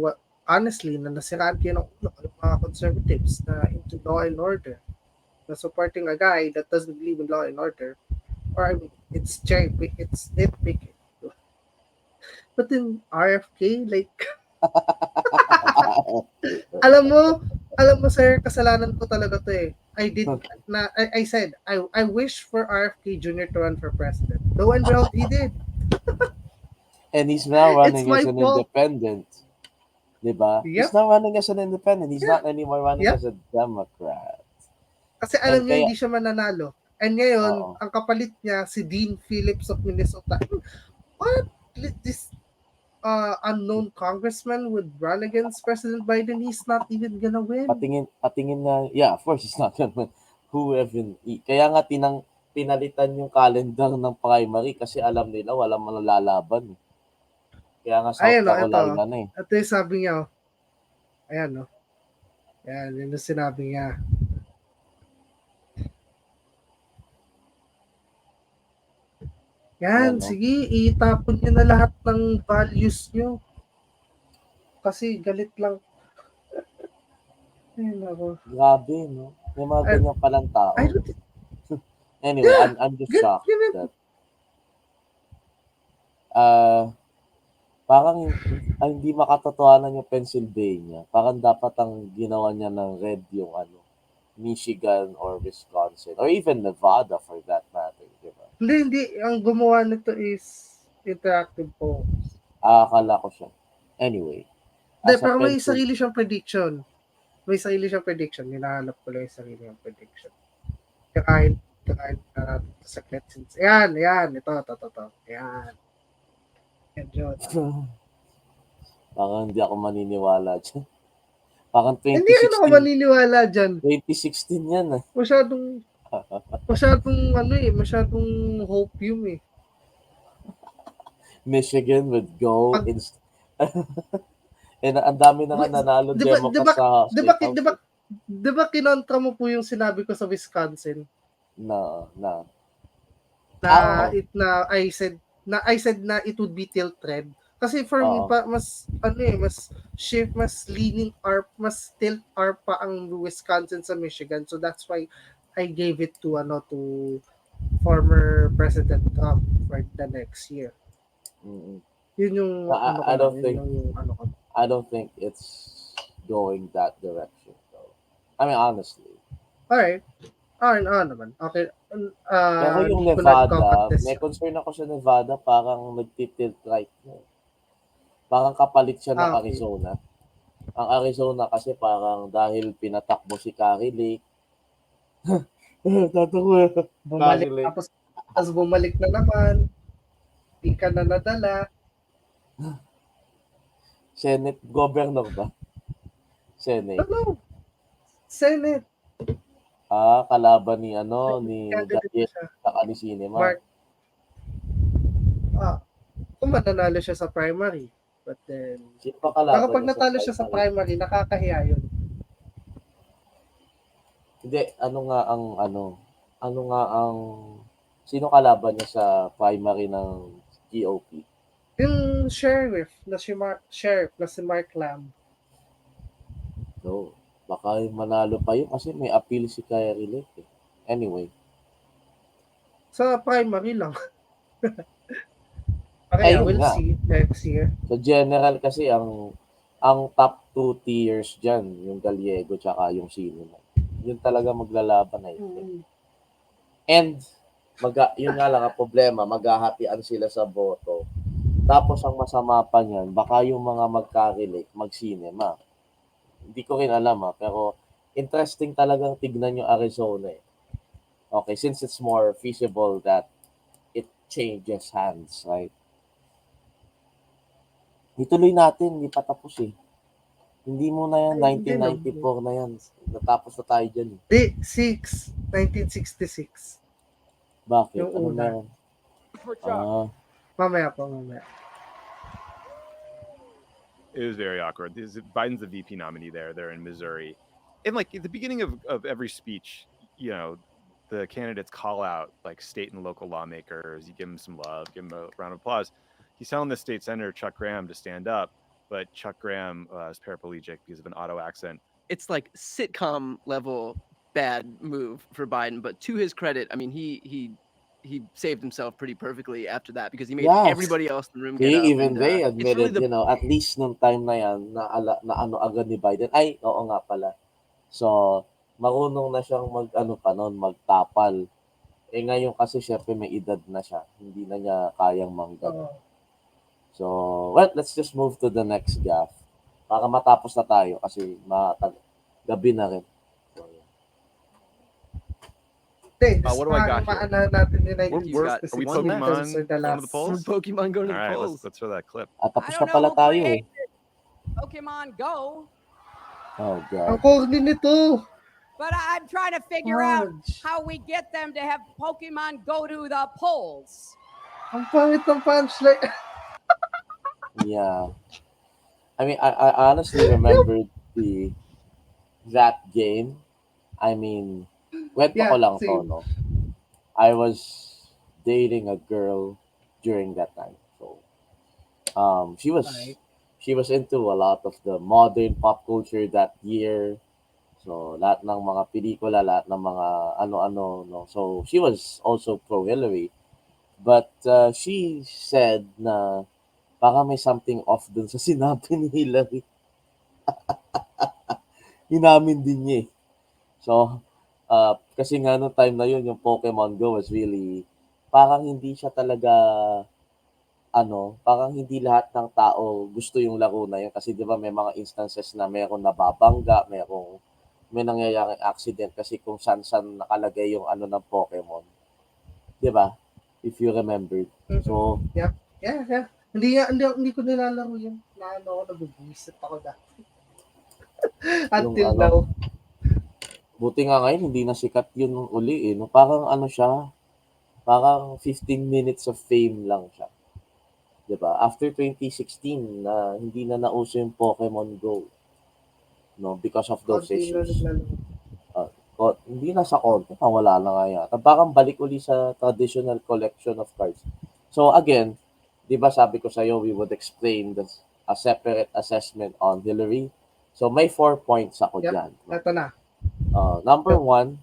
honestly, na nasiraan kayo ng ulo ng mga conservatives na into law and order, na supporting a guy that doesn't believe in law and order. Or I mean, it's nitpicking. But in RFK, like, alam mo sir, kasalanan ko talaga to eh. I said, I wish for RFK Jr. to run for president. Lo and behold, he did. And he's now running as an independent. Diba? Yep. He's now running as an independent. He's not anymore running as a Democrat. Kasi alam niyo, hindi siya mananalo. And ngayon, ang kapalit niya, si Dean Phillips of Minnesota. What? This unknown congressman would run against President Biden? He's not even gonna win. Patingin na, yeah, of course, he's not gonna win. Kaya nga pinalitan yung calendar ng primary kasi alam nila walang manlalaban. Kaya nga South Carolina na eh. Ito yung sabi niya. Ayan, no? Ayan, yun yung sinabi niya. Yan, sige, itapon nyo na lahat ng values nyo. Kasi galit lang. Ay, nako. Grabe, no? May mga ganyan palang tao. Anyway, I'm just shocked that parang hindi makatotohanan yung Pennsylvania. Parang dapat ang ginawa niya ng red yung Michigan or Wisconsin or even Nevada for that matter, diba? Hindi. Ang gumawa nito is interactive polls. Akala ko siya. Anyway. Pero may sarili siyang prediction. Hinahanap ko lang yung sarili siyang prediction. Kahit sa clips. Ayan. Ito. Ayan. Yan, Parang hindi ako maniniwala dyan. Parang 2016. Hindi ako maniniwala dyan. 2016 yan eh. Masyadong hopium eh. Michigan would go and ang dami na nga nanalo Democrats sa State House. Diba kinontra mo po yung sinabi ko sa Wisconsin? I said na it would be tilt red. Kasi for me pa mas leaning ARP, mas tilt ARP pa ang Wisconsin sa Michigan. So that's why I gave it to former President Trump for the next year. Mm-mm. Yun yung ano ko I lang, don't yun think yung ano ko. I don't think it's going that direction though. I mean honestly. Alright. Naman. Okay. Pero yung Hindi ko nagko-cut Nevada, this. may concern ako sa Nevada, parang nagtitilt right na. Parang kapalit siya ng Okay. Arizona. Ang Arizona kasi parang dahil pinatakbo si Carrie Lake. Tatawa. Bumalik, Carrie Lake. tapos bumalik na naman. Di ka na nadala. Senate governor ba? Senate. Ano? Senate. Kalaban ni ni Candidate Daniel siya. saka ni Cinema. Mark. Kung mananalo siya sa primary. But then, Sino pa kalaban kapag niya natalo siya sa primary, nakakahiya yun. Hindi, sino kalaban niya sa primary ng GOP? Yung sheriff na si Mark Lamb. No, baka manalo pa yun kasi may appeal si Carrie Lake. Anyway. Sa primary lang. Okay, we'll see next year. So general kasi ang top 2 tiers dyan, yung Gallego tsaka yung Cinema. Yun talaga maglalaban na yun. And yun nga lang ang problema, maghahatian sila sa boto. Tapos ang masama pa niyan, baka yung mga magka-relate, mag-cinema. Hindi ko rin alam pero interesting talagang tignan yung Arizona eh. Okay, since it's more feasible that it changes hands, right? Ituloy natin, hindi pa tapos eh. Hindi mo na yan, 1994 na yan. Natapos na tayo dyan eh. 1966. Bakit? Yung Ano una. meron? Mamaya. It was very awkward. Biden's the VP nominee there. They're in Missouri. And like at the beginning of every speech, you know, the candidates call out like state and local lawmakers. You give them some love, give them a round of applause. He's telling the state senator, Chuck Graham, to stand up. But Chuck Graham is paraplegic because of an auto accident. It's like sitcom level bad move for Biden. But to his credit, I mean, he saved himself pretty perfectly after that because he made everybody else in the room get up. Even they admitted, really at least nung time na yan, na ano agad ni Biden. Ay, oo nga pala. So, marunong na siyang magtapal. Ngayon kasi syempre may edad na siya. Hindi na niya kayang manggano. So, well, let's just move to the next graph. Para matapos na tayo kasi gabi na rin. What do I got here? Are we Pokemon going to the polls? Pokemon going to the polls. All right, let's throw that clip. Tapos na pala tayo eh. Pokemon Go. Oh, God. Ang corny nito. But I'm trying to figure out how we get them to have Pokemon go to the polls. Ang pangit ng punchline. Yeah. I mean, I honestly remembered that game. I mean, kwento ko lang to, no? I was dating a girl during that time. So, she was into a lot of the modern pop culture that year. So, lahat ng mga pelikula, lahat ng mga ano-ano, no? So, she was also pro-Hillary. But she said na baka may something off dun sa sinabi ni Hillary. Inamin din niya eh. So, kasi nga no time na yun, yung Pokemon Go was really, parang hindi siya talaga, parang hindi lahat ng tao gusto yung laro na yun. Kasi di ba may mga instances na meron nababangga, may nangyayaring accident kasi kung saan nakalagay yung ng Pokemon. Di ba? If you remember. So, yeah. Hindi ko nilalaro yun. Nag-visit ako dati. Until now. Buti nga ngayon, hindi na sikat yun uli eh. No? Parang siya, parang 15 minutes of fame lang siya. Diba? After 2016, na hindi na nauso yung Pokemon Go. No? Because of those issues. Hindi na sa konti, wala na nga yata. Parang balik uli sa traditional collection of cards. So again, di ba sabi ko sa'yo, we would explain a separate assessment on Hillary. So may 4 points ako dyan. Ito na. Number 1,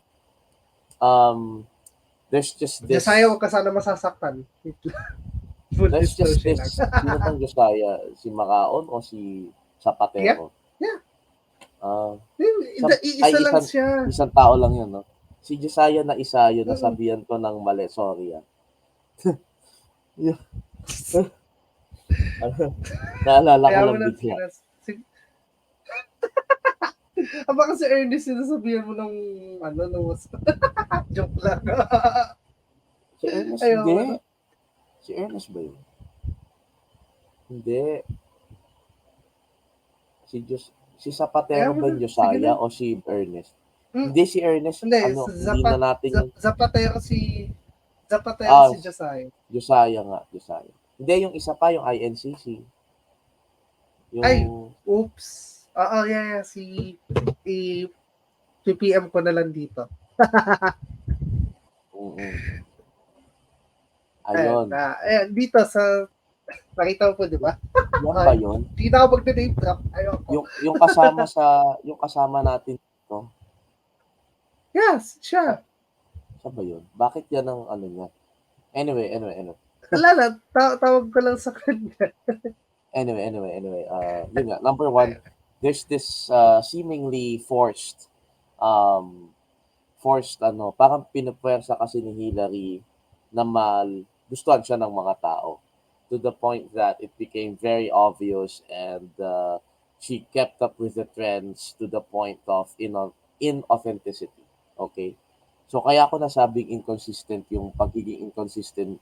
there's just this... Josiah, huwag ka sana masasaktan. There's just this... Sino tong Josiah? Si Macaon o si Zapatero? Yeah. Ay, Isa lang siya. isang tao lang yun, no? Si Josiah na isa yun, nasabihan ko ng mali. Sorry, Naalala ko lang bigla. Baka si Ernest sinasabihan mo ng joke lang. Si Ernest, hindi. Si Ernest ba yun? Hindi. Si Zapatero ba yung Josiah o si Ernest? Hindi si Ernest. Hindi, Hindi na natin yung... Zapatero si Josiah. Josiah nga, Josiah. Hindi, yung isa pa, yung INCC. Oops. Yeah. Si PPM ko na lang dito. Ayun. Dito sa... Nakita mo po, di ba? Yan ba yun? Hindi na ako mag-name drop. Ayoko. Yung kasama natin dito. Yes, siya. Siya ba yun? Bakit yan ang ano niya? Anyway. Alala, tawag ko lang sa kanya. Anyway. Yun nga. Number one, there's this seemingly forced parang pinupwersa kasi ni Hillary na gustuhan siya ng mga tao, to the point that it became very obvious, and she kept up with the trends to the point of inauthenticity. Okay? So kaya ako nasabing inconsistent yung pagiging inconsistent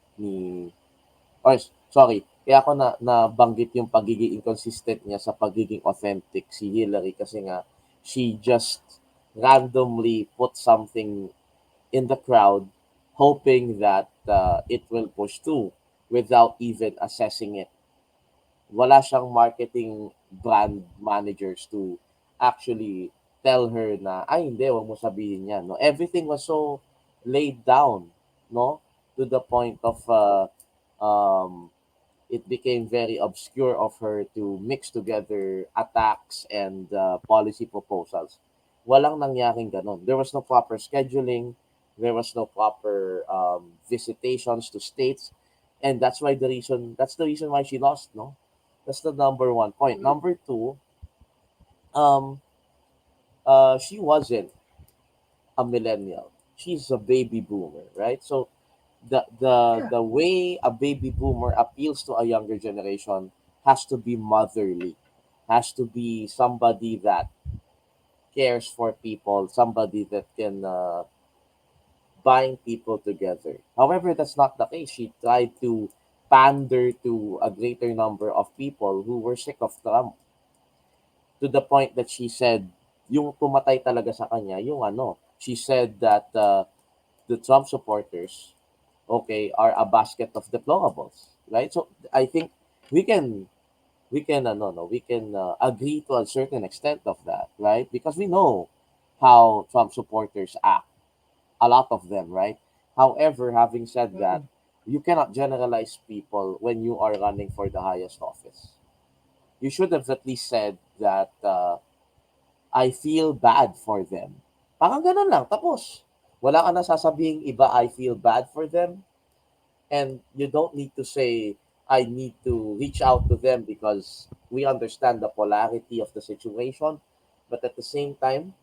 kaya ako nabanggit yung pagiging inconsistent niya sa pagiging authentic si Hillary, kasi nga she just randomly put something in the crowd hoping that it will push through without even assessing it. Wala siyang marketing brand managers to actually tell her na, hindi, wag mo sabihin yan. No? Everything was so laid down, no? To the point of it became very obscure of her to mix together attacks and policy proposals. Walang nangyaring ganon. There was no proper scheduling. There was no proper visitations to states. And that's the reason why she lost, no? That's the number one point. Number two, she wasn't a millennial. She's a baby boomer, right? So the way a baby boomer appeals to a younger generation has to be motherly, has to be somebody that cares for people, somebody that can bind people together. However, that's not the case. She tried to pander to a greater number of people who were sick of Trump, to the point that she said, yung pumatay talaga sa kanya, she said that the Trump supporters, are a basket of deplorables, right? So I think we can agree to a certain extent of that, right? Because we know how Trump supporters act, a lot of them, right? However, having said that, you cannot generalize people when you are running for the highest office. You should have at least said that I feel bad for them. Parang ganun lang, tapos. Wala ka na sasabihing iba, I feel bad for them. And you don't need to say, I need to reach out to them because we understand the polarity of the situation. But at the same time,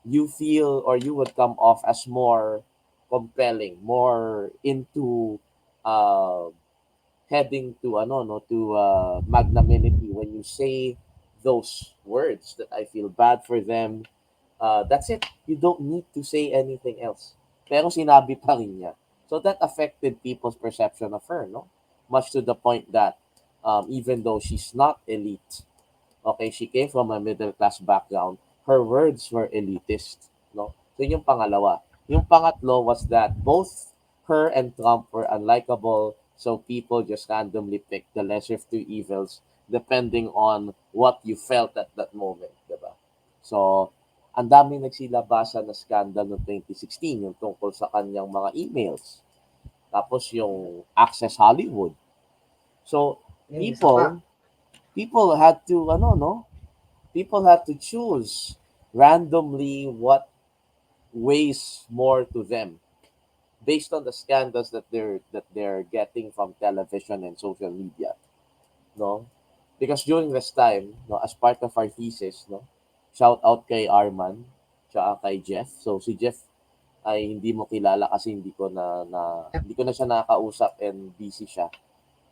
you feel, or you would come off as more compelling, more into heading to magnanimity when you say those words, that I feel bad for them. That's it. You don't need to say anything else. Pero sinabi pa rin niya. So that affected people's perception of her, no? Much to the point that even though she's not elite, she came from a middle class background, her words were elitist, no? So yung pangalawa. Yung pangatlo was that both her and Trump were unlikable, so people just randomly picked the lesser of two evils depending on what you felt at that moment, diba? So, ang daming nagsilabasan na scandal noong 2016, yung tungkol sa kanyang mga emails. Tapos yung Access Hollywood. So, people had to, people had to choose randomly what weighs more to them. based on the scandals that they're getting from television and social media, no? Because during this time, no, as part of our thesis, no, shout out kay Arman, tsaka kay Jeff. So si Jeff ay hindi mo kilala kasi hindi ko na siya nakakausap and busy siya.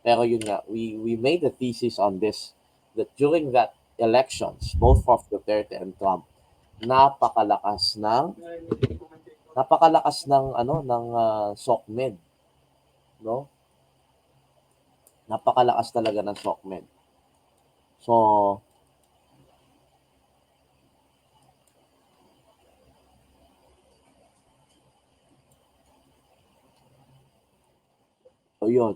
Pero yun nga, we made a thesis on this, that during that elections, both of Duterte and Trump, napakalakas ng SOCMED, no? Napakalakas talaga ng SOCMED. So yun.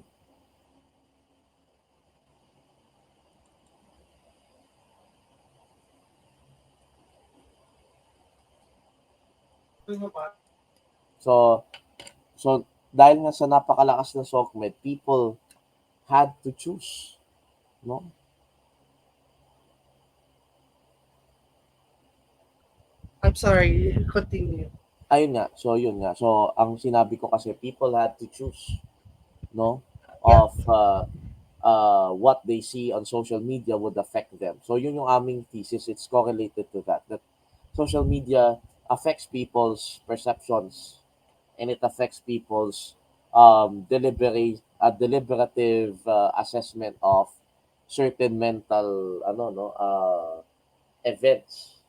So dahil nga sa napakalakas ng SOCMED, people had to choose, no? I'm sorry, continue. Ayun nga. So yun nga. So ang sinabi ko kasi, people had to choose, no? Yeah. Of what they see on social media would affect them. So yun yung aming thesis. It's correlated to that social media affects people's perceptions, and it affects people's deliberative assessment of certain mental events,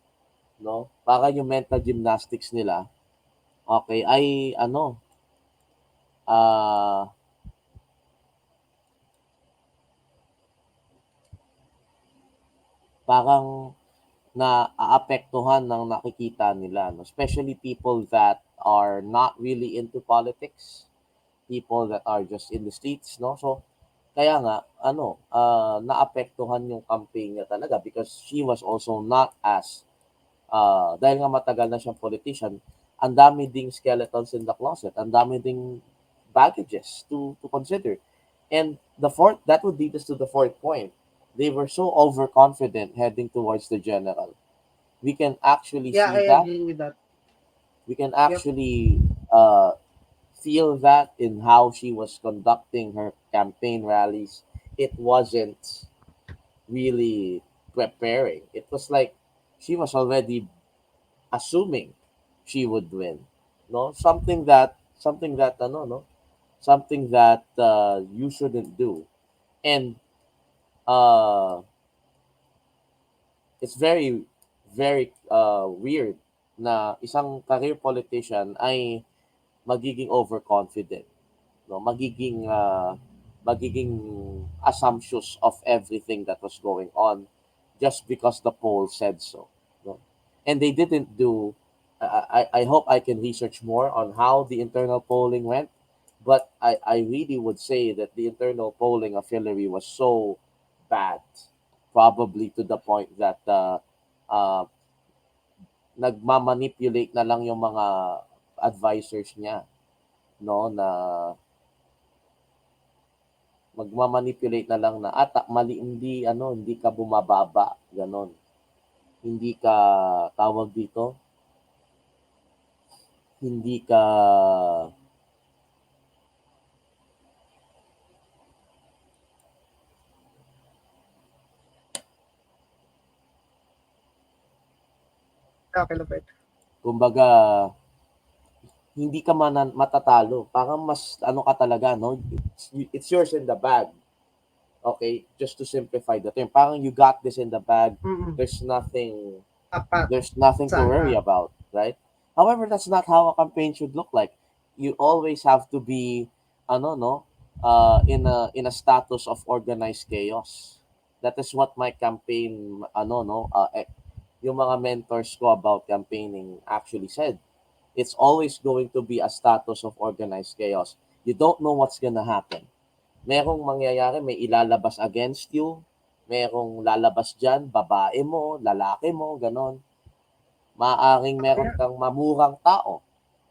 no? Para yung mental gymnastics nila, okay, ay parang naaapektuhan ng nakikita nila, no? Especially people that are not really into politics, people that are just in the streets, no? So kaya nga naapektuhan yung campaign niya talaga, because she was also not as dahil nga matagal na siyang politician, ang dami ding skeletons in the closet, ang dami ding baggages to consider. And that would lead us to the fourth point. They were so overconfident heading towards the general. We can actually see I that. agree with that. We can actually feel that in how she was conducting her campaign rallies. It wasn't really preparing. It was like she was already assuming she would win. No, something that you shouldn't do. And it's very very weird na isang career politician ay magiging overconfident, no? Magiging assumptions of everything that was going on just because the poll said so, no? And they didn't do. I hope I can research more on how the internal polling went, but I really would say that the internal polling of Hillary was so bad, probably to the point that nagmamanipulate na lang yung mga advisors niya, no, na magmamanipulate na lang na mali, hindi ka bumababa, ganon. Hindi ka tawag dito, hindi ka kumbaga hindi ka matatalo. Parang mas ka talaga, no? It's yours in the bag. Okay, just to simplify the term. Parang you got this in the bag. There's nothing to worry about, right? However, that's not how a campaign should look like. You always have to be in a status of organized chaos. That is what my campaign yung mga mentors ko about campaigning actually said. It's always going to be a status of organized chaos. You don't know what's gonna happen. Merong mangyayari, may ilalabas against you, merong lalabas dyan, babae mo, lalaki mo, ganon. Maaring meron kang mamurang tao,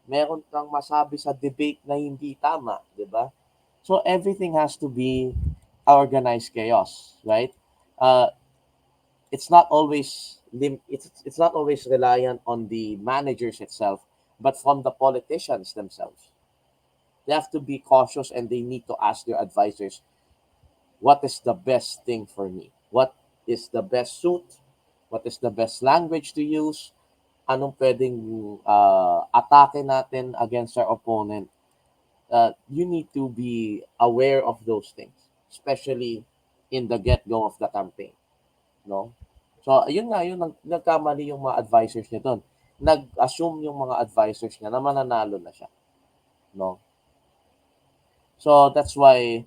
meron kang masabi sa debate na hindi tama, di ba? So everything has to be organized chaos, right? It's not always reliant on the managers itself, but from the politicians themselves. They have to be cautious and they need to ask their advisors, what is the best thing for me? What is the best suit? What is the best language to use? Anong pwedeng atake natin against our opponent? You need to be aware of those things, especially in the get-go of the campaign. No? So, yun nga, yun, nagkamali yung mga advisors niya doon. Nag-assume yung mga advisors niya na mananalo na siya. No? So, that's why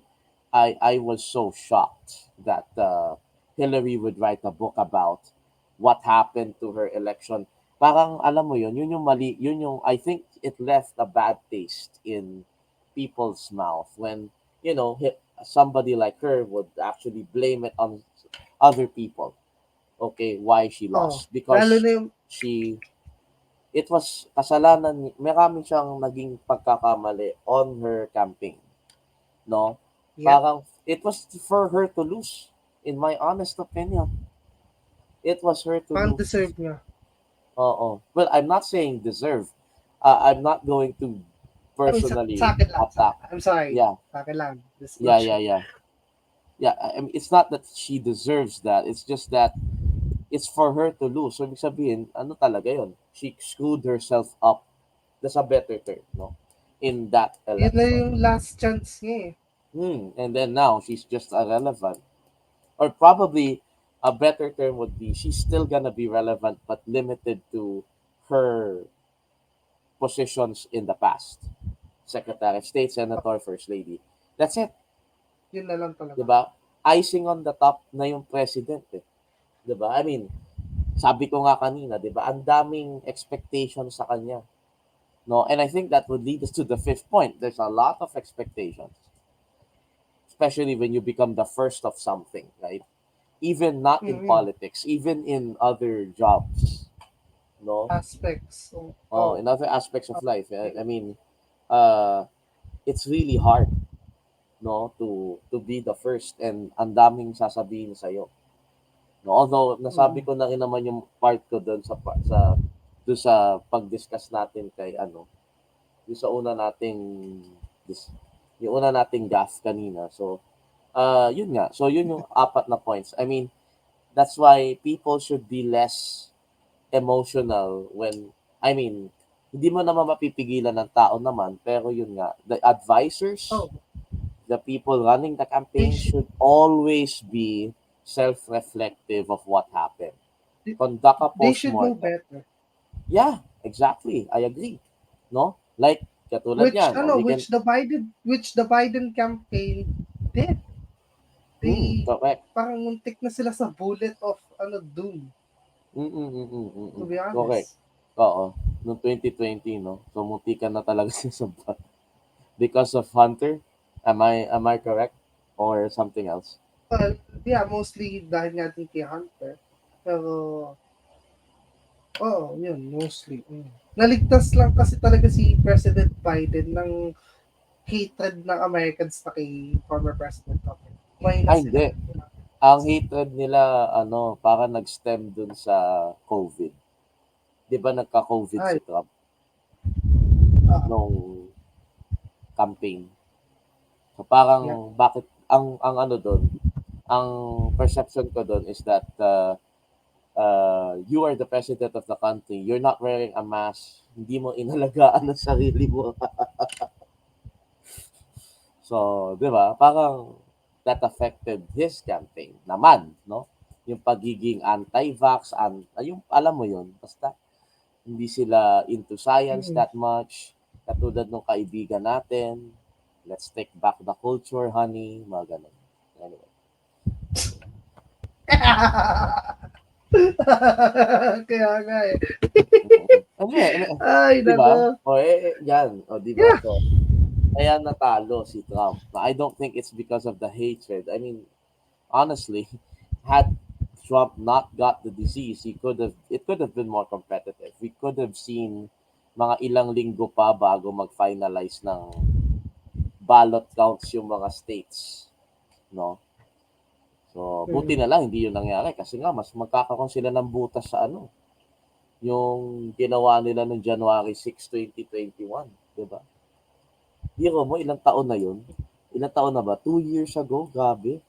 I was so shocked that Hillary would write a book about what happened to her election. Parang, alam mo yun yung mali, yun yung, I think it left a bad taste in people's mouth when, you know, somebody like her would actually blame it on other people. Okay, why she lost? Because it was kasalanan, marami siyang naging pagkakamali on her campaign. No? Parang, it was for her to lose, in my honest opinion. It was her to lose. Deserve niya. Oo. Well, I'm not saying deserve. I'm not going to personally attack. I'm sorry. Yeah. Sa akin lang. Yeah. I mean, it's not that she deserves that. It's just that it's for her to lose. So, ibig sabihin, ano talaga yun? She screwed herself up. That's a better term, no? In that election. Yun na yung last chance niya And then now, she's just irrelevant. Or probably, a better term would be, she's still gonna be relevant but limited to her positions in the past. Secretary of State, Senator, First Lady. That's it. Yun na lang talaga. Diba? Icing on the top na yung president eh. Diba? I mean, sabi ko nga kanina, diba? Ang daming expectations sa kanya. No? And I think that would lead us to the fifth point. There's a lot of expectations. Especially when you become the first of something, right? Even not in politics, even in other jobs. No? Aspects. In other aspects of life. I mean, it's really hard, no, to be the first and ang daming sasabihin sa iyo. No, although nasabi ko na rin naman yung part ko doon sa pag-discuss natin kay yung sa una nating gaff kanina. So, yun nga. So, yun yung apat na points. I mean, that's why people should be less emotional when, I mean, hindi mo naman mapipigilan ng tao naman, pero yun nga, the advisors, the people running the campaign should always be self-reflective of what happened. Conduct a postmortem. They should know better. Yeah, exactly. I agree. No? Like, katulad yan. Which the Biden campaign did. Correct. Parang muntik na sila sa bullet of doom. To be honest. Correct. Oo. Noong 2020, no? So, muntikan na talaga siya sa because of Hunter. Am I correct? Or something else? Well, yeah, mostly dahil nga din kay Hunter. Pero, yun, mostly. Naligtas lang kasi talaga si President Biden ng hatred ng Americans na kay former President Trump. Hindi. Ang hatred nila, para nag-stem dun sa COVID. Di ba nagka-COVID si Trump? Nung campaign. So parang, bakit, ang doon, ang perception ko doon is that you are the president of the country. You're not wearing a mask. Hindi mo inalagaan ang sarili mo. So, di ba? Parang that affected his campaign naman, no? Yung pagiging anti-vax, yung alam mo yun, basta hindi sila into science that much. Katulad ng kaibigan natin, let's take back the culture, honey, mga ganun. Anyway. Kaya nga eh. Ay, diba? Yan. Diba? Yeah. So, kaya natalo si Trump. I don't think it's because of the hatred. I mean, honestly, had Trump not got the disease, it could have been more competitive. We could have seen mga ilang linggo pa bago mag-finalize ng ballot counts yung mga states. No? So, buti na lang hindi yun nangyari kasi nga mas magkakaroon sila ng butas sa yung ginawa nila noong January 6, 2021, 'di ba? Biro mo, ilang taon na yun? Ilang taon na ba? 2 years ago? Grabe.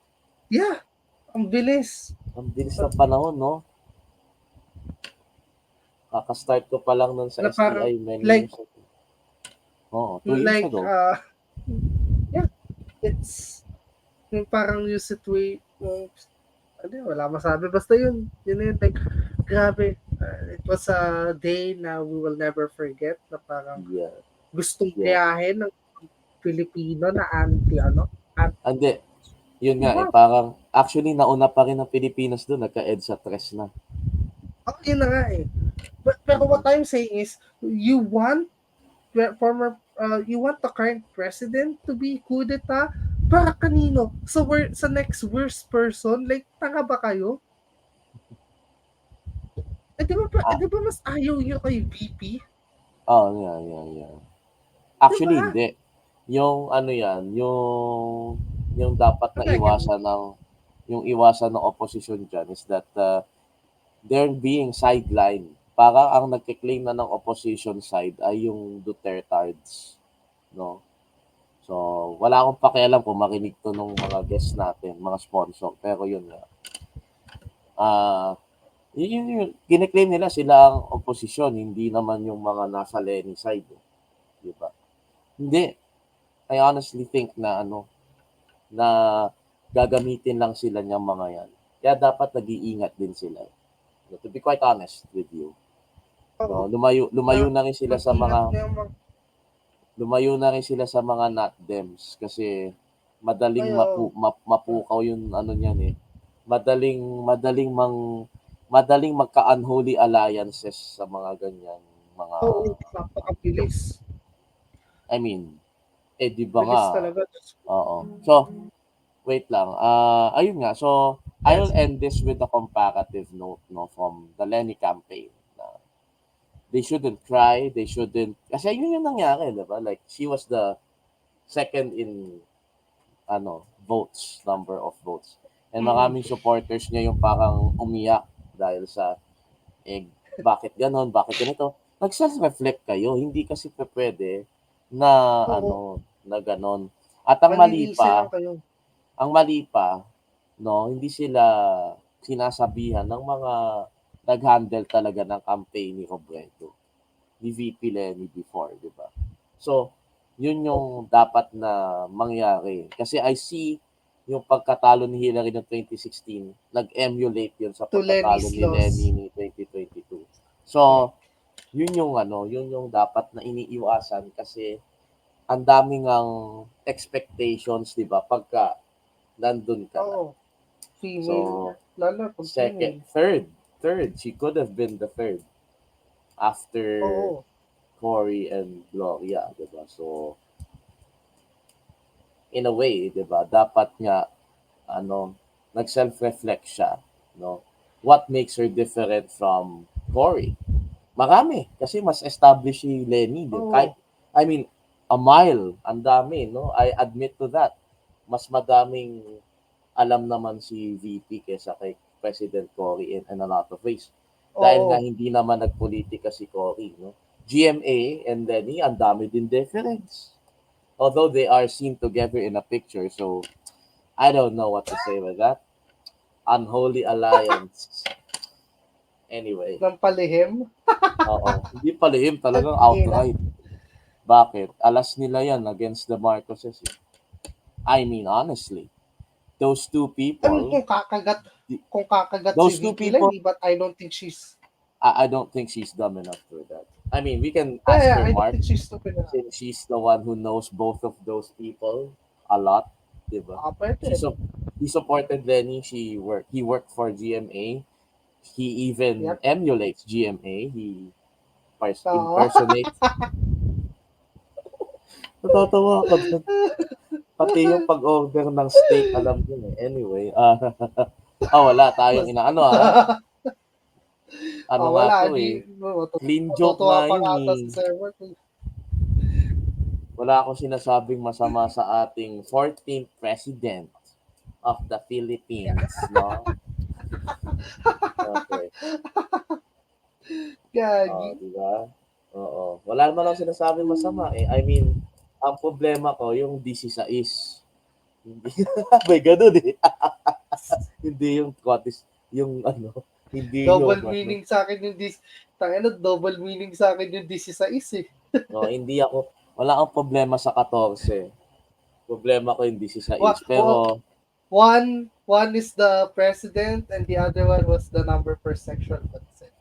Yeah. Ang bilis. Ang bilis ng panahon, no? Kaka-start ko pa lang nun sa Na parang, STI many like, years ago. Oo, 2 years like, ago. yeah, it's yung parang yung situation, wala masabi. Basta yun yun, like, grabe. It was a day na we will never forget na parang gustong gayahin ng Pilipino na Hindi. Yun nga parang actually nauna pa rin ang Pilipinas doon, nagka-EDSA 3 na. Yun na nga eh. Pero what I'm saying is, you want the current president to be coup d'etat para kanino? So sa next worst person, like, tanga ba kayo? Di ba mas ayaw nyo kay VP? Yeah. Actually, diba? hindi. Yung ano yan, yung dapat na iwasan ng opposition dyan is that they're being sidelined. Para ang nagkiklaim na ng opposition side ay yung Dutertards. No? So, wala akong pakialam kung makinig to nung mga guests natin, mga sponsor. Pero yun nga. Yun, kiniklaim nila sila ang opposition, hindi naman yung mga nasa Lenny side. Diba? Hindi. I honestly think na na gagamitin lang sila niyang mga yan. Kaya dapat nag-iingat din sila. To be quite honest with you. No, lumayo na rin sila sa not dems kasi madaling mapukaw yung niyan eh. Madaling magka-unholy alliances sa mga ganyan, mga napakabilis. I mean, di ba nga? Oo. So, wait lang. Ayun nga. So, I'll end this with a comparative note from the Lenny campaign. They shouldn't cry. They shouldn't... Kasi yun yung nangyari, diba? Like, she was the second in number of votes. And maraming supporters niya yung parang umiyak dahil sa bakit ganon, bakit ganito. Nag-self-reflect kayo. Hindi kasi pwede na na ganon. At ang mali pa, hindi sila sinasabihan ng mga nag-handle talaga ng campaign ni Robredo, ni VP Lenny before, di ba? So, yun yung dapat na mangyari. Kasi I see yung pagkatalo ni Hillary noong 2016, nag-emulate yun sa pagkatalo ni Lenny ni 2022. So, yun yung dapat na iniiwasan kasi ang daming ang expectations, di ba, pagka nandun ka na. Female. So, third, she could have been the third after Cory and Gloria, di ba? So, in a way, di ba, dapat nga, nag-self-reflect siya, no? What makes her different from Cory? Marami, kasi mas established si Lenny, di ba? I mean, a mile, ang dami, no? I admit to that. Mas madaming alam naman si VP kaysa kay President Cory in a lot of ways. Dahil nga hindi naman nagpolitika si Cory, no? GMA and Lenny, ang dami din difference. Although they are seen together in a picture, so I don't know what to say with that. Unholy alliance. Anyway. Ng palihim? Oo. Hindi palihim, talagang outright. Bakit? Alas nila yan against the Marcoses. I mean, honestly. Those two people... kung kakagat those si two VP people, Lenny, but I don't think she's... I don't think she's dumb enough for that. I mean, we can ask her, Mark, she's stupid enough. since she's the one who knows both of those people a lot, diba? He supported Lenny. He worked for GMA. He even emulates GMA. He impersonates. Natatawa ako. Pati yung pag-order ng steak, alam ko eh. Anyway, wala tayong inaano nga to eh. Clean joke nga yun eh. Wala akong sinasabing masama sa ating 14th President of the Philippines, no? Okay. Gagi. Diba? Oo. Wala naman akong sinasabing masama eh. I mean, Ang problema ko, yung DC6. Hindi. May ganun eh. Hindi yung Scottish, yung ano, hindi Double yung meaning sa akin yung double meaning sa akin yung 16 eh. No, hindi ako, wala akong problema sa 14. Problema ko yung 16. Pero, one is the president and the other one was the number per sexual consent.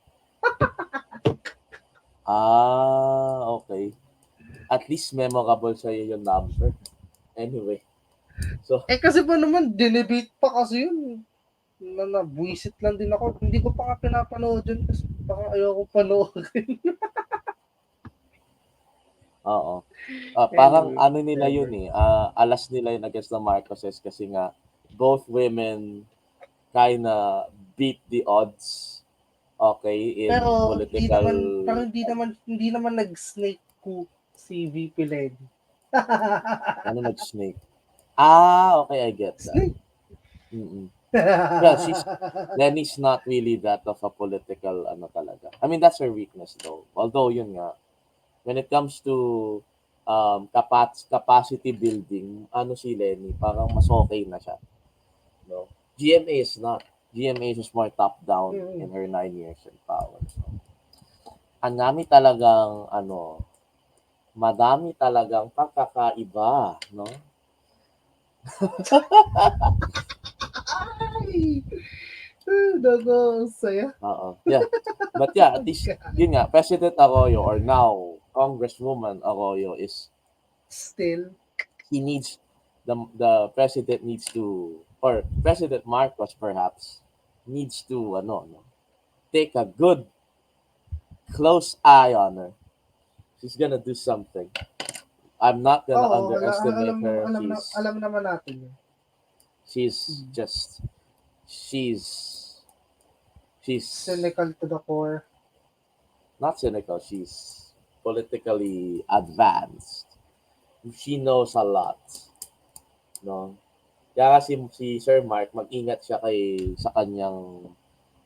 okay. At least memorable sa'yo yung number. Anyway. So, kasi pa naman, dinebate pa kasi yun. Nabuisit lang din ako. Hindi ko pa nga pinapanood yun kasi baka ayoko panoorin. oo. Parang ano nila yun eh. Alas nila yun against the Marcoses kasi nga both women kinda beat the odds. Okay, in pero political... hindi naman nag-snake coup si VP Lenny. ano nag-snake? Okay, I get that. Snake? Yeah, Lenny's not really that of a political ano talaga. I mean, that's her weakness though. Although yun nga, when it comes to capacity building, ano si Lenny, parang mas okay na siya. No? GMA is not. GMA is more top-down in her 9 years in power. So, madami talagang pagkakaiba, no? Saya. Yeah. But yeah, at least, yun nga, President Arroyo or now Congresswoman Arroyo is still, the president needs to, or President Marcos perhaps, needs to, take a good, close eye on her. She's gonna do something. I'm not gonna underestimate her. Alam naman natin yun. She's cynical to the core. Not cynical, she's politically advanced. She knows a lot. No? Kaya kasi si Sir Mark, mag-ingat siya sa kanyang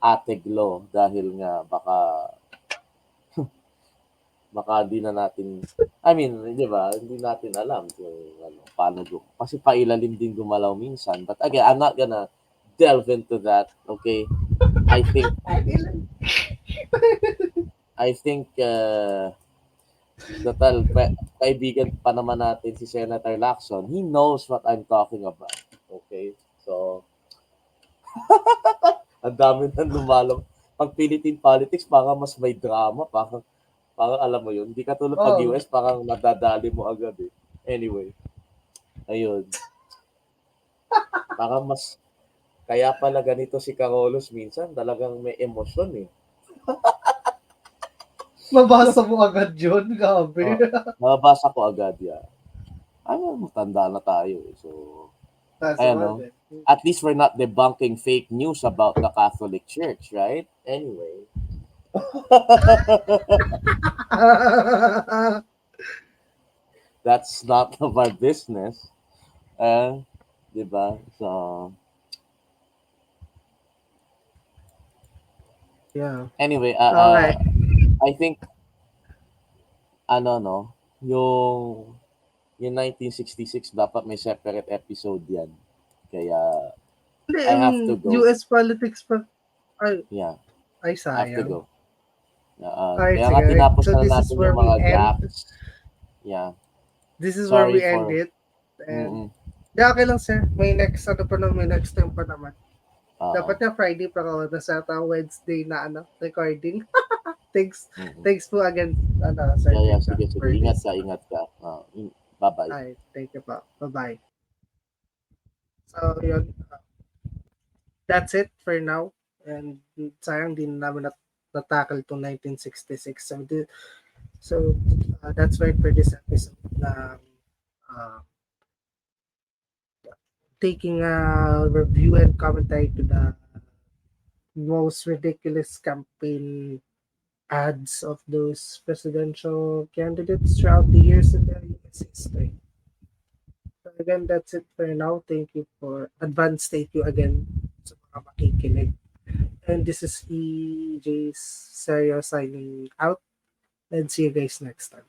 ate Glo dahil nga baka di na natin, I mean, di ba, hindi natin alam kung paano kasi pailalim din gumalaw minsan. But again, I'm not gonna delve into that, okay? I think total kaibigan pa naman natin si Senator Lacson. He knows what I'm talking about. Okay? So, ang dami na lumalong. Pag Philippine politics, parang mas may drama. Parang alam mo yun. Hindi katulad pag US, parang nadadali mo agad eh. Anyway. Ayun. Parang kaya pala ganito si Carolus minsan, talagang may emosyon eh. Mabasa mo agad yun, gabi. Mabasa ko agad yan. Matanda na tayo eh. So, at least we're not debunking fake news about the Catholic Church, right? Anyway. That's not of our business. Diba? So, yeah. Anyway, okay. I think yung 1966 dapat may separate episode yan. Kaya I have to go. US politics pa. Yeah. Ay, sayang. I have to go. Alright, kaya nga tinapos na natin yung mga gaps. Yeah. This is where we end it. And okay lang, sir. May next time pa naman. Dapat na Friday pero nasa Wednesday na recording. Thanks po again, sir. Yeah, sige. Ingat ka. Bye-bye. Alright, thank you po. Bye-bye. So, yun. That's it for now. And sayang din namin na-tackle itong 1966. So that's right for this episode na taking a review and commentary to the most ridiculous campaign ads of those presidential candidates throughout the years in the US history. So again, that's it for now. Thank you again sa mga makikinig. And this is EJ Serio signing out. And see you guys next time.